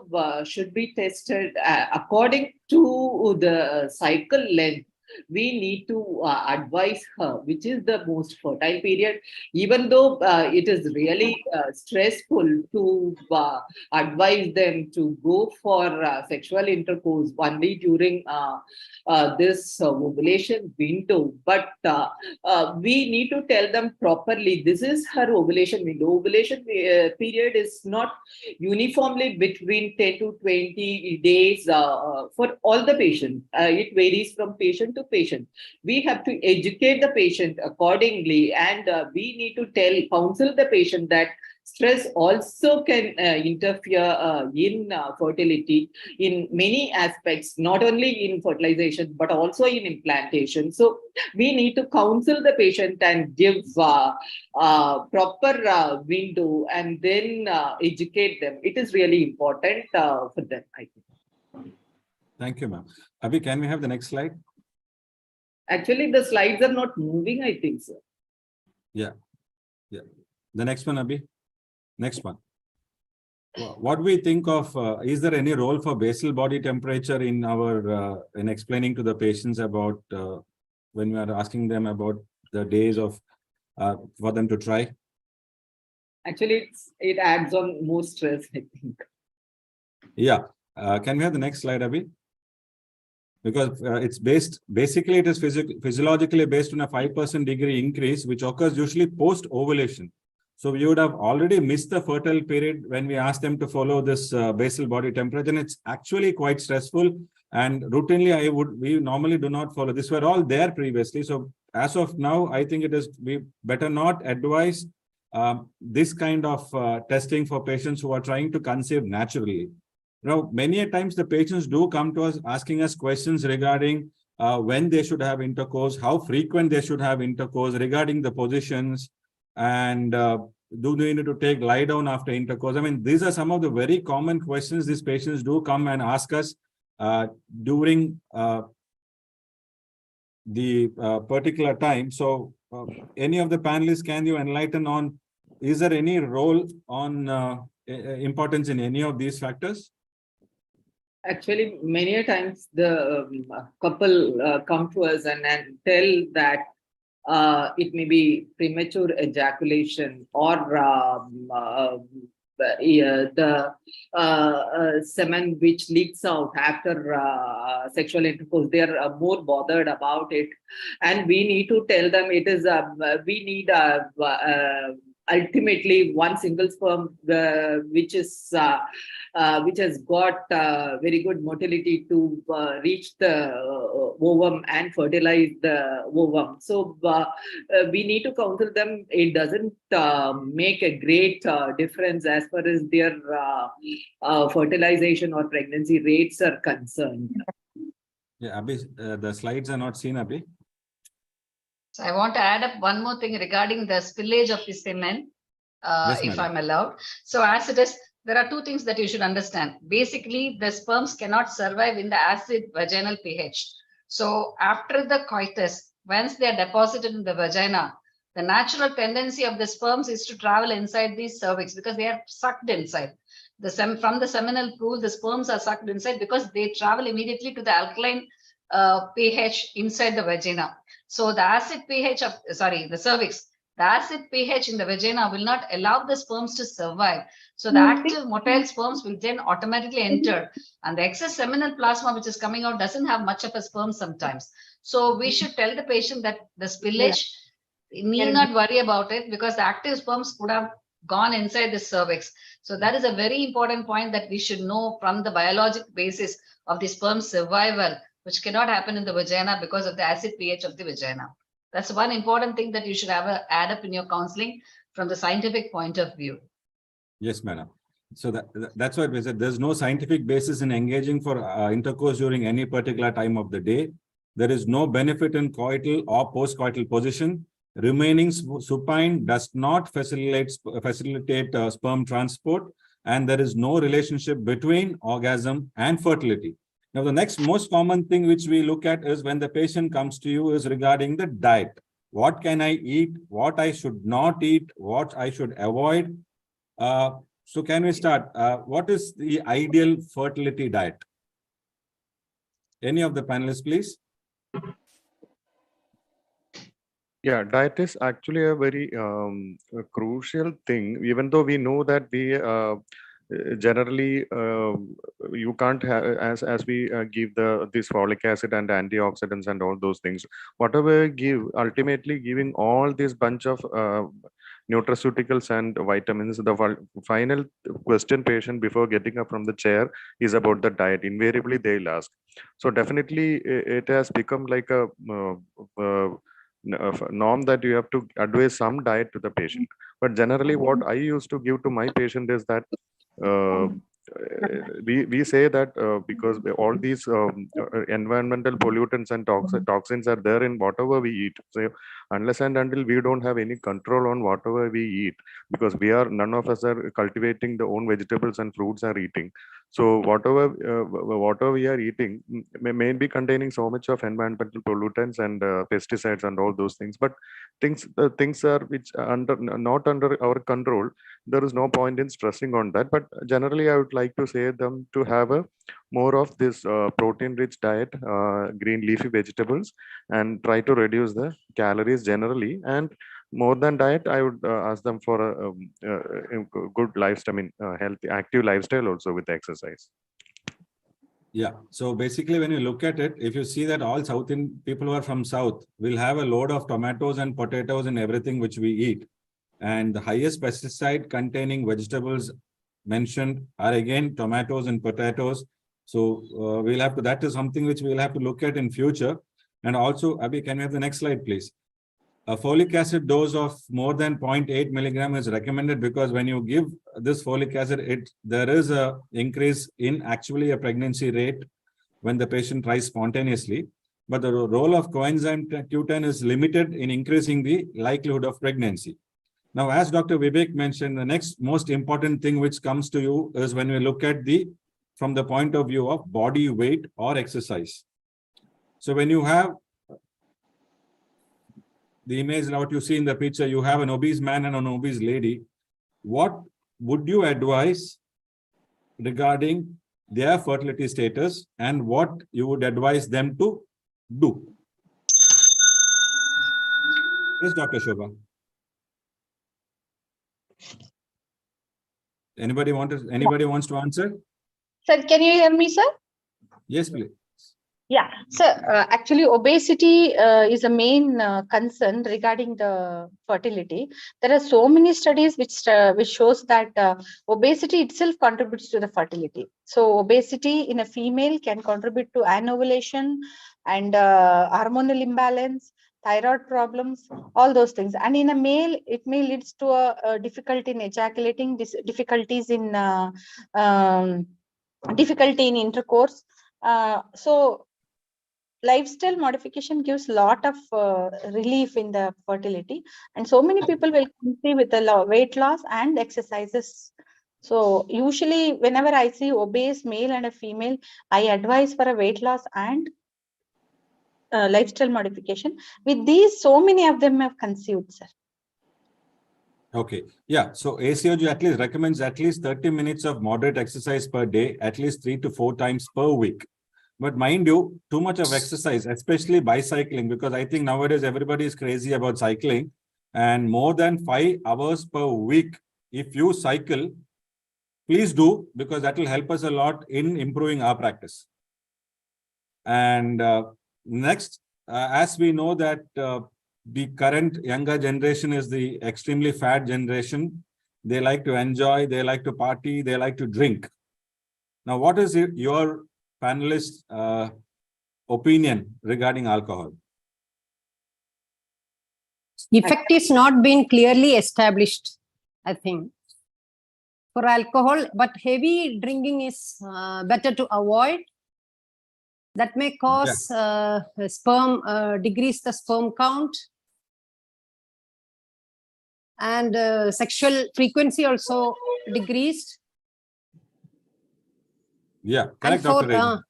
should be tested according to the cycle length. We need to advise her which is the most fertile period, even though it is really stressful to advise them to go for sexual intercourse only during this ovulation window. But we need to tell them properly, this is her ovulation window. Ovulation period is not uniformly between 10 to 20 days for all the patients. It varies from patient to patient. We have to educate the patient accordingly, and we need to counsel the patient that stress also can interfere in fertility in many aspects, not only in fertilization, but also in implantation. So we need to counsel the patient and give proper window and then educate them. It is really important for them, I think. Thank you, ma'am. Abhi, can we have the next slide? Actually, the slides are not moving, I think, sir. Yeah. The next one, Abhi. Next one. What do we think of, is there any role for basal body temperature in our, in explaining to the patients about, when we are asking them about the days of, for them to try? Actually, it adds on more stress, I think. Yeah. Can we have the next slide, Abhi? Because it's basically it is physiologically based on a 5% degree increase, which occurs usually post-ovulation. So we would have already missed the fertile period when we asked them to follow this basal body temperature, and it's actually quite stressful. And routinely, we normally do not follow this. Were all there previously. So as of now, I think we better not advise this kind of testing for patients who are trying to conceive naturally. Now, many a times the patients do come to us asking us questions regarding when they should have intercourse, how frequent they should have intercourse, regarding the positions, and do they need to take lie down after intercourse? I mean, these are some of the very common questions these patients do come and ask us during the particular time. So any of the panelists, can you enlighten on, is there any role on importance in any of these factors? Actually, many a times the couple come to us and tell that it may be premature ejaculation or the semen which leaks out after sexual intercourse. They are more bothered about it, and we need to tell them it is we need ultimately one single sperm which has got very good motility to reach the ovum and fertilize the ovum. So we need to counsel them. It doesn't make a great difference as far as their fertilization or pregnancy rates are concerned. Yeah, Abhi, the slides are not seen, Abhi. So I want to add up one more thing regarding the spillage of the semen, Yes, if madam. I'm allowed. So as it is, there are two things that you should understand. Basically, the sperms cannot survive in the acid vaginal pH. So after the coitus, once they are deposited in the vagina, the natural tendency of the sperms is to travel inside the cervix because they are sucked inside. From the seminal pool, the sperms are sucked inside because they travel immediately to the alkaline pH inside the vagina. So the acid pH of, the cervix, the acid pH in the vagina will not allow the sperms to survive. So the active motile sperms will then automatically enter, and the excess seminal plasma which is coming out doesn't have much of a sperm sometimes. So we should tell the patient that the spillage, need not worry about it because the active sperms would have gone inside the cervix. So that is a very important point that we should know from the biologic basis of the sperm survival, which cannot happen in the vagina because of the acid pH of the vagina. That's one important thing that you should add up in your counseling from the scientific point of view. Yes, madam. So that's why we said there's no scientific basis in engaging for intercourse during any particular time of the day. There is no benefit in coital or post-coital position. Remaining supine does not facilitate sperm transport, and there is no relationship between orgasm and fertility. Now, the next most common thing which we look at is when the patient comes to you is regarding the diet. What can I eat? What I should not eat? What I should avoid? So can we start? What is the ideal fertility diet? Any of the panelists, please? Yeah, diet is actually a very crucial thing, even though we know that we generally you can't have, as we give this folic acid and antioxidants and all those things, whatever give, ultimately giving all this bunch of nutraceuticals and vitamins, the final question patient before getting up from the chair is about the diet. Invariably they'll ask. So definitely it has become like a norm that you have to advise some diet to the patient. But generally, what I used to give to my patient is that we say that because all these environmental pollutants and toxins are there in whatever we eat. So unless and until we don't have any control on whatever we eat, because none of us are cultivating the own vegetables and fruits are eating. So whatever we are eating may be containing so much of environmental pollutants and pesticides and all those things. But things are which are not under our control. There is no point in stressing on that. But generally, I would like to say them to have a more of this protein-rich diet, green leafy vegetables, and try to reduce the calories generally. And more than diet, I would ask them for a good lifestyle, healthy, active lifestyle also with exercise. Yeah. So basically, when you look at it, if you see that all South Indian people who are from South will have a load of tomatoes and potatoes and everything which we eat. And the highest pesticide containing vegetables mentioned are again tomatoes and potatoes. So that is something which we'll have to look at in future. And also, Abhi, can we have the next slide, please? A folic acid dose of more than 0.8 milligram is recommended, because when you give this folic acid, there is a increase in actually a pregnancy rate when the patient tries spontaneously. But the role of coenzyme Q10 is limited in increasing the likelihood of pregnancy. Now, as Dr. Vivek mentioned, the next most important thing which comes to you is when we look at from the point of view of body weight or exercise. So when you have the image, what you see in the picture, you have an obese man and an obese lady. What would you advise regarding their fertility status and what you would advise them to do? Yes, Dr. Shobha. Anybody wants to answer? Sir, can you hear me, sir? Yes, please. Yeah, so actually obesity is a main concern regarding the fertility. There are so many studies which shows that obesity itself contributes to the fertility. So obesity in a female can contribute to anovulation and hormonal imbalance, thyroid problems, all those things. And in a male, it may lead to a difficulty in ejaculating, difficulties in difficulty in intercourse. So lifestyle modification gives a lot of relief in the fertility, and so many people will conceive with a weight loss and exercises. So usually whenever I see obese male and a female, I advise for a weight loss and lifestyle modification. With these, so many of them have conceived, sir. Okay. Yeah. So ACOG at least recommends at least 30 minutes of moderate exercise per day, at least 3 to 4 times per week. But mind you, too much of exercise, especially bicycling, because I think nowadays everybody is crazy about cycling, and more than 5 hours per week, if you cycle, please do, because that will help us a lot in improving our practice. And next, as we know that the current younger generation is the extremely fat generation. They like to enjoy, they like to party, they like to drink. Now, what is your panelist opinion regarding alcohol? Effect is not been clearly established, I think, for alcohol, but heavy drinking is better to avoid. That may cause decrease the sperm count, and sexual frequency also decreased. Yeah, correct, Dr. Reddy.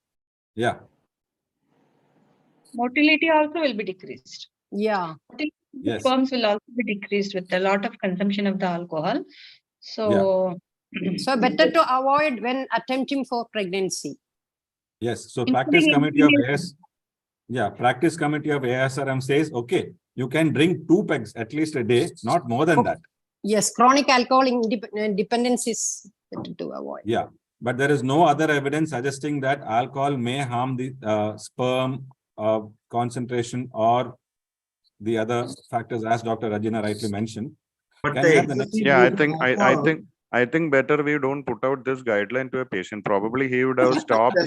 Yeah. Motility also will be decreased. Yeah. Yes. Sperms will also be decreased with a lot of consumption of the alcohol. So, so better to avoid when attempting for pregnancy. Yes. So practice committee of ASRM says, okay, you can drink 2 pegs at least a day, not more than that. Yes, chronic alcohol dependence is better to avoid. Yeah. But there is no other evidence suggesting that alcohol may harm the sperm concentration or the other factors, as Dr. Rajina rightly mentioned. But I think better we don't put out this guideline to a patient. Probably he would have stopped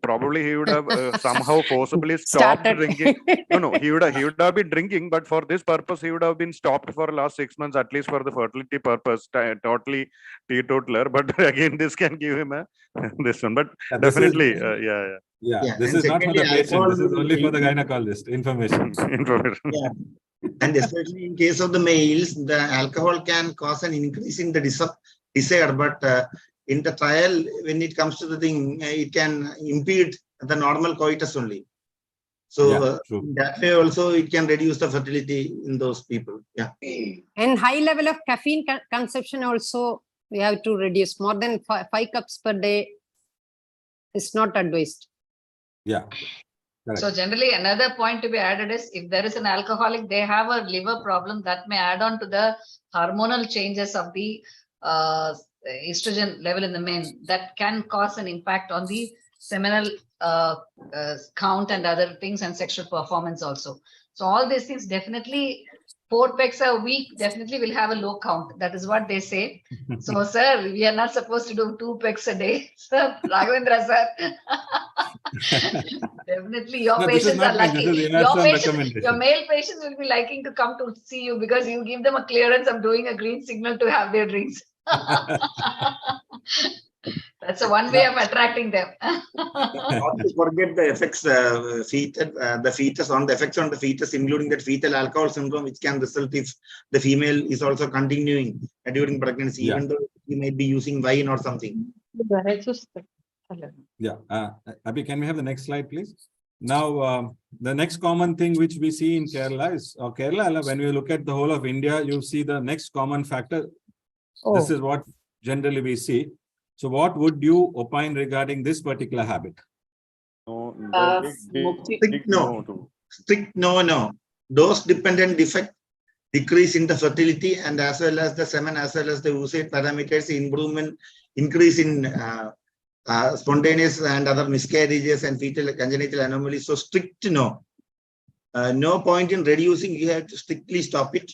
probably he would have somehow forcibly stopped Started. drinking. No, he would have been drinking, but for this purpose, he would have been stopped for the last 6 months, at least for the fertility purpose, totally teetotaler. But again, this can give him a this one. But definitely, Yeah, this and is not for secondly, the patient. This is alcohol only for the will- gynecologist. Information. information. Yeah. And especially in case of the males, the alcohol can cause an increase in the desire, but in the trial, when it comes to the thing, it can impede the normal coitus only. So that way also it can reduce the fertility in those people. Yeah. And high level of caffeine consumption also we have to reduce. More than 5 cups per day is not advised. Yeah. Correct. So generally, another point to be added is if there is an alcoholic, they have a liver problem that may add on to the hormonal changes of the estrogen level in the men that can cause an impact on the seminal count and other things and sexual performance also. So all these things definitely 4 pecks a week definitely will have a low count. That is what they say. So, sir, we are not supposed to do 2 pecks a day. Sir, Raghavendra, sir. Definitely, your patients are lucky. Your male patients will be liking to come to see you because you give them a clearance of doing a green signal to have their drinks. That's a one way of attracting them. Not to forget the effects, the effects on the fetus, including that fetal alcohol syndrome, which can result if the female is also continuing during pregnancy, even though he might be using wine or something. Yeah. Abhi, can we have the next slide, please? Now, the next common thing which we see in Kerala is, when we look at the whole of India, you see the next common factor. This is what generally we see. So what would you opine regarding this particular habit? Strict no. Dose-dependent defect, decrease in the fertility, and as well as the semen, as well as the oocyte parameters, increase in spontaneous and other miscarriages and fetal congenital anomalies. So strict no. No point in reducing, you have to strictly stop it.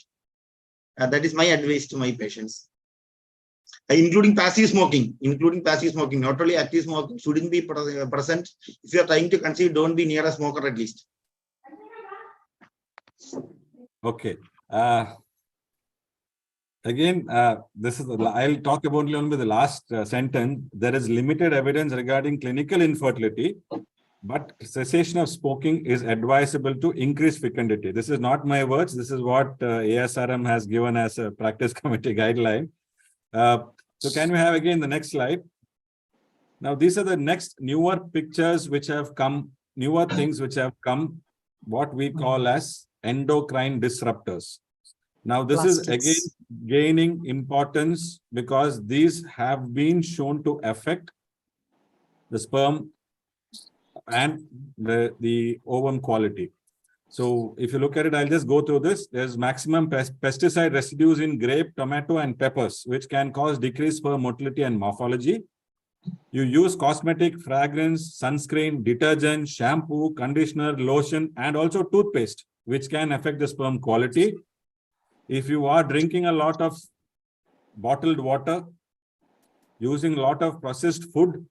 That is my advice to my patients. Including passive smoking, not only active smoking shouldn't be present. If you are trying to conceive, don't be near a smoker at least. Okay. Again, this is I'll talk about only the last sentence. There is limited evidence regarding clinical infertility, but cessation of smoking is advisable to increase fecundity. This is not my words. This is what ASRM has given as a practice committee guideline. So can we have again the next slide? Now, these are the next newer pictures which have come, newer things which have come, what we call as endocrine disruptors. Now, this is again gaining importance because these have been shown to affect the sperm and the ovum quality. So if you look at it, I'll just go through this. There's maximum pesticide residues in grape, tomato, and peppers, which can cause decreased sperm motility and morphology. You use cosmetic, fragrance, sunscreen, detergent, shampoo, conditioner, lotion, and also toothpaste, which can affect the sperm quality. If you are drinking a lot of bottled water, using a lot of processed food,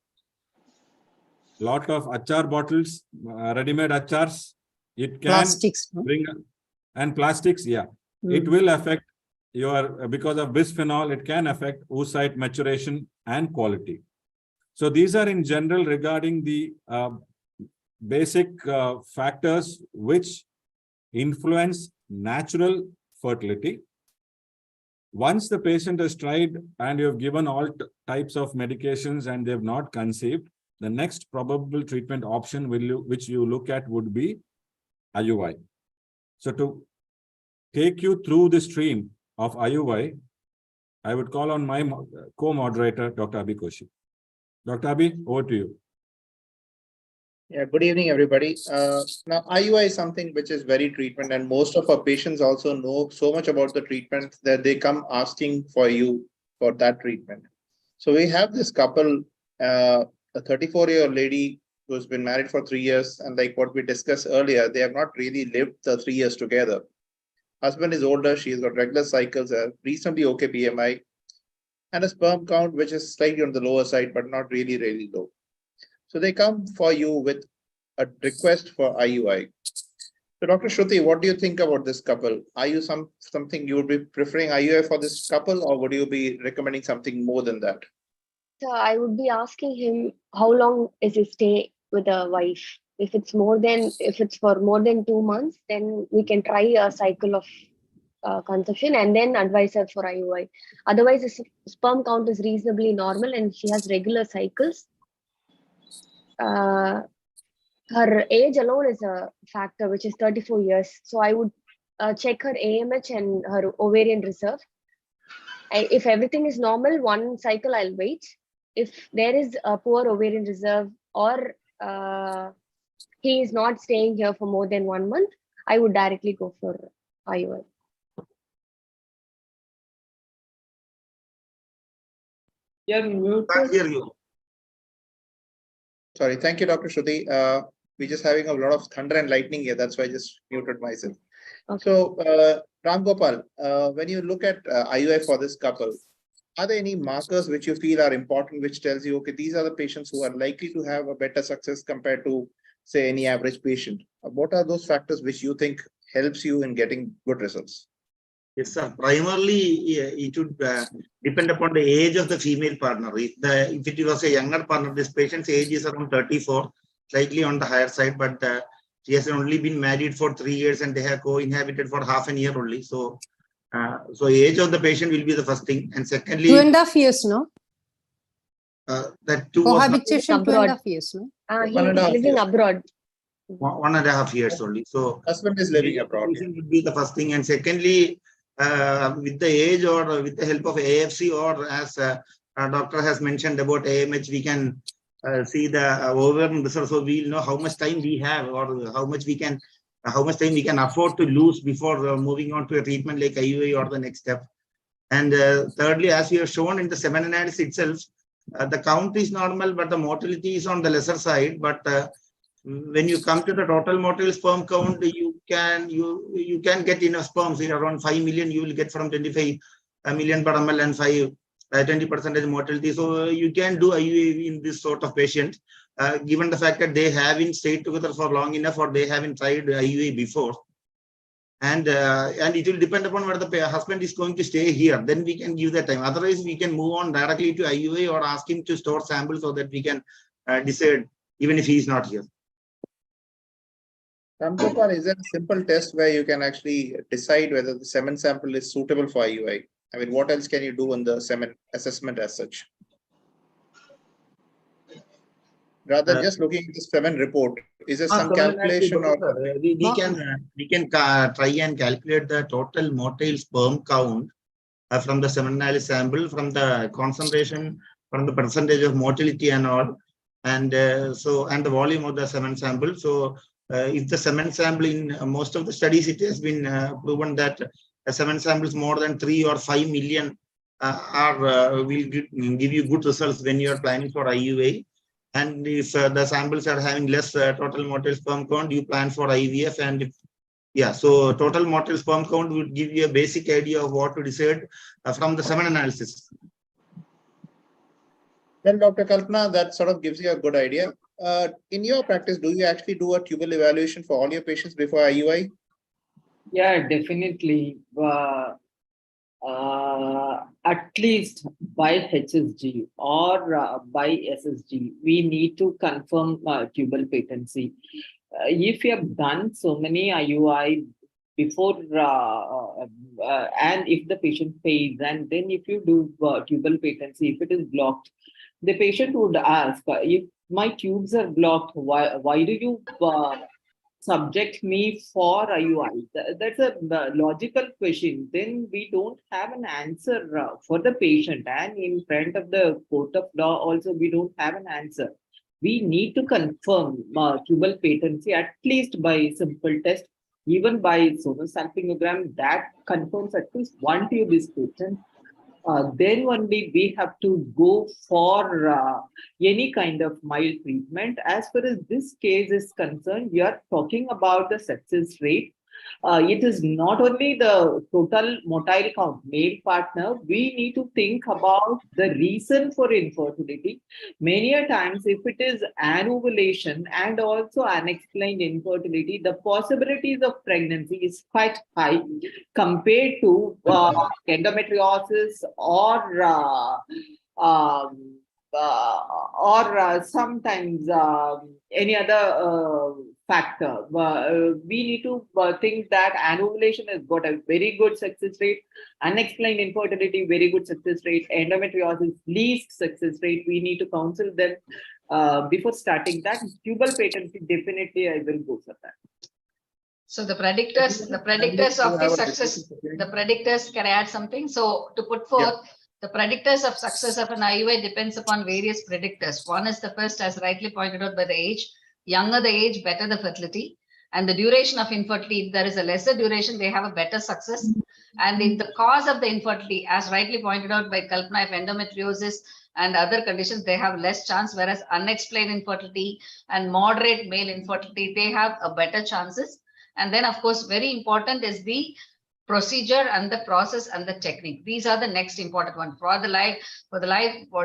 lot of achar bottles, ready-made achars, it can bring, and plastics, it will affect your, because of bisphenol, it can affect oocyte maturation and quality. So these are in general regarding the basic factors which influence natural fertility. Once the patient has tried and you have given all types of medications and they have not conceived, the next probable treatment option which you look at would be IUI. So to take you through the stream of IUI, I would call on my co-moderator, Dr. Abhi Koshi. Dr. Abhi, over to you. Yeah, good evening, everybody. Now, IUI is something which is very treatment, and most of our patients also know so much about the treatment that they come asking for you for that treatment. So we have this couple, a 34-year-old lady who's been married for 3 years, and like what we discussed earlier, they have not really lived the 3 years together. Husband is older, she's got regular cycles, a reasonably okay BMI, and a sperm count which is slightly on the lower side, but not really, really low. So they come for you with a request for IUI. So Dr. Shruti, what do you think about this couple? Are you something you would be preferring IUI for this couple, or would you be recommending something more than that? So I would be asking him how long is his stay with a wife. If it's for more than 2 months, then we can try a cycle of conception and then advise her for IUI. Otherwise, the sperm count is reasonably normal and she has regular cycles. Her age alone is a factor, which is 34 years. So I would check her AMH and her ovarian reserve. If everything is normal, 1 cycle I'll wait. If there is a poor ovarian reserve or he is not staying here for more than 1 month, I would directly go for IUI. Can't hear you. Sorry, thank you, Dr. Shruti. We're just having a lot of thunder and lightning here. That's why I just muted myself. Okay. So, Ram Gopal, when you look at IUI for this couple, are there any markers which you feel are important, which tells you, okay, these are the patients who are likely to have a better success compared to, say, any average patient? What are those factors which you think helps you in getting good results? Yes, sir. Primarily, it would depend upon the age of the female partner. If it was a younger partner, this patient's age is around 34, slightly on the higher side, but she has only been married for 3 years and they have co-inhabited for half a year only. So, age of the patient will be the first thing, and secondly, 2.5 years, no? That two cohabitation, 2.5 years, no? He's living abroad. 1.5 years only. So husband is living abroad. Would be the first thing, and secondly, with the age or with the help of AFC, or as our doctor has mentioned about AMH, we can see the ovarian reserve, so we'll know how much time we have or how much time we can afford to lose before moving on to a treatment like IUI or the next step. And thirdly, as we have shown in the semen analysis itself, the count is normal, but the motility is on the lesser side. But when you come to the total motile sperm count, you can get enough sperms. Around 5 million you will get from 25 million per ml and 20% mortality. So you can do IUI in this sort of patient, given the fact that they haven't stayed together for long enough or they haven't tried IUI before. And it will depend upon whether the husband is going to stay here. Then we can give that time. Otherwise, we can move on directly to IUI or ask him to store samples so that we can decide even if he is not here. Ram Gopal, is there a simple test where you can actually decide whether the semen sample is suitable for IUI? I mean, what else can you do in the semen assessment as such? Rather than just looking at the semen report, is there some calculation or we can try and calculate the total motile sperm count from the semen analysis sample, from the concentration, from the percentage of motility and all, and the volume of the semen sample. So if the semen sample in most of the studies, it has been proven that semen samples more than 3 or 5 million will give you good results when you are planning for IUI. And if the samples are having less total motile sperm count, you plan for IVF. And so total motile sperm count would give you a basic idea of what to decide from the semen analysis. Well, Dr. Kalpana, that sort of gives you a good idea. In your practice, do you actually do a tubal evaluation for all your patients before IUI? Yeah, definitely. At least by HSG or by SSG, we need to confirm tubal patency. If you have done so many IUI before, and if the patient pays, and then if you do tubal patency, if it is blocked, the patient would ask, if my tubes are blocked, why do you subject me for IUI? That's a logical question. Then we don't have an answer for the patient, and in front of the court of law also we don't have an answer. We need to confirm tubal patency at least by simple test, even by sonosalpingogram, that confirms at least one tube is patent. Then only we have to go for any kind of mild treatment. As far as this case is concerned, we are talking about the success rate. It is not only the total motile count, male partner, we need to think about the reason for infertility. Many a times, if it is anovulation and also unexplained infertility, the possibilities of pregnancy is quite high compared to endometriosis or sometimes any other factor. We need to think that anovulation has got a very good success rate, unexplained infertility, very good success rate, endometriosis, least success rate. We need to counsel them before starting that. Tubal patency, definitely I will go for that. So the predictors of the success, the predictors, can I add something? So to put forth, the predictors of success of an IUI depends upon various predictors. One is the first, as rightly pointed out, by the age. Younger the age, better the fertility. And the duration of infertility, if there is a lesser duration, they have a better success. And if the cause of the infertility, as rightly pointed out by Kalpana, if endometriosis and other conditions, they have less chance, whereas unexplained infertility and moderate male infertility, they have a better chances. And then, of course, very important is the procedure and the process and the technique. These are the next important one. For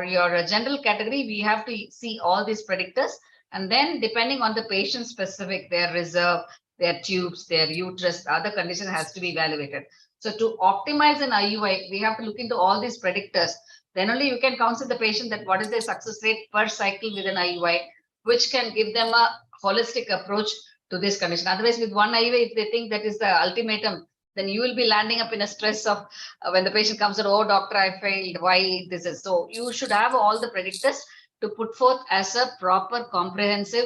your general category, we have to see all these predictors. And then depending on the patient specific, their reserve, their tubes, their uterus, other condition has to be evaluated. So to optimize an IUI, we have to look into all these predictors. Then only you can counsel the patient that what is their success rate per cycle with an IUI, which can give them a holistic approach to this condition. Otherwise, with one IUI, if they think that is the ultimatum, then you will be landing up in a stress of when the patient comes and, oh, doctor, I failed, why this is. So you should have all the predictors to put forth as a proper comprehensive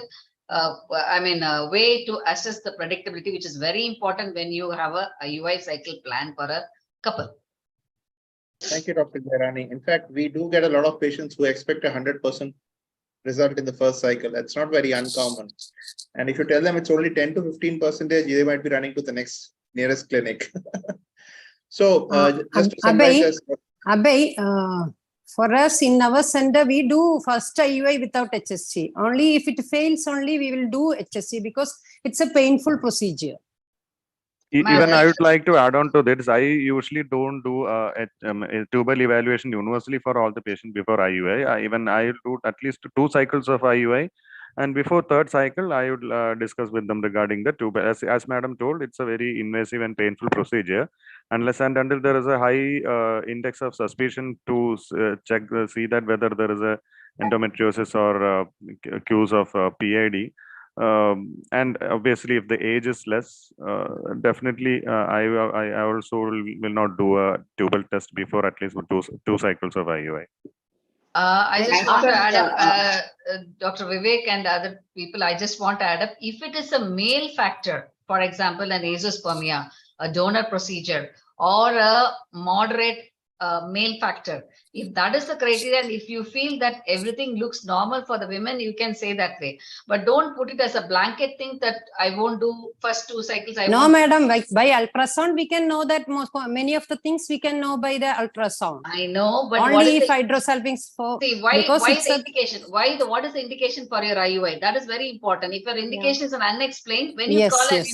way to assess the predictability, which is very important when you have a IUI cycle plan for a couple. Thank you, Dr. Jairani. In fact, we do get a lot of patients who expect 100% result in the first cycle. That's not very uncommon. And if you tell them it's only 10 to 15%, they might be running to the nearest clinic. So just to summarize, Abhay, for us in our center, we do first IUI without HSG. Only if it fails, only we will do HSG because it's a painful procedure. Even I would like to add on to this. I usually don't do a tubal evaluation universally for all the patients before IUI. I do at least 2 cycles of IUI. And before 3rd cycle, I would discuss with them regarding the tubal. As Madam told, it's a very invasive and painful procedure. Unless and until there is a high index of suspicion to see that whether there is a endometriosis or cues of PID. And obviously, if the age is less, definitely I also will not do a tubal test before at least 2 cycles of IUI. I just want to add up, Dr. Vivek and other people, I just want to add up, if it is a male factor, for example, an azoospermia, a donor procedure, or a moderate male factor, if that is the criteria, and if you feel that everything looks normal for the women, you can say that way. But don't put it as a blanket thing that I won't do first 2 cycles. No, madam, by ultrasound, we can know that many of the things we can know by the ultrasound. I know, but only if hydrosalpinx for. See, why the indication? What is the indication for your IUI? That is very important. If your indication is an unexplained, when you call it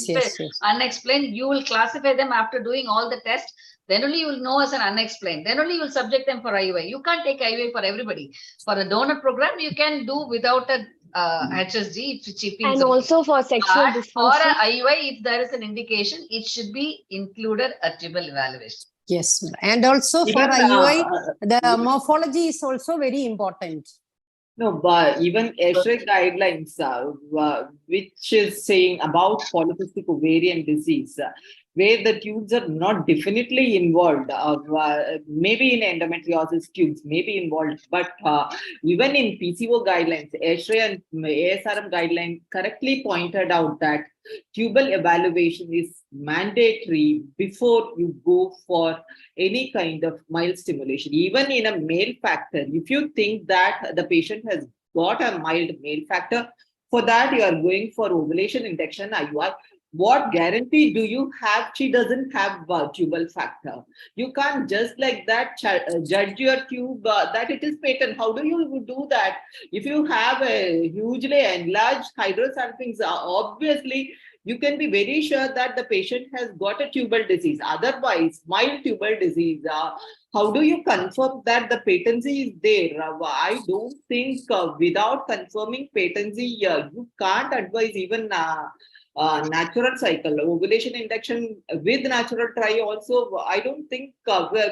unexplained, you will classify them after doing all the tests. Then only you will know as an unexplained. Then only you will subject them for IUI. You can't take IUI for everybody. For a donor program, you can do without a HSG. And also for sexual dysfunction. For a IUI, if there is an indication, it should be included a tubal evaluation. Yes, and also for IUI, the morphology is also very important. No, but even X-ray guidelines, which is saying about polycystic ovarian disease, where the tubes are not definitely involved, maybe in endometriosis tubes may be involved, but even in PCO guidelines, X-ray and ASRM guidelines correctly pointed out that tubal evaluation is mandatory before you go for any kind of mild stimulation. Even in a male factor, if you think that the patient has got a mild male factor, for that you are going for ovulation induction IUI. What guarantee do you have she doesn't have tubal factor? You can't just like that judge your tube that it is patent. How do you do that? If you have a hugely enlarged hydrosalpinx, obviously you can be very sure that the patient has got a tubal disease. Otherwise, mild tubal disease, how do you confirm that the patency is there? I don't think without confirming patency, you can't advise even natural cycle, ovulation induction with natural try also. I don't think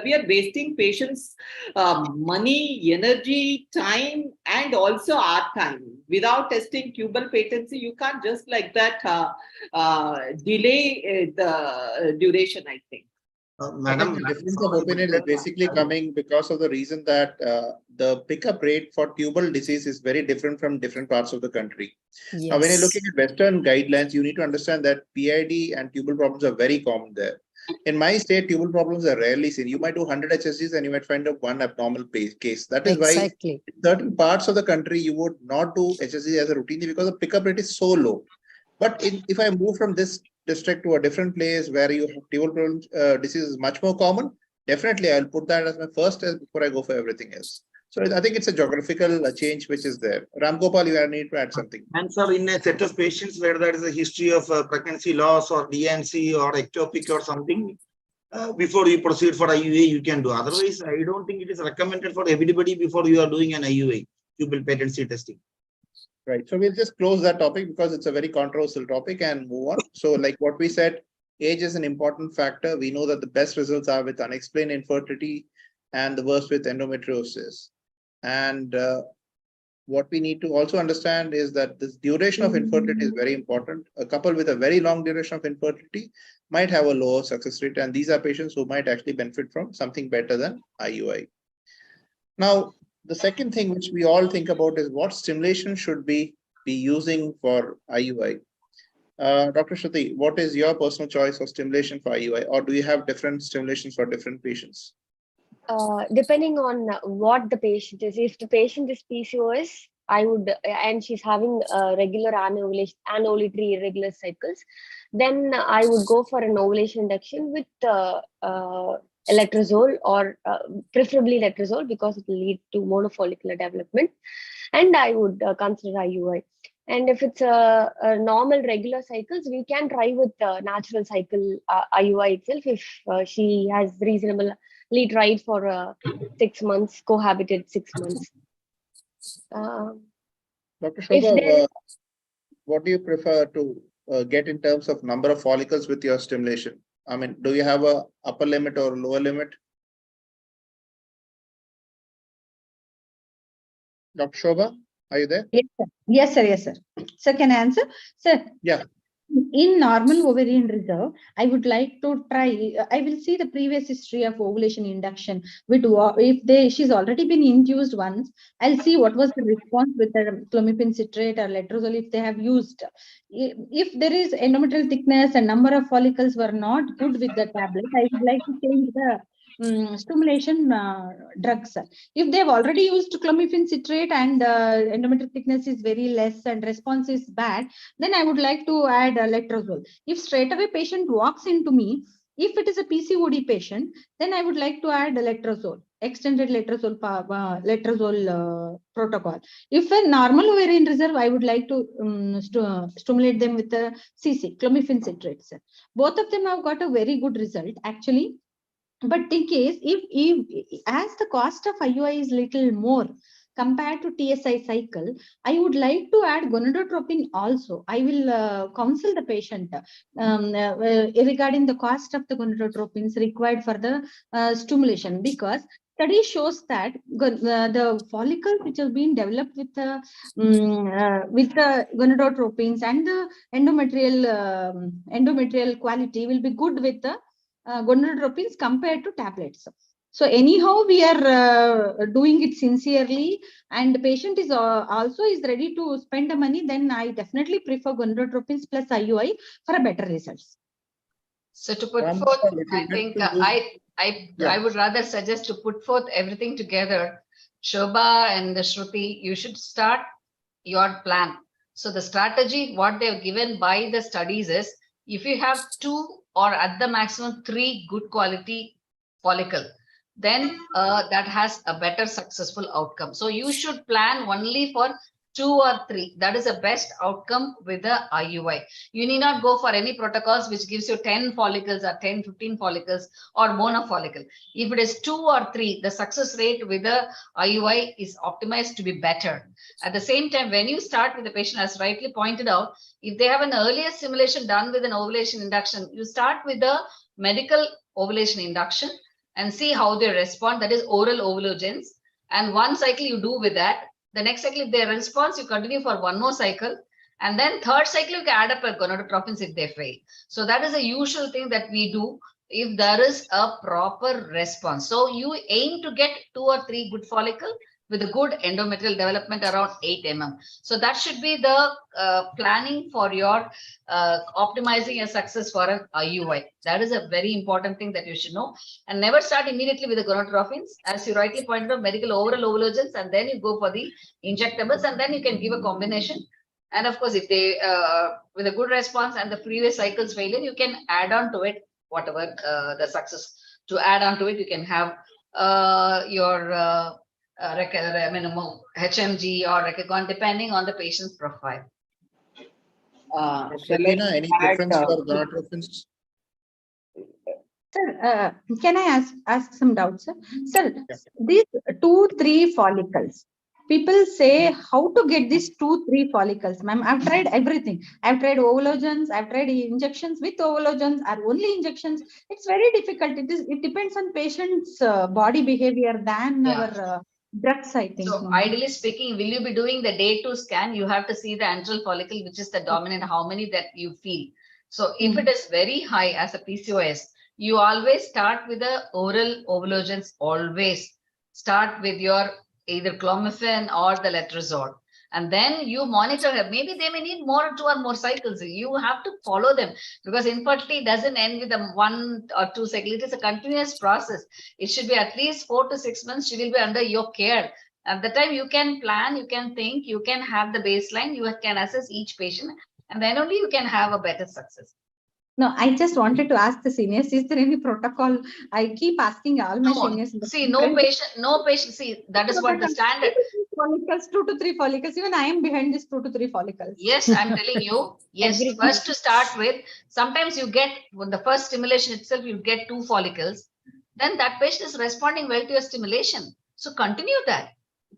we are wasting patients' money, energy, time, and also our time. Without testing tubal patency, you can't just like that delay the duration, I think. I think the difference of opinion is basically coming because of the reason that the pickup rate for tubal disease is very different from different parts of the country. Yes. Now, when you're looking at Western guidelines, you need to understand that PID and tubal problems are very common there. In my state, tubal problems are rarely seen. You might do 100 HSGs and you might find out one abnormal case. That is why in certain parts of the country, you would not do HSG as a routine because the pickup rate is so low. But if I move from this district to a different place where you have tubal problems, disease is much more common, definitely I'll put that as my first test before I go for everything else. So I think it's a geographical change which is there. Ram Gopal, you need to add something. And sir, in a set of patients where there is a history of pregnancy loss or DNC or ectopic or something, before you proceed for IUA, you can do. Otherwise, I don't think it is recommended for everybody before you are doing an IUA, tubal patency testing. Right. So we'll just close that topic because it's a very controversial topic and move on. So like what we said, age is an important factor. We know that the best results are with unexplained infertility and the worst with endometriosis. And what we need to also understand is that this duration of infertility is very important. A couple with a very long duration of infertility might have a lower success rate. And these are patients who might actually benefit from something better than IUI. Now, the second thing which we all think about is what stimulation should be using for IUI. Dr. Shruti, what is your personal choice of stimulation for IUI, or do you have different stimulations for different patients? Depending on what the patient is. If the patient is PCOS, I would, and she's having regular anovulatory irregular cycles, then I would go for an ovulation induction with letrozole or preferably letrozole because it will lead to monofollicular development, and I would consider IUI. And if it's a normal regular cycles, we can try with natural cycle IUI itself if she has reasonably tried for 6 months, cohabited 6 months. Dr. Shobha, what do you prefer to get in terms of number of follicles with your stimulation? I mean, do you have a upper limit or lower limit? Dr. Shobha, are you there? Yes, sir. Yes, sir. Sir, can I answer? Sir. Yeah. In normal ovarian reserve, I would like to try. I will see the previous history of ovulation induction. If she's already been induced once, I'll see what was the response with the clomipene citrate or letrozole if they have used. If there is endometrial thickness and number of follicles were not good with the tablet, I would like to change the stimulation drugs. If they've already used clomipene citrate and endometrial thickness is very less and response is bad, then I would like to add letrozole. If straight away patient walks into me, if it is a PCOD patient, then I would like to add letrozole, extended letrozole protocol. If a normal ovarian reserve, I would like to stimulate them with the CC, clomipene citrates. Both of them have got a very good result actually. But in case if as the cost of IUI is little more compared to TSI cycle, I would like to add gonadotropin also. I will counsel the patient regarding the cost of the gonadotropins required for the stimulation, because study shows that the follicles which have been developed with the gonadotropins and the endometrial quality will be good with the gonadotropins compared to tablets. So anyhow, we are doing it sincerely, and the patient is also ready to spend the money. Then I definitely prefer gonadotropins plus IUI for a better results. So to put forth, I think I would rather suggest to put forth everything together. Shobha and Shruti, you should start your plan. So the strategy, what they've given by the studies is, if you have 2 or at the maximum 3 good quality follicle, then that has a better successful outcome. So you should plan only for 2 or 3. That is the best outcome with the IUI. You need not go for any protocols which gives you 10 follicles or 10, 15 follicles or monofollicle. If it is 2 or 3, the success rate with the IUI is optimized to be better. At the same time, when you start with the patient, as rightly pointed out, if they have an earlier simulation done with an ovulation induction, you start with the medical ovulation induction and see how they respond. That is oral ovulogence. And one cycle you do with that. The next cycle, if they response, you continue for one more cycle. And then third cycle, you can add up a gonadotropins if they fail. So that is a usual thing that we do if there is a proper response. So you aim to get 2 or 3 good follicle with a good endometrial development around 8 mm. So that should be the planning for your optimizing a success for an IUI. That is a very important thing that you should know. And never start immediately with the gonadotropins. As you rightly pointed out, medical oral ovulogence, and then you go for the injectables, and then you can give a combination. And of course, if they, with a good response and the previous cycles failure, you can add on to it, whatever the success. To add on to it, you can have your HMG or Recagon, depending on the patient's profile. Any preference for gonadotropins? Sir, can I ask some doubts, sir? Sir, these 2-3 follicles, people say how to get these 2-3 follicles. Ma'am, I've tried everything. I've tried ovulogens, I've tried injections with ovulogens or only injections. It's very difficult. It depends on patient's body behavior than our drugs, I think. So ideally speaking, will you be doing the day 2 scan? You have to see the antral follicle, which is the dominant, how many that you feel. So if it is very high as a PCOS, you always start with the oral ovulogence, always start with your either clomiphene or the letrozole. And then you monitor her. Maybe they may need 2 or more cycles. You have to follow them because infertility doesn't end with 1 or 2 cycles. It is a continuous process. It should be at least 4 to 6 months. She will be under your care. At the time you can plan, you can think, you can have the baseline, you can assess each patient, and then only you can have a better success. No, I just wanted to ask the seniors, is there any protocol? I keep asking all my seniors. See, no patient, see, that is what the standard. Follicles, 2 to 3 follicles. Even I am behind this 2 to 3 follicles. Yes, I'm telling you. Yes, first to start with, sometimes you get, when the first stimulation itself, you get 2 follicles. Then that patient is responding well to your stimulation. So continue that.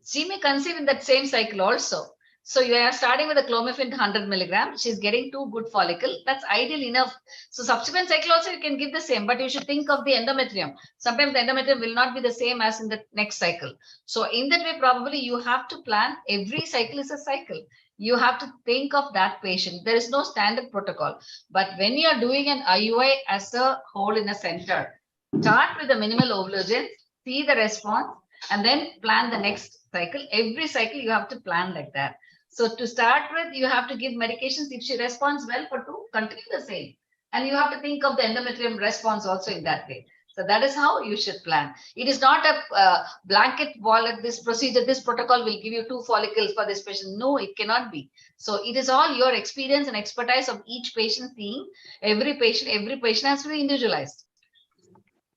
She may conceive in that same cycle also. So you are starting with a clomiphene 100 milligrams. She's getting 2 good follicle. That's ideal enough. So subsequent cycle also you can give the same, but you should think of the endometrium. Sometimes the endometrium will not be the same as in the next cycle. So in that way, probably you have to plan. Every cycle is a cycle. You have to think of that patient. There is no standard protocol. But when you are doing an IUI as a whole in a center, start with the minimal ovulogence, see the response, and then plan the next cycle. Every cycle you have to plan like that. So to start with, you have to give medications. If she responds well for 2, continue the same. And you have to think of the endometrium response also in that way. So that is how you should plan. It is not a blanket wall at this procedure. This protocol will give you 2 follicles for this patient. No, it cannot be. So it is all your experience and expertise of each patient seeing every patient has to be individualized.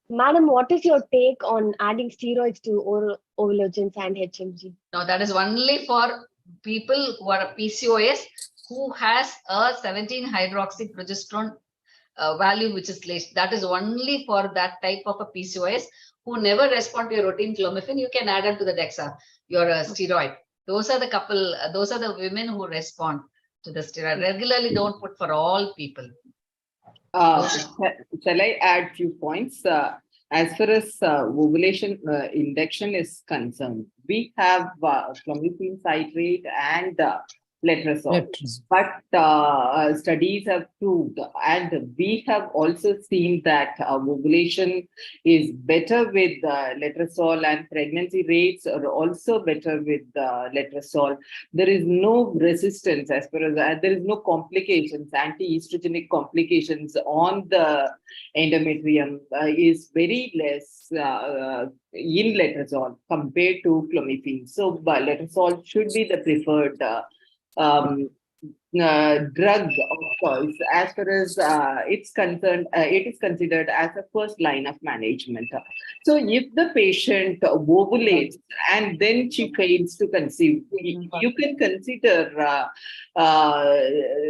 Madam, what is your take on adding steroids to oral ovulogence and HMG? No, that is only for people who are a PCOS who has a 17-hydroxyprogesterone value which is less. That is only for that type of a PCOS who never respond to your routine clomiphene. You can add on to the DEXA, your steroid. Those are the couple, those are the women who respond to the steroid. Regularly don't put for all people. Shall I add few points? As far as ovulation induction is concerned, we have clomiphene citrate and letrozole. But studies have proved, and we have also seen that ovulation is better with letrozole, and pregnancy rates are also better with letrozole. There is no resistance as far as there is no complications, anti-estrogenic complications on the endometrium is very less in letrozole compared to clomiphene. So letrozole should be the preferred drug of choice as far as it's concerned, it is considered as a first line of management. So if the patient ovulates and then she fails to conceive, you can consider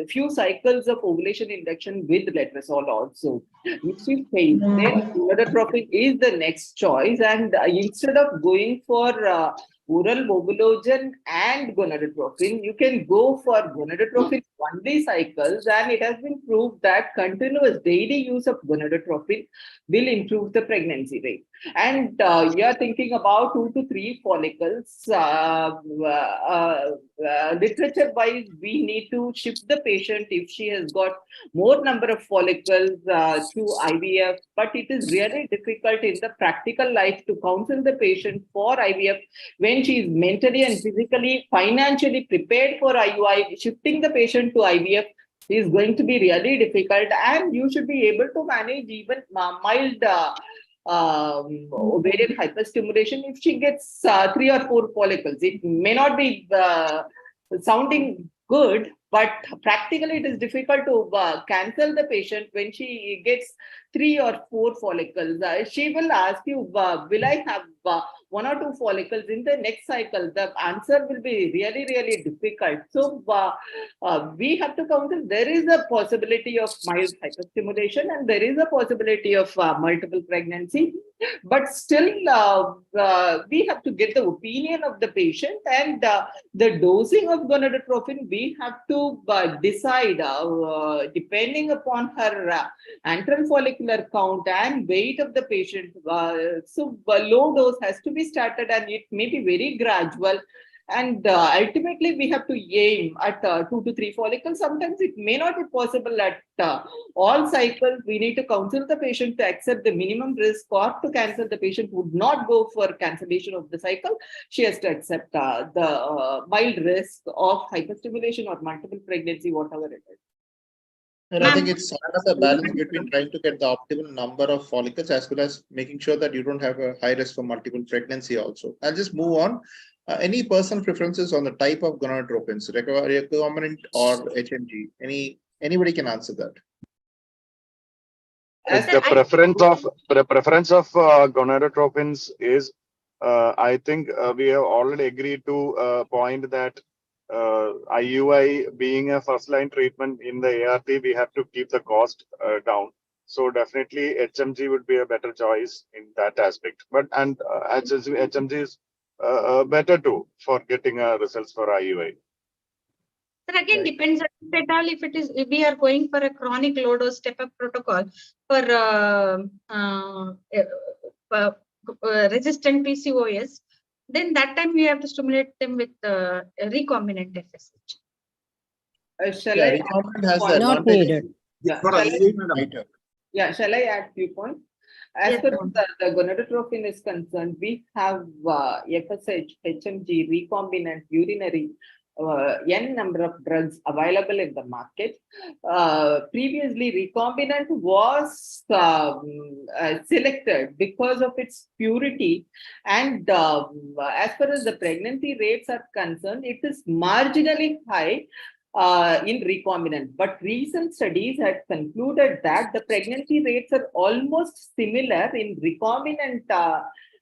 few cycles of ovulation induction with letrozole also. If she fails, then gonadotropin is the next choice, and instead of going for oral mobilogen and gonadotropin, you can go for gonadotropin only cycles, and it has been proved that continuous daily use of gonadotropin will improve the pregnancy rate. And you are thinking about 2 to 3 follicles. Literature-wise, we need to shift the patient if she has got more number of follicles through IVF, but it is really difficult in the practical life to counsel the patient for IVF when she is mentally and physically, financially prepared for IUI. Shifting the patient to IVF is going to be really difficult, and you should be able to manage even mild ovarian hyperstimulation if she gets 3 or 4 follicles. It may not be sounding good, but practically it is difficult to cancel the patient when she gets 3 or 4 follicles. She will ask you, will I have 1 or 2 follicles in the next cycle? The answer will be really, really difficult. So we have to counsel. There is a possibility of mild hyperstimulation and there is a possibility of multiple pregnancy, but still we have to get the opinion of the patient, and the dosing of gonadotropin we have to decide depending upon her antral follicular count and weight of the patient. So low dose has to be started, and it may be very gradual. And ultimately, we have to aim at 2 to 3 follicles. Sometimes it may not be possible at all cycles. We need to counsel the patient to accept the minimum risk, or to cancel. The patient would not go for cancellation of the cycle. She has to accept the mild risk of hyperstimulation or multiple pregnancy, whatever it is. And I think it's sort of a balance between trying to get the optimal number of follicles as well as making sure that you don't have a high risk for multiple pregnancy also. I'll just move on. Any personal preferences on the type of gonadotropins, recombinant or HMG? Anybody can answer that. The preference of gonadotropins is, I think we have already agreed to a point that IUI being a first line treatment in the ART, we have to keep the cost down. So definitely HMG would be a better choice in that aspect. But HMG is better too for getting results for IUI. But again, depends on if we are going for a chronic low dose step up protocol for resistant PCOS, then that time we have to stimulate them with recombinant FSH. Recombinant has the Not needed. Shall I add few points? As far as the gonadotropin is concerned, we have FSH, HMG, recombinant, urinary, n number of drugs available in the market. Previously, recombinant was selected because of its purity, and as far as the pregnancy rates are concerned, it is marginally high in recombinant, but recent studies had concluded that the pregnancy rates are almost similar in recombinant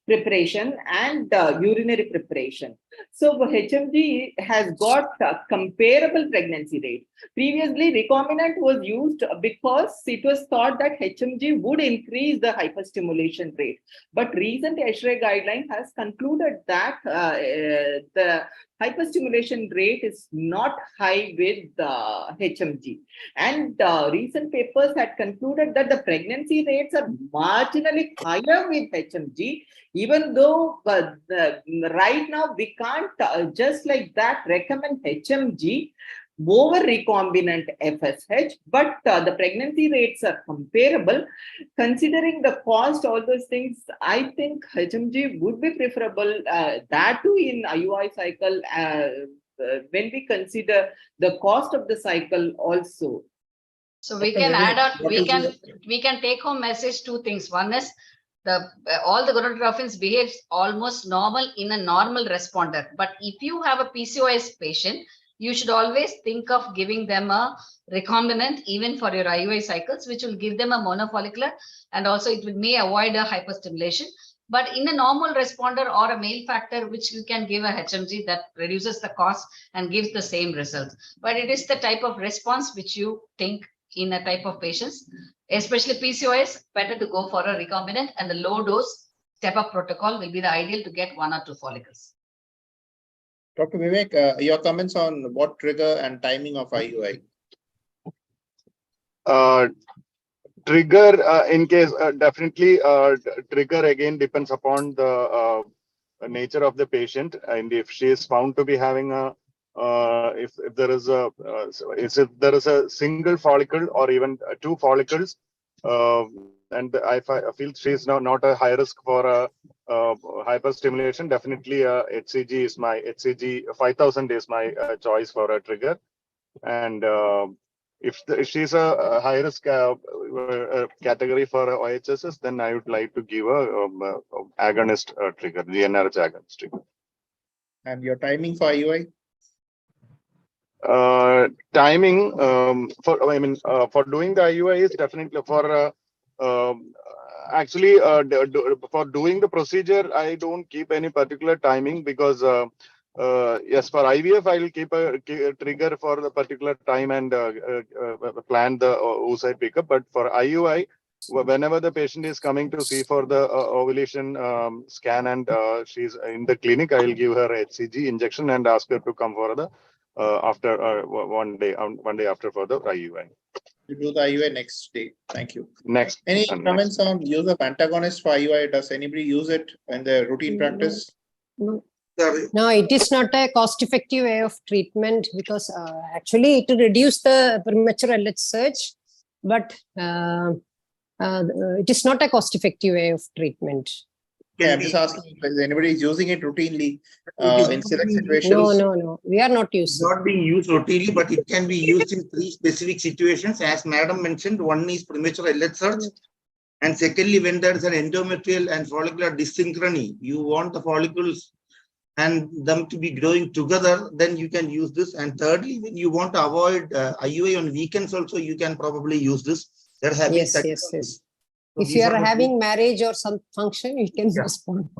preparation and urinary preparation. So HMG has got a comparable pregnancy rate. Previously, recombinant was used because it was thought that HMG would increase the hyperstimulation rate. But recent ESHRE guideline has concluded that the hyperstimulation rate is not high with HMG. And recent papers had concluded that the pregnancy rates are marginally higher with HMG, even though right now we can't just like that recommend HMG over recombinant FSH, but the pregnancy rates are comparable. Considering the cost, all those things, I think HMG would be preferable, that too in IUI cycle, when we consider the cost of the cycle also. So we can add on, we can take home message 2 things. One is all the gonadotropins behave almost normal in a normal responder. But if you have a PCOS patient, you should always think of giving them a recombinant even for your IUI cycles, which will give them a monofollicular, and also it may avoid a hyperstimulation. But in a normal responder or a male factor, which you can give a HMG that reduces the cost and gives the same results. But it is the type of response which you think in a type of patients, especially PCOS, better to go for a recombinant, and the low dose step-up protocol will be the ideal to get 1 or 2 follicles. Dr. Vivek, your comments on what trigger and timing of IUI? Trigger in case definitely trigger again depends upon the nature of the patient, and if she is found to be having a if there is a if there is a single follicle or even 2 follicles, and I feel she is not a high risk for a hyperstimulation, definitely HCG is my HCG 5000 is my choice for a trigger. And if she's a high risk category for OHSS, then I would like to give a agonist trigger, GnRH agonist trigger. And your timing for IUI? Timing for doing the IUI is definitely for actually for doing the procedure, I don't keep any particular timing, because yes, for IVF I will keep a trigger for the particular time and plan the oocyte pickup. But for IUI, whenever the patient is coming to see for the ovulation scan and she's in the clinic, I will give her HCG injection and ask her to come for the after one day after for the IUI. You do the IUI next day. Thank you. Next. Any comments on use of antagonist for IUI? Does anybody use it in their routine practice? No. No, it is not a cost-effective way of treatment, because actually it reduces the premature LH surge, but it is not a cost-effective way of treatment. Yeah, I'm just asking if anybody is using it routinely in select situations. No, we are not using. Not being used routinely, but it can be used in 3 specific situations. As Madam mentioned, one is premature LH surge, and secondly, when there is an endometrial and follicular dysynchrony, you want the follicles and them to be growing together, then you can use this. And thirdly, when you want to avoid IUI on weekends also, you can probably use this. There have been studies on this. So if you are having marriage or some function, you can postpone.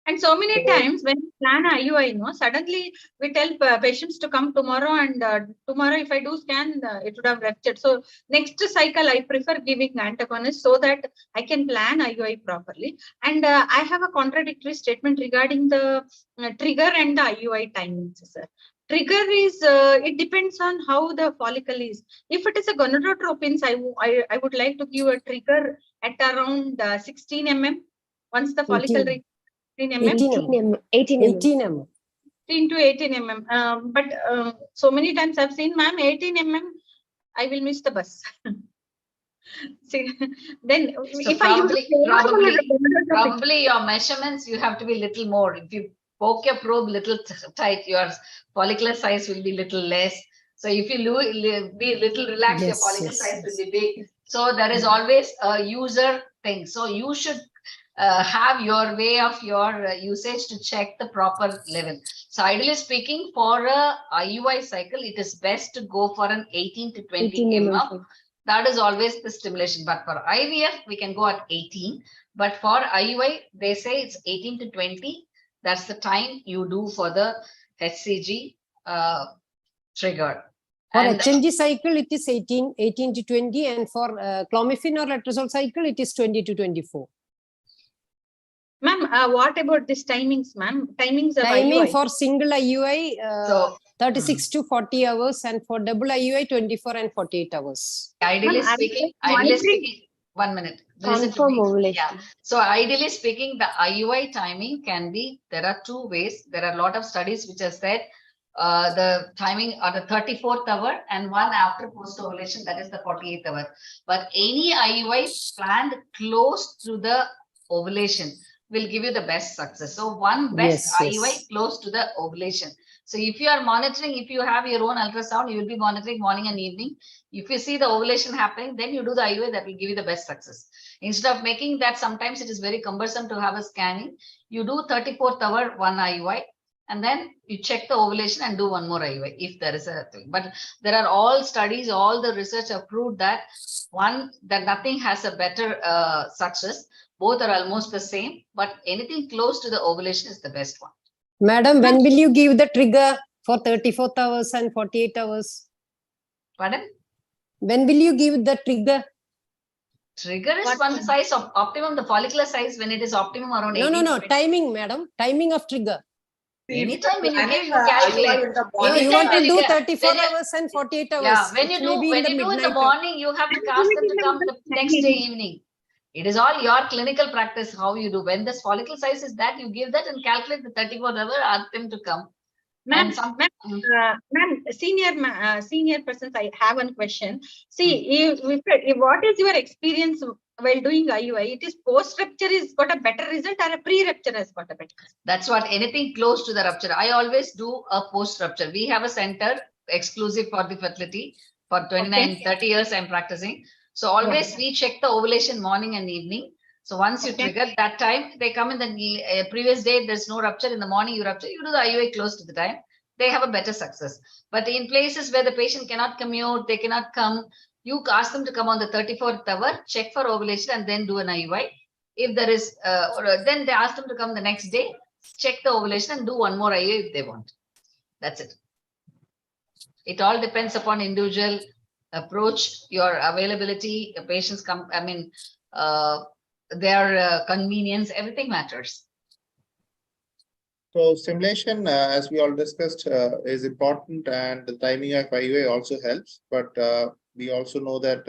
And so many times when we plan IUI, suddenly we tell patients to come tomorrow, and tomorrow if I do scan, it would have ruptured. So next cycle, I prefer giving antagonist so that I can plan IUI properly. And I have a contradictory statement regarding the trigger and the IUI timings, sir. Trigger is, it depends on how the follicle is. If it is a gonadotropins, I would like to give a trigger at around 16 mm. Once the follicle reaches 18 mm. 18 mm. 15 to 18 mm. But so many times I've seen, ma'am, 18 mm, I will miss the bus. See, then so if probably your measurements, you have to be little more. If you poke your probe little tight, your follicular size will be little less. So if you be little relaxed, your follicle size will be big. So there is always a user thing. So you should have your way of your usage to check the proper level. So ideally speaking, for a IUI cycle, it is best to go for an 18 to 20 mm. That is always the stimulation. But for IVF, we can go at 18. But for IUI, they say it's 18 to 20. That's the time you do for the HCG trigger. For HMG cycle, it is 18 to 20. And for clomiphene or letrozole cycle, it is 20 to 24. Ma'am, what about these timings, ma'am? Timings of Timing IUI? for single IUI, 36 to 40 hours, and for double IUI, 24 and 48 hours. Ideally speaking, 1 minute. Confirm ovulation. Yeah. So ideally speaking, the IUI timing can be, there are 2 ways. There are a lot of studies which have said the timing are the 34th hour and one after post ovulation, that is the 48th hour. But any IUI planned close to the ovulation will give you the best success. So one best IUI close to the ovulation. So if you are monitoring, if you have your own ultrasound, you will be monitoring morning and evening. If you see the ovulation happening, then you do the IUI, that will give you the best success. Instead of making that, sometimes it is very cumbersome to have a scanning. You do 34th hour, one IUI. and then you check the ovulation and do one more IUI if there is a thing. But there are all studies, all the research have proved that that nothing has a better success. Both are almost the same, but anything close to the ovulation is the best one. Madam, when will you give the trigger for 34 hours and 48 hours? Pardon? When will you give the trigger? Trigger is one size of optimum, the follicular size when it is optimum around 18. No, timing, madam. Timing of trigger. Anytime when you give, you IUI calculate. in the No, morning, you want to do When 34 you- hours and 48 hours. Yeah, when It you may do be when in you do in the midnight. morning, you have to ask them to come the next day evening. It is all your clinical practice how you do. When the follicle size is that, you give that and calculate the 34 hours, ask them to come. Ma'am, senior persons, I have one question. See, if what is your experience while doing IUI? It is post-rupture is got a better result or a pre-rupture has got a better result? That's what, anything close to the rupture. I always do a post-rupture. We have a center exclusive for the fertility. For 30 years I'm practicing. So always we check the ovulation morning and evening. So once you trigger that time, they come in the previous day, there's no rupture. In the morning you rupture, you do the IUI close to the time. They have a better success. But in places where the patient cannot commute, they cannot come, you ask them to come on the 34th hour, check for ovulation and then do an IUI. If there is, then they ask them to come the next day, check the ovulation and do one more IUI if they want. That's it. It all depends upon individual approach, your availability, the patients come, I mean, their convenience, everything matters. So simulation, as we all discussed, is important, and the timing of IUI also helps. But we also know that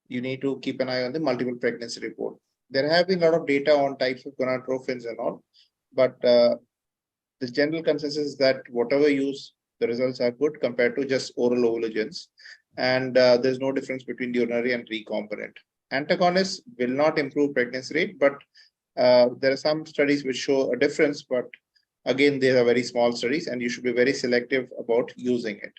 you need to keep an eye on the multiple pregnancy report. There have been a lot of data on types of gonadotrophins and all, but the general consensus is that whatever use, the results are good compared to just oral ovulagens, and there's no difference between the urinary and recombinant. Antagonists will not improve pregnancy rate, but there are some studies which show a difference, but again, they are very small studies and you should be very selective about using it.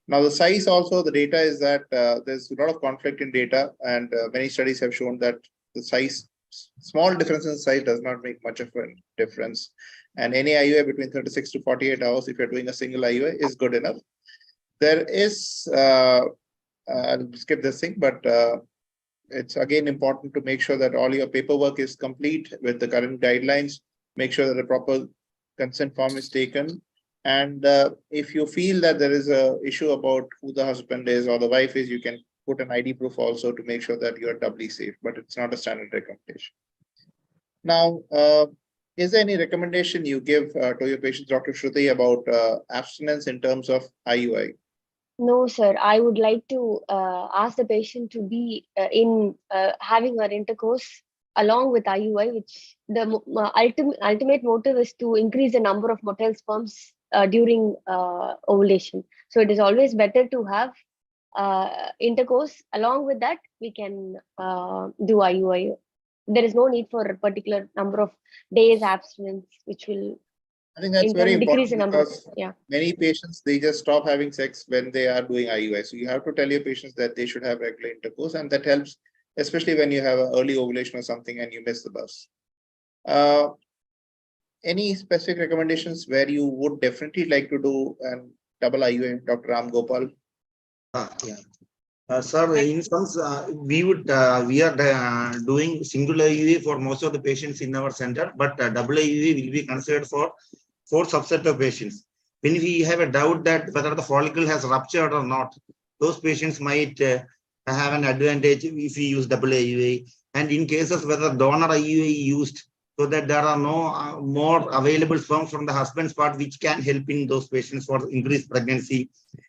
Now, the size also, the data is that there's a lot of conflict in data, and many studies have shown that the size, small difference in size does not make much of a difference. And any IUI between 36 to 48 hours, if you're doing a single IUI, is good enough. There is, I'll skip this thing, but it's again important to make sure that all your paperwork is complete with the current guidelines. Make sure that the proper consent form is taken. And if you feel that there is an issue about who the husband is or the wife is, you can put an ID proof also to make sure that you are doubly safe, but it's not a standard recommendation. Now, is there any recommendation you give to your patients, Dr. Shruti, about abstinence in terms of IUI? No, sir. I would like to ask the patient to be having her intercourse along with IUI, which the ultimate motive is to increase the number of motile sperms during ovulation. So it is always better to have intercourse. Along with that, we can do IUI. There is no need for a particular number of days abstinence, which will I think that's very decrease the important number. because many patients, they just stop having sex when they are doing IUI. So you have to tell your patients that they should have regular intercourse, and that helps, especially when you have an early ovulation or something and you miss the bus. Any specific recommendations where you would definitely like to do an double IUI, Dr. Ram Gopal? Sir, in some, we are doing single IUI for most of the patients in our center, but double IUI will be considered for subset of patients. When we have a doubt that whether the follicle has ruptured or not, those patients might have an advantage if we use double IUI. And in cases whether donor IUI used, so that there are no more available sperm from the husband's part, which can help in those patients for increased pregnancy.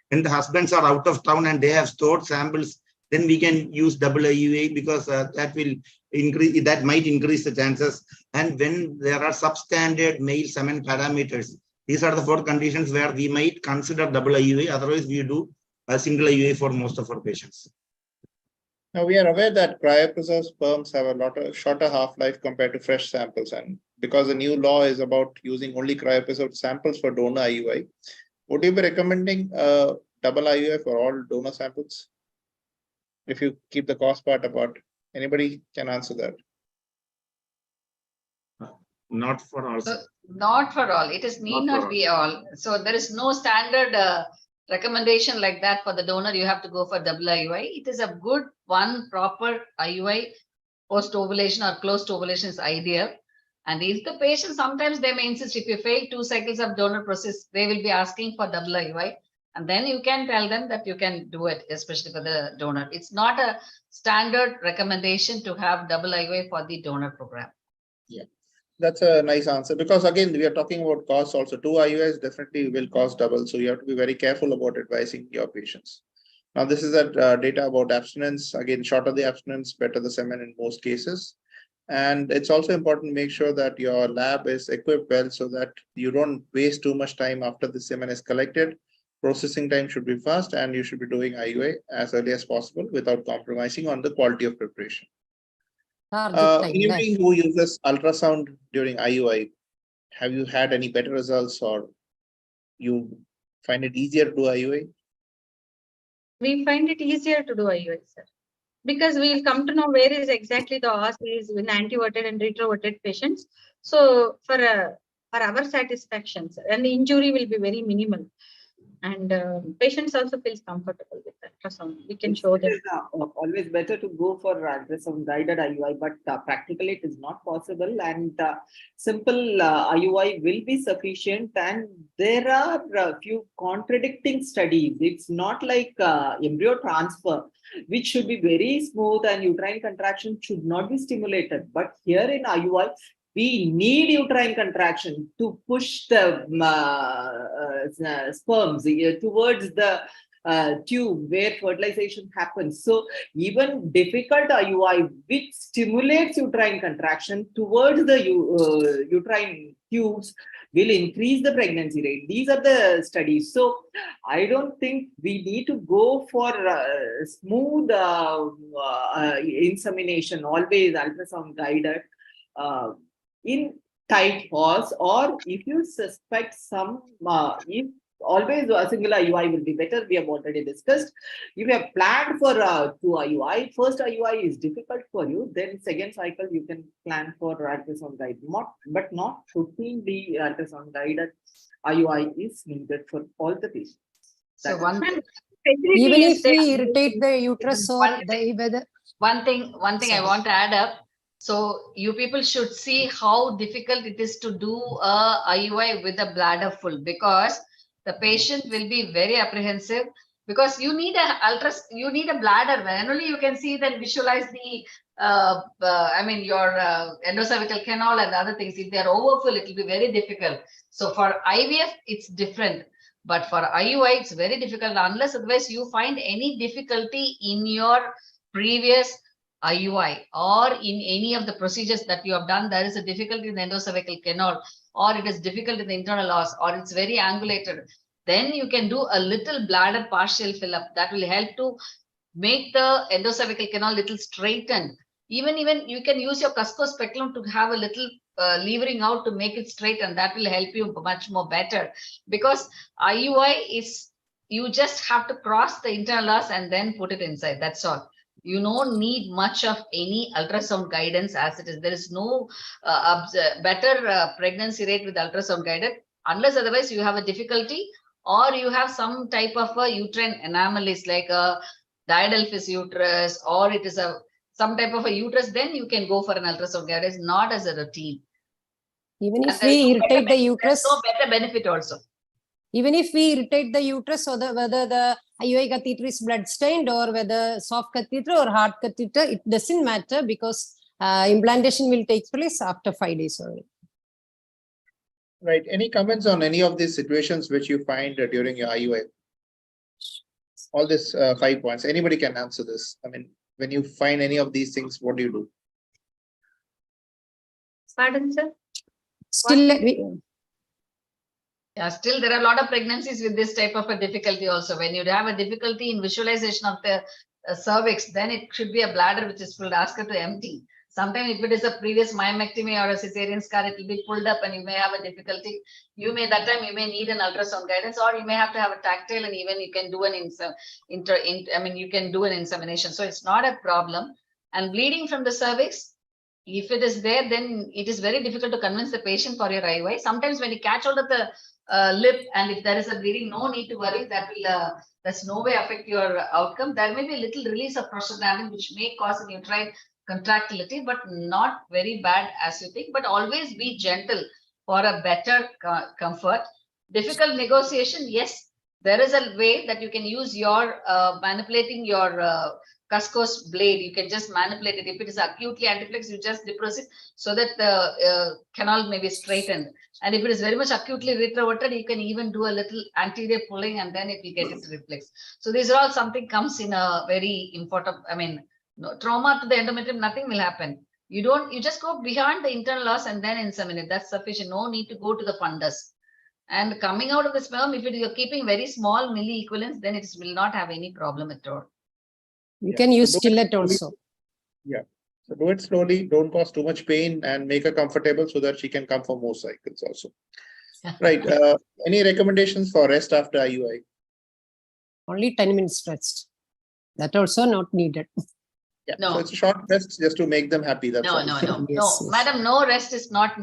When the husbands are out of town and they have stored samples, then we can use double IUI because that will increase, that might increase the chances. And when there are substandard male semen parameters, these are the 4 conditions where we might consider double IUI. Otherwise, we do a single IUI for most of our patients. Now, we are aware that cryopreserved sperms have a lot of shorter half-life compared to fresh samples. And because the new law is about using only cryopreserved samples for donor IUI, would you be recommending double IUI for all donor samples? If you keep the cost part apart, anybody can answer that. Not for all. So not for all. It is need not be all. So there is no standard recommendation like that for the donor. You have to go for double IUI. It is a good one proper IUI post ovulation or close to ovulation is ideal. And if the patient, sometimes they may insist, if you fail 2 cycles of donor process, they will be asking for double IUI. And then you can tell them that you can do it, especially for the donor. It's not a standard recommendation to have double IUI for the donor program. Yeah, that's a nice answer, because again, we are talking about costs also. 2 IUIs definitely will cost double. So you have to be very careful about advising your patients. Now, this is that data about abstinence. Again, shorter the abstinence, better the semen in most cases. And it's also important to make sure that your lab is equipped well so that you don't waste too much time after the semen is collected. Processing time should be fast, and you should be doing IUI as early as possible without compromising on the quality of preparation. Anybody who uses ultrasound during IUI, have you had any better results, or you find it easier to do IUI? We find it easier to do IUI, sir, because we'll come to know where is exactly the OS is in antiverted and retroverted patients. So for our satisfaction, sir, and the injury will be very minimal. And patients also feels comfortable with ultrasound. We can show them. It is always better to go for ultrasound guided IUI, but practically it is not possible. And simple IUI will be sufficient. And there are a few contradicting studies. It's not like embryo transfer, which should be very smooth and uterine contraction should not be stimulated. But here in IUI, we need uterine contraction to push the sperms towards the tube where fertilization happens. So even difficult IUI, which stimulates uterine contraction towards the uterine tubes, will increase the pregnancy rate. These are the studies. So I don't think we need to go for smooth insemination, always ultrasound guided. In tight pause, or if you suspect some, if always a single IUI will be better, we have already discussed. If you have planned for 2 IUI, first IUI is difficult for you, then second cycle you can plan for ultrasound guide, but not routinely ultrasound guided IUI is needed for all the patients. So even if we irritate the uterus or one thing I want to add up. So you people should see how difficult it is to do a IUI with a bladder full, because the patient will be very apprehensive, because you need a bladder where only you can see, then visualize the your endocervical canal and other things. If they are overfull, it will be very difficult. So for IVF, it's different. But for IUI, it's very difficult, unless otherwise you find any difficulty in your previous IUI or in any of the procedures that you have done. There is a difficulty in the endocervical canal, or it is difficult in the internal os, or it's very angulated. Then you can do a little bladder partial fill up. That will help to make the endocervical canal little straightened. Even you can use your cuspo speculum to have a little levering out to make it straight, and that will help you much more better. Because IUI is, you just have to cross the internal os and then put it inside. That's all. You don't need much of any ultrasound guidance as it is. There is no better pregnancy rate with ultrasound guided, unless otherwise you have a difficulty, or you have some type of a uterine anomalies like a diadelphys uterus, or it is some type of a uterus. Then you can go for an ultrasound guidance, not as a routine. Even if we irritate the uterus, no better benefit also. Even if we irritate the uterus, so whether the IUI catheter is blood stained or whether soft catheter or hard catheter, it doesn't matter, because implantation will take place after 5 days only. Right. Any comments on any of these situations which you find during your IUI? All these 5 points. Anybody can answer this. I mean, when you find any of these things, what do you do? Pardon, sir? Yeah, still there are a lot of pregnancies with this type of a difficulty also. When you have a difficulty in visualization of the cervix, then it should be a bladder which is full. Ask her to empty. Sometimes if it is a previous myomectomy or a cesarean scar, it will be pulled up and you may have a difficulty. You may need an ultrasound guidance, or you may have to have a tactile, and even you can do an you can do an insemination. So it's not a problem. And bleeding from the cervix, If it is there, then it is very difficult to convince the patient for your IUI. Sometimes when you catch hold of the lip, and if there is a bleeding, no need to worry. That will that's no way affect your outcome. There may be a little release of prostaglandin, which may cause a uterine contractility, but not very bad as you think. But always be gentle for a better comfort. Difficult negotiation, yes. There is a way that you can use your manipulating your Cusco's blade. You can just manipulate it. If it is acutely antiplex, you just depress it so that the canal may be straightened. And if it is very much acutely retroverted, you can even do a little anterior pulling and then it will get it reflex. So these are all something comes in a very important, I mean, no, trauma to the endometrium, nothing will happen. You just go beyond the internal loss and then inseminate. That's sufficient. No need to go to the fundus. And coming out of the sperm, if you're keeping very small milli equivalents, then it will not have any problem at all. You can use stillet also. Yeah. So do it slowly, don't cause too much pain and make her comfortable so that she can come for more cycles also. Right. Any recommendations for rest after IUI? Only 10 minutes rest. That also not needed. Yeah. No. So it's a short rest just to make them happy. That's all. Yes. Madam, no rest is not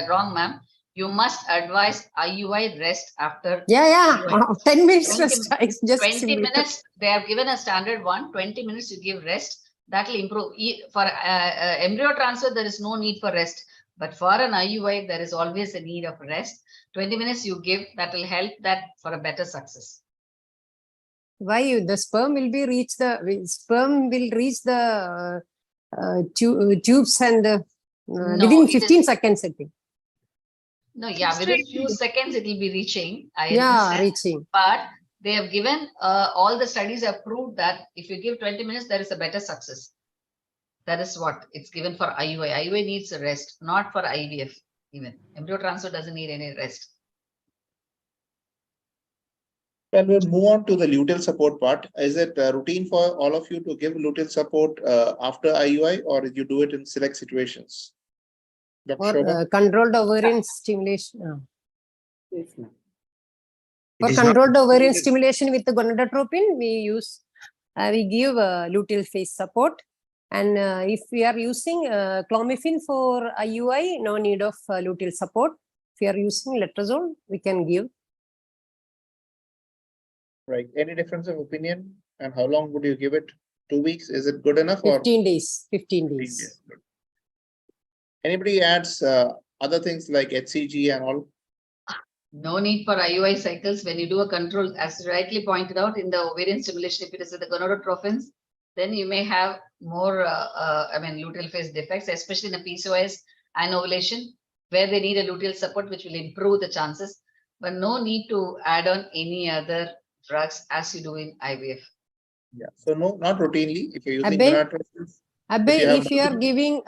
wrong, ma'am. You must advise IUI rest after. Yeah. IUI. 10 minutes rest. It's just 20 simple. minutes. They have given a standard one. 20 minutes you give rest. That will improve. For embryo transfer, there is no need for rest. But for an IUI, there is always a need of rest. 20 minutes you give, that will help that for a better success. Why the sperm will reach the tubes and within 15 seconds, I think. No, yeah, within few seconds it will be reaching. Reaching. But they have given all the studies have proved that if you give 20 minutes, there is a better success. That is what it's given for IUI. IUI needs a rest, not for IVF even. Embryo transfer doesn't need any rest. Well, we'll move on to the luteal support part. Is it routine for all of you to give luteal support after IUI, or you do it in select situations? For controlled ovarian stimulation. Yes, ma'am. For controlled ovarian stimulation with the gonadotropin, we give luteal phase support. And if we are using clomiphene for IUI, no need of luteal support. If we are using letrozole, we can give. Right. Any difference of opinion? And how long would you give it? 2 weeks? Is it good enough? 15 days. 15 days. Good. Anybody adds other things like HCG and all? No need for IUI cycles when you do a control, as rightly pointed out in the ovarian stimulation. If it is with the gonadotrophins, then you may have more, luteal phase defects, especially in a PCOS and ovulation, where they need a luteal support, which will improve the chances. But no need to add on any other drugs as you do in IVF. Yeah. So no, not routinely. If you're using gonadotrophins. If you are giving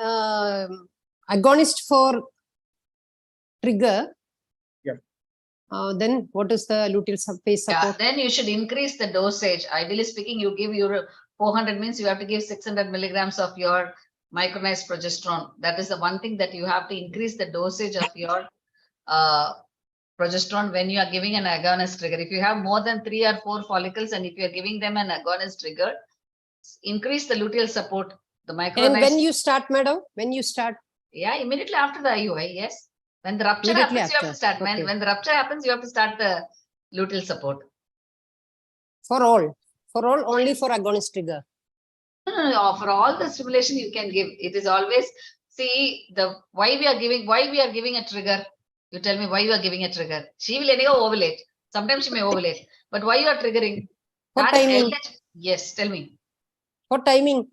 agonist for trigger, then what is the luteal phase support? Yeah, then you should increase the dosage. Ideally speaking, you give your 400 means you have to give 600 milligrams of your micronized progesterone. That is the one thing that you have to increase the dosage of your progesterone when you are giving an agonist trigger. If you have more than 3 or 4 follicles and if you are giving them an agonist trigger, increase the luteal support. The micronized. And when you start, madam? When you start? Yeah, immediately after the IUI, yes. When the rupture happens, you have to start. Okay. When the rupture happens, you have to start the luteal support. For all, only for agonist trigger. No, for all the stimulation you can give. It is always, see, why we are giving a trigger. You tell me why you are giving a trigger. She will anyhow ovulate. Sometimes she may ovulate. But why you are triggering? For timing. Yes, tell me. For timing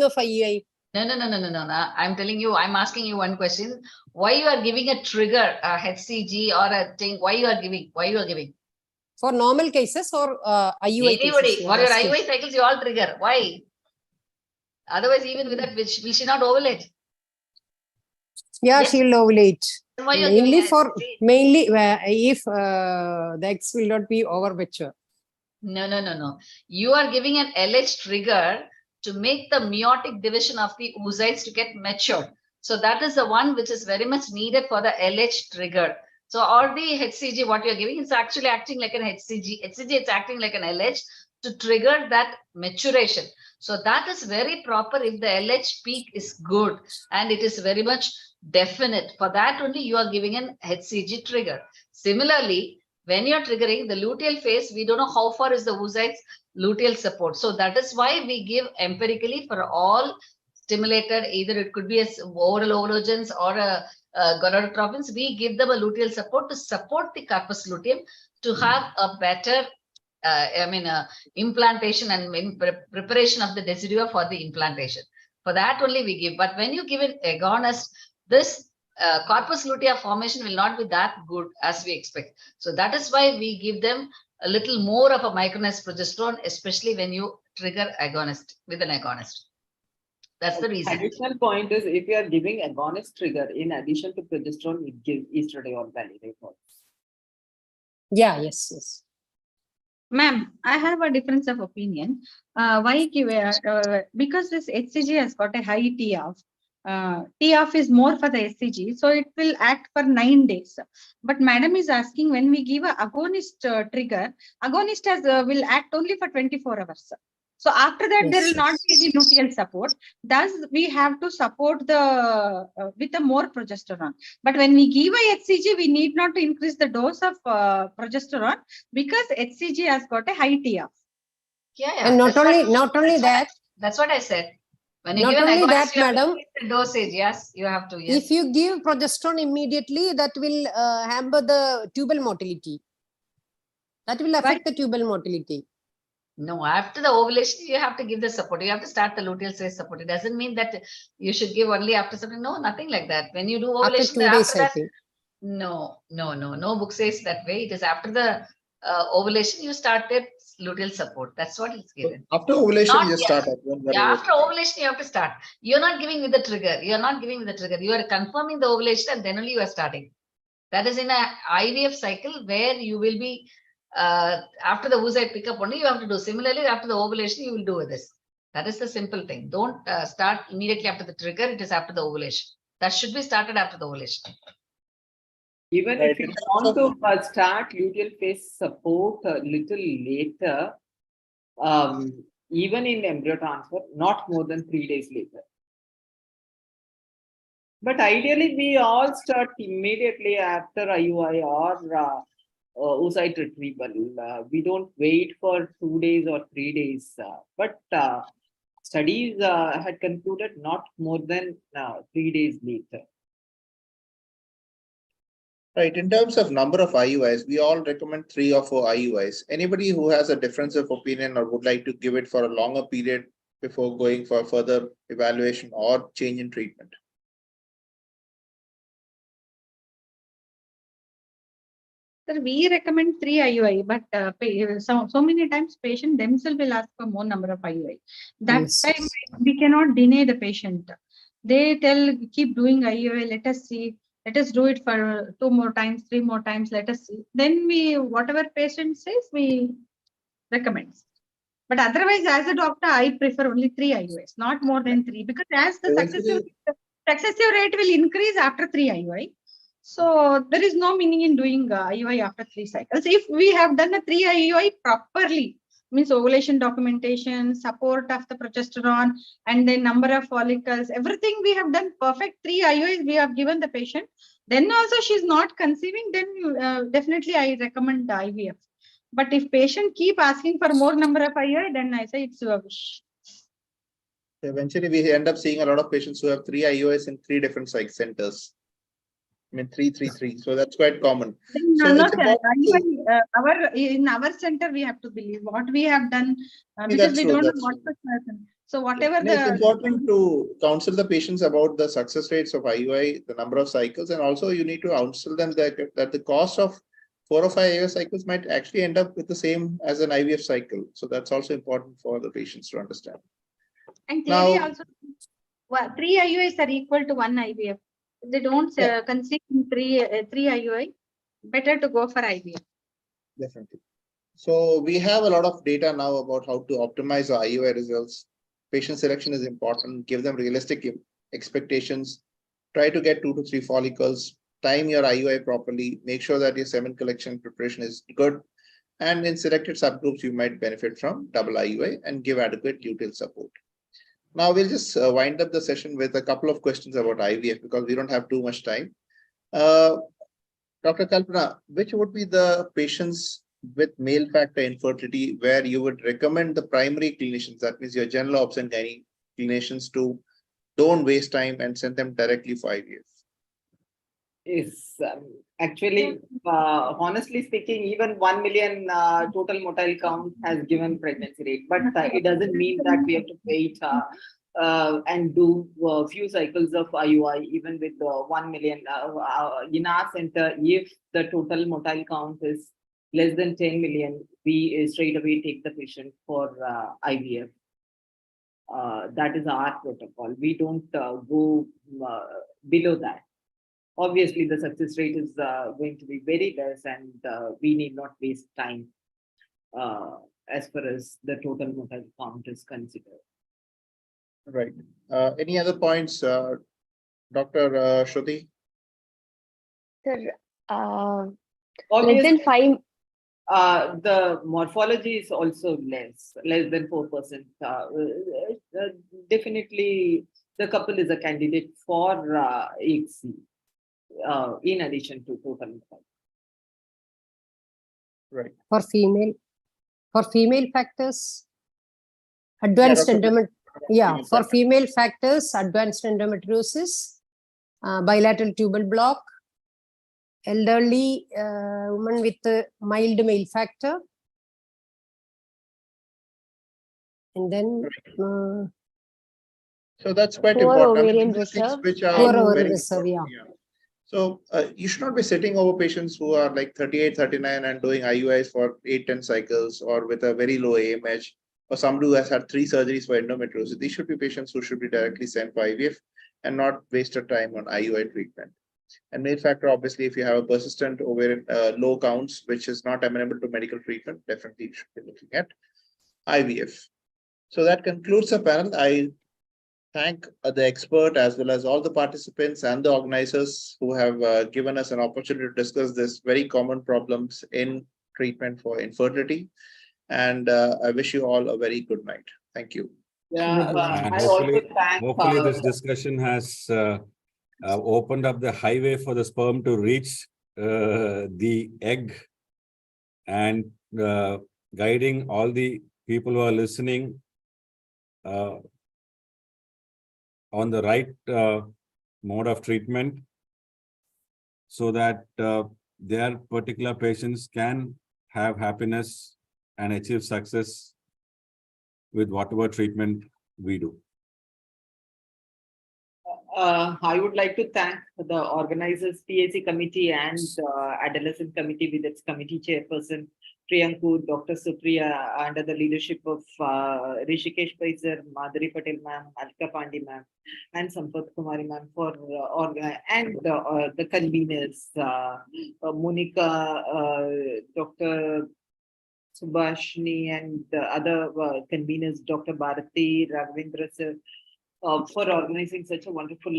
of IUI. No. I'm telling you, I'm asking you one question. Why you are giving a trigger, a HCG or a thing? Why you are giving? For normal cases or IUI Anybody, cases? for your IUI cycles, you all trigger. Why? Otherwise, even with that, will she not ovulate? Yeah, yes. She will ovulate. Mainly if the eggs will not be over mature. No. You are giving an LH trigger to make the meiotic division of the oocytes to get matured. So that is the one which is very much needed for the LH trigger. So all the HCG, what you're giving, is actually acting like an HCG. HCG, it's acting like an LH to trigger that maturation. So that is very proper if the LH peak is good and it is very much definite. For that only you are giving an HCG trigger. Similarly, when you're triggering the luteal phase, we don't know how far is the oocyte's luteal support. So that is why we give empirically for all stimulated, either it could be as oral ovulogins or gonadotropins, we give them a luteal support to support the corpus luteum to have a better implantation and preparation of the decidua for the implantation. For that only we give. But when you give an agonist, this corpus lutea formation will not be that good as we expect. So that is why we give them a little more of a micronized progesterone, especially when you trigger agonist with an agonist. That's the reason. Additional point is if you are giving agonist trigger in addition to progesterone, it gives estradiol validate. Yeah, yes. Ma'am, I have a difference of opinion. Why give because this HCG has got a high TF. TF is more for the HCG, so it will act for 9 days. But madam is asking when we give a agonist trigger, agonist will act only for 24 hours. So after that, there will not be any luteal support. Thus, we have to support the with a more progesterone. But when we give a HCG, we need not to increase the dose of progesterone because HCG has got a high TF. Yeah. And not only that. That's what I said. When you Not give an only agonist, that, you have to madam, increase the dosage. Yes, you have to. Yes. If you give progesterone immediately, that will hamper the tubal motility. That will affect the tubal motility. No, after the ovulation, you have to give the support. You have to start the luteal phase support. It doesn't mean that you should give only after something. No, nothing like that. When you do ovulation, after 2 days, I think. No book says that way. It is after the ovulation, you started luteal support. That's what it's given. After ovulation, Not you yet. start at After ovulation, you have to start. You're not giving with the trigger. You're not giving with the trigger. You are confirming the ovulation and then only you are starting. That is in a IVF cycle where you will be after the oocyte pickup only you have to do. Similarly, after the ovulation, you will do this. That is the simple thing. Don't start immediately after the trigger. It is after the ovulation. That should be started after the ovulation. Even if you want to start luteal phase support a little later, even in embryo transfer, not more than 3 days later. But ideally, we all start immediately after IUI or oocyte retrieval. We don't wait for 2 days or 3 days. But studies had concluded not more than 3 days later. Right. In terms of number of IUIs, we all recommend 3 or 4 IUIs. Anybody who has a difference of opinion or would like to give it for a longer period before going for further evaluation or change in treatment? Sir, we recommend 3 IUI, but so many times patient themselves will ask for more number of IUI. That time we cannot deny the patient. They tell, keep doing IUI, let us see, let us do it for 2 more times, 3 more times, let us see. Then whatever patient says, we recommend. But otherwise, as a doctor, I prefer only 3 IUIs, not more than 3, because as the successive rate will increase after 3 IUI. So there is no meaning in doing IUI after 3 cycles. If we have done a 3 IUI properly, means ovulation documentation, support of the progesterone, and the number of follicles, everything we have done perfect. 3 IUIs we have given the patient. Then also she's not conceiving, then definitely I recommend IVF. But if patient keep asking for more number of IUI, then I say it's a wish. Eventually, we end up seeing a lot of patients who have 3 IUIs in 3 different psych centers. I mean, 3. So that's quite common. So in our center, we have to believe what we have done because we don't know what to happen. So whatever it's important to counsel the patients about the success rates of IUI, the number of cycles, and also you need to counsel them that the cost of 4 or 5 IVF cycles might actually end up with the same as an IVF cycle. So that's also important for the patients to understand. And clearly also, 3 IUIs are equal to 1 IVF. If they don't conceive in 3 IUI, better to go for IVF. Definitely. So we have a lot of data now about how to optimize our IUI results. Patient selection is important. Give them realistic expectations. Try to get 2 to 3 follicles. Time your IUI properly. Make sure that your semen collection preparation is good. And in selected subgroups, you might benefit from double IUI and give adequate luteal support. Now we'll just wind up the session with a couple of questions about IVF because we don't have too much time. Dr. Kalpana, which would be the patients with male factor infertility where you would recommend the primary clinicians, that means your general obs and gynae clinicians, to don't waste time and send them directly for IVF? Is actually, honestly speaking, even 1 million total motile count has given pregnancy rate, but it doesn't mean that we have to wait and do a few cycles of IUI, even with 1 million. In our center, if the total motile count is less than 10 million, we straight away take the patient for IVF. That is our protocol. We don't go below that. Obviously, the success rate is going to be very less, and we need not waste time as far as the total motile count is considered. Right. Any other points, Dr. Shruti? Sir, less Obviously, than 5. the morphology is also less than 4%. Definitely, the couple is a candidate for FOGSI. In addition to total motile. Right. For female factors, advanced for female factors, advanced endometriosis, bilateral tubal block, elderly woman with mild male factor, and then so that's quite Poor important. ovarian These are things reserve. which are poor very ovarian reserve, important. Yeah. So you should not be sitting over patients who are like 38, 39 and doing IUIs for 8, 10 cycles, or with a very low AMH, or somebody who has had 3 surgeries for endometriosis. These should be patients who should be directly sent for IVF and not wasted time on IUI treatment. And male factor, obviously, if you have a persistent ovarian low counts, which is not amenable to medical treatment, definitely you should be looking at IVF. So that concludes the panel. I thank the expert as well as all the participants and the organizers who have given us an opportunity to discuss this very common problems in treatment for infertility. And I wish you all a very good night. Thank you. Yeah, And I also thank. hopefully this discussion has opened up the highway for the sperm to reach the egg, and guiding all the people who are listening on the right mode of treatment, so that their particular patients can have happiness and achieve success with whatever treatment we do. I would like to thank the organizers, PAC committee and adolescent committee with its committee chairperson, Priyanku, Dr. Supriya, under the leadership of Rishikesh Paisar, Madhuri Patel ma'am, Alka Pandi ma'am, and Sampath Kumari ma'am for the conveners, Monica, Dr. Subhashni, and the other conveners, Dr. Bharati, Ravindra sir, for organizing such a wonderful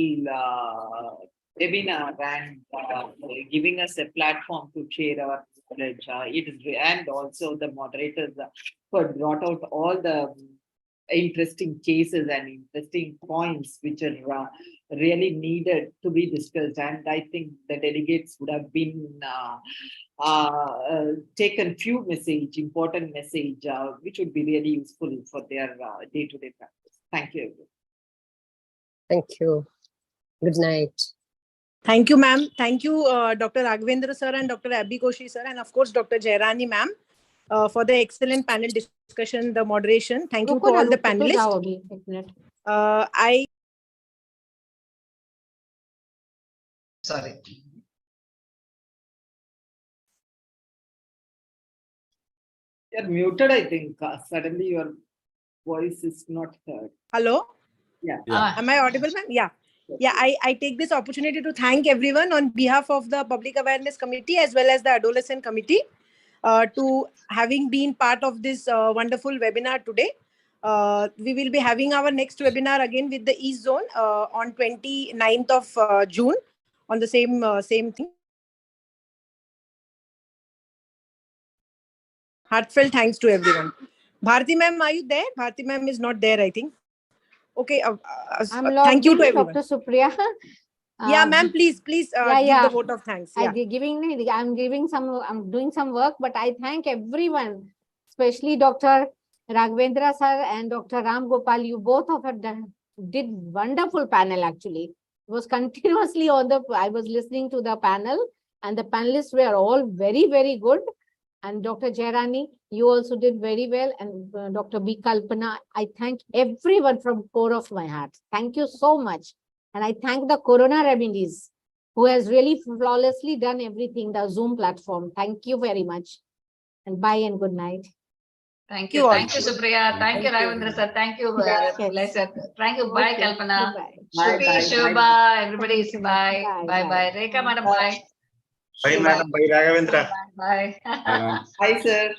webinar and giving us a platform to share our knowledge. And also the moderators who brought out all the interesting cases and interesting points which are really needed to be discussed. And I think the delegates would have been taken few important message, which would be really useful for their day-to-day practice. Thank you, everyone. thank you. Good night. Thank you, ma'am. Thank you, Dr. Raghavendra sir and Dr. Abhi Koshi sir, and of course, Dr. Jairani ma'am, for the excellent panel discussion, the moderation. Thank you to all the panelists. Sorry. You're muted, I think. Suddenly your voice is not heard. Hello? Yeah. Am I audible, ma'am? Yeah. Yeah, I take this opportunity to thank everyone on behalf of the Public Awareness Committee as well as the Adolescent Committee to having been part of this wonderful webinar today. We will be having our next webinar again with the East Zone on 29th of June on the same thing. Heartfelt thanks to everyone. Bharti ma'am, are you there? Bharti ma'am is not there, I think. Okay. Thank you to everyone. Dr. Supriya. Yeah, ma'am, please give the vote of thanks. Yeah. I'm doing some work, but I thank everyone, especially Dr. Raghavendra sir and Dr. Ram Gopal. You both of it did wonderful panel actually. It was continuously I was listening to the panel and the panelists were all very, very good. And Dr. Jairani, you also did very well. And Dr. B. Kalpana, I thank everyone from core of my heart. Thank you so much. And I thank the Corona Remedies, who has really flawlessly done everything, the Zoom platform. Thank you very much. And bye and good night. Thank you. Thank you, Supriya. Thank you, Ravindra sir. Thank you, Blessed. Thank you. Bye, Kalpana. Shruti, Shubha, everybody is bye. Bye. Rekha, madam, bye. Bye, madam. Bye, Raghavendra. Bye. Hi, sir.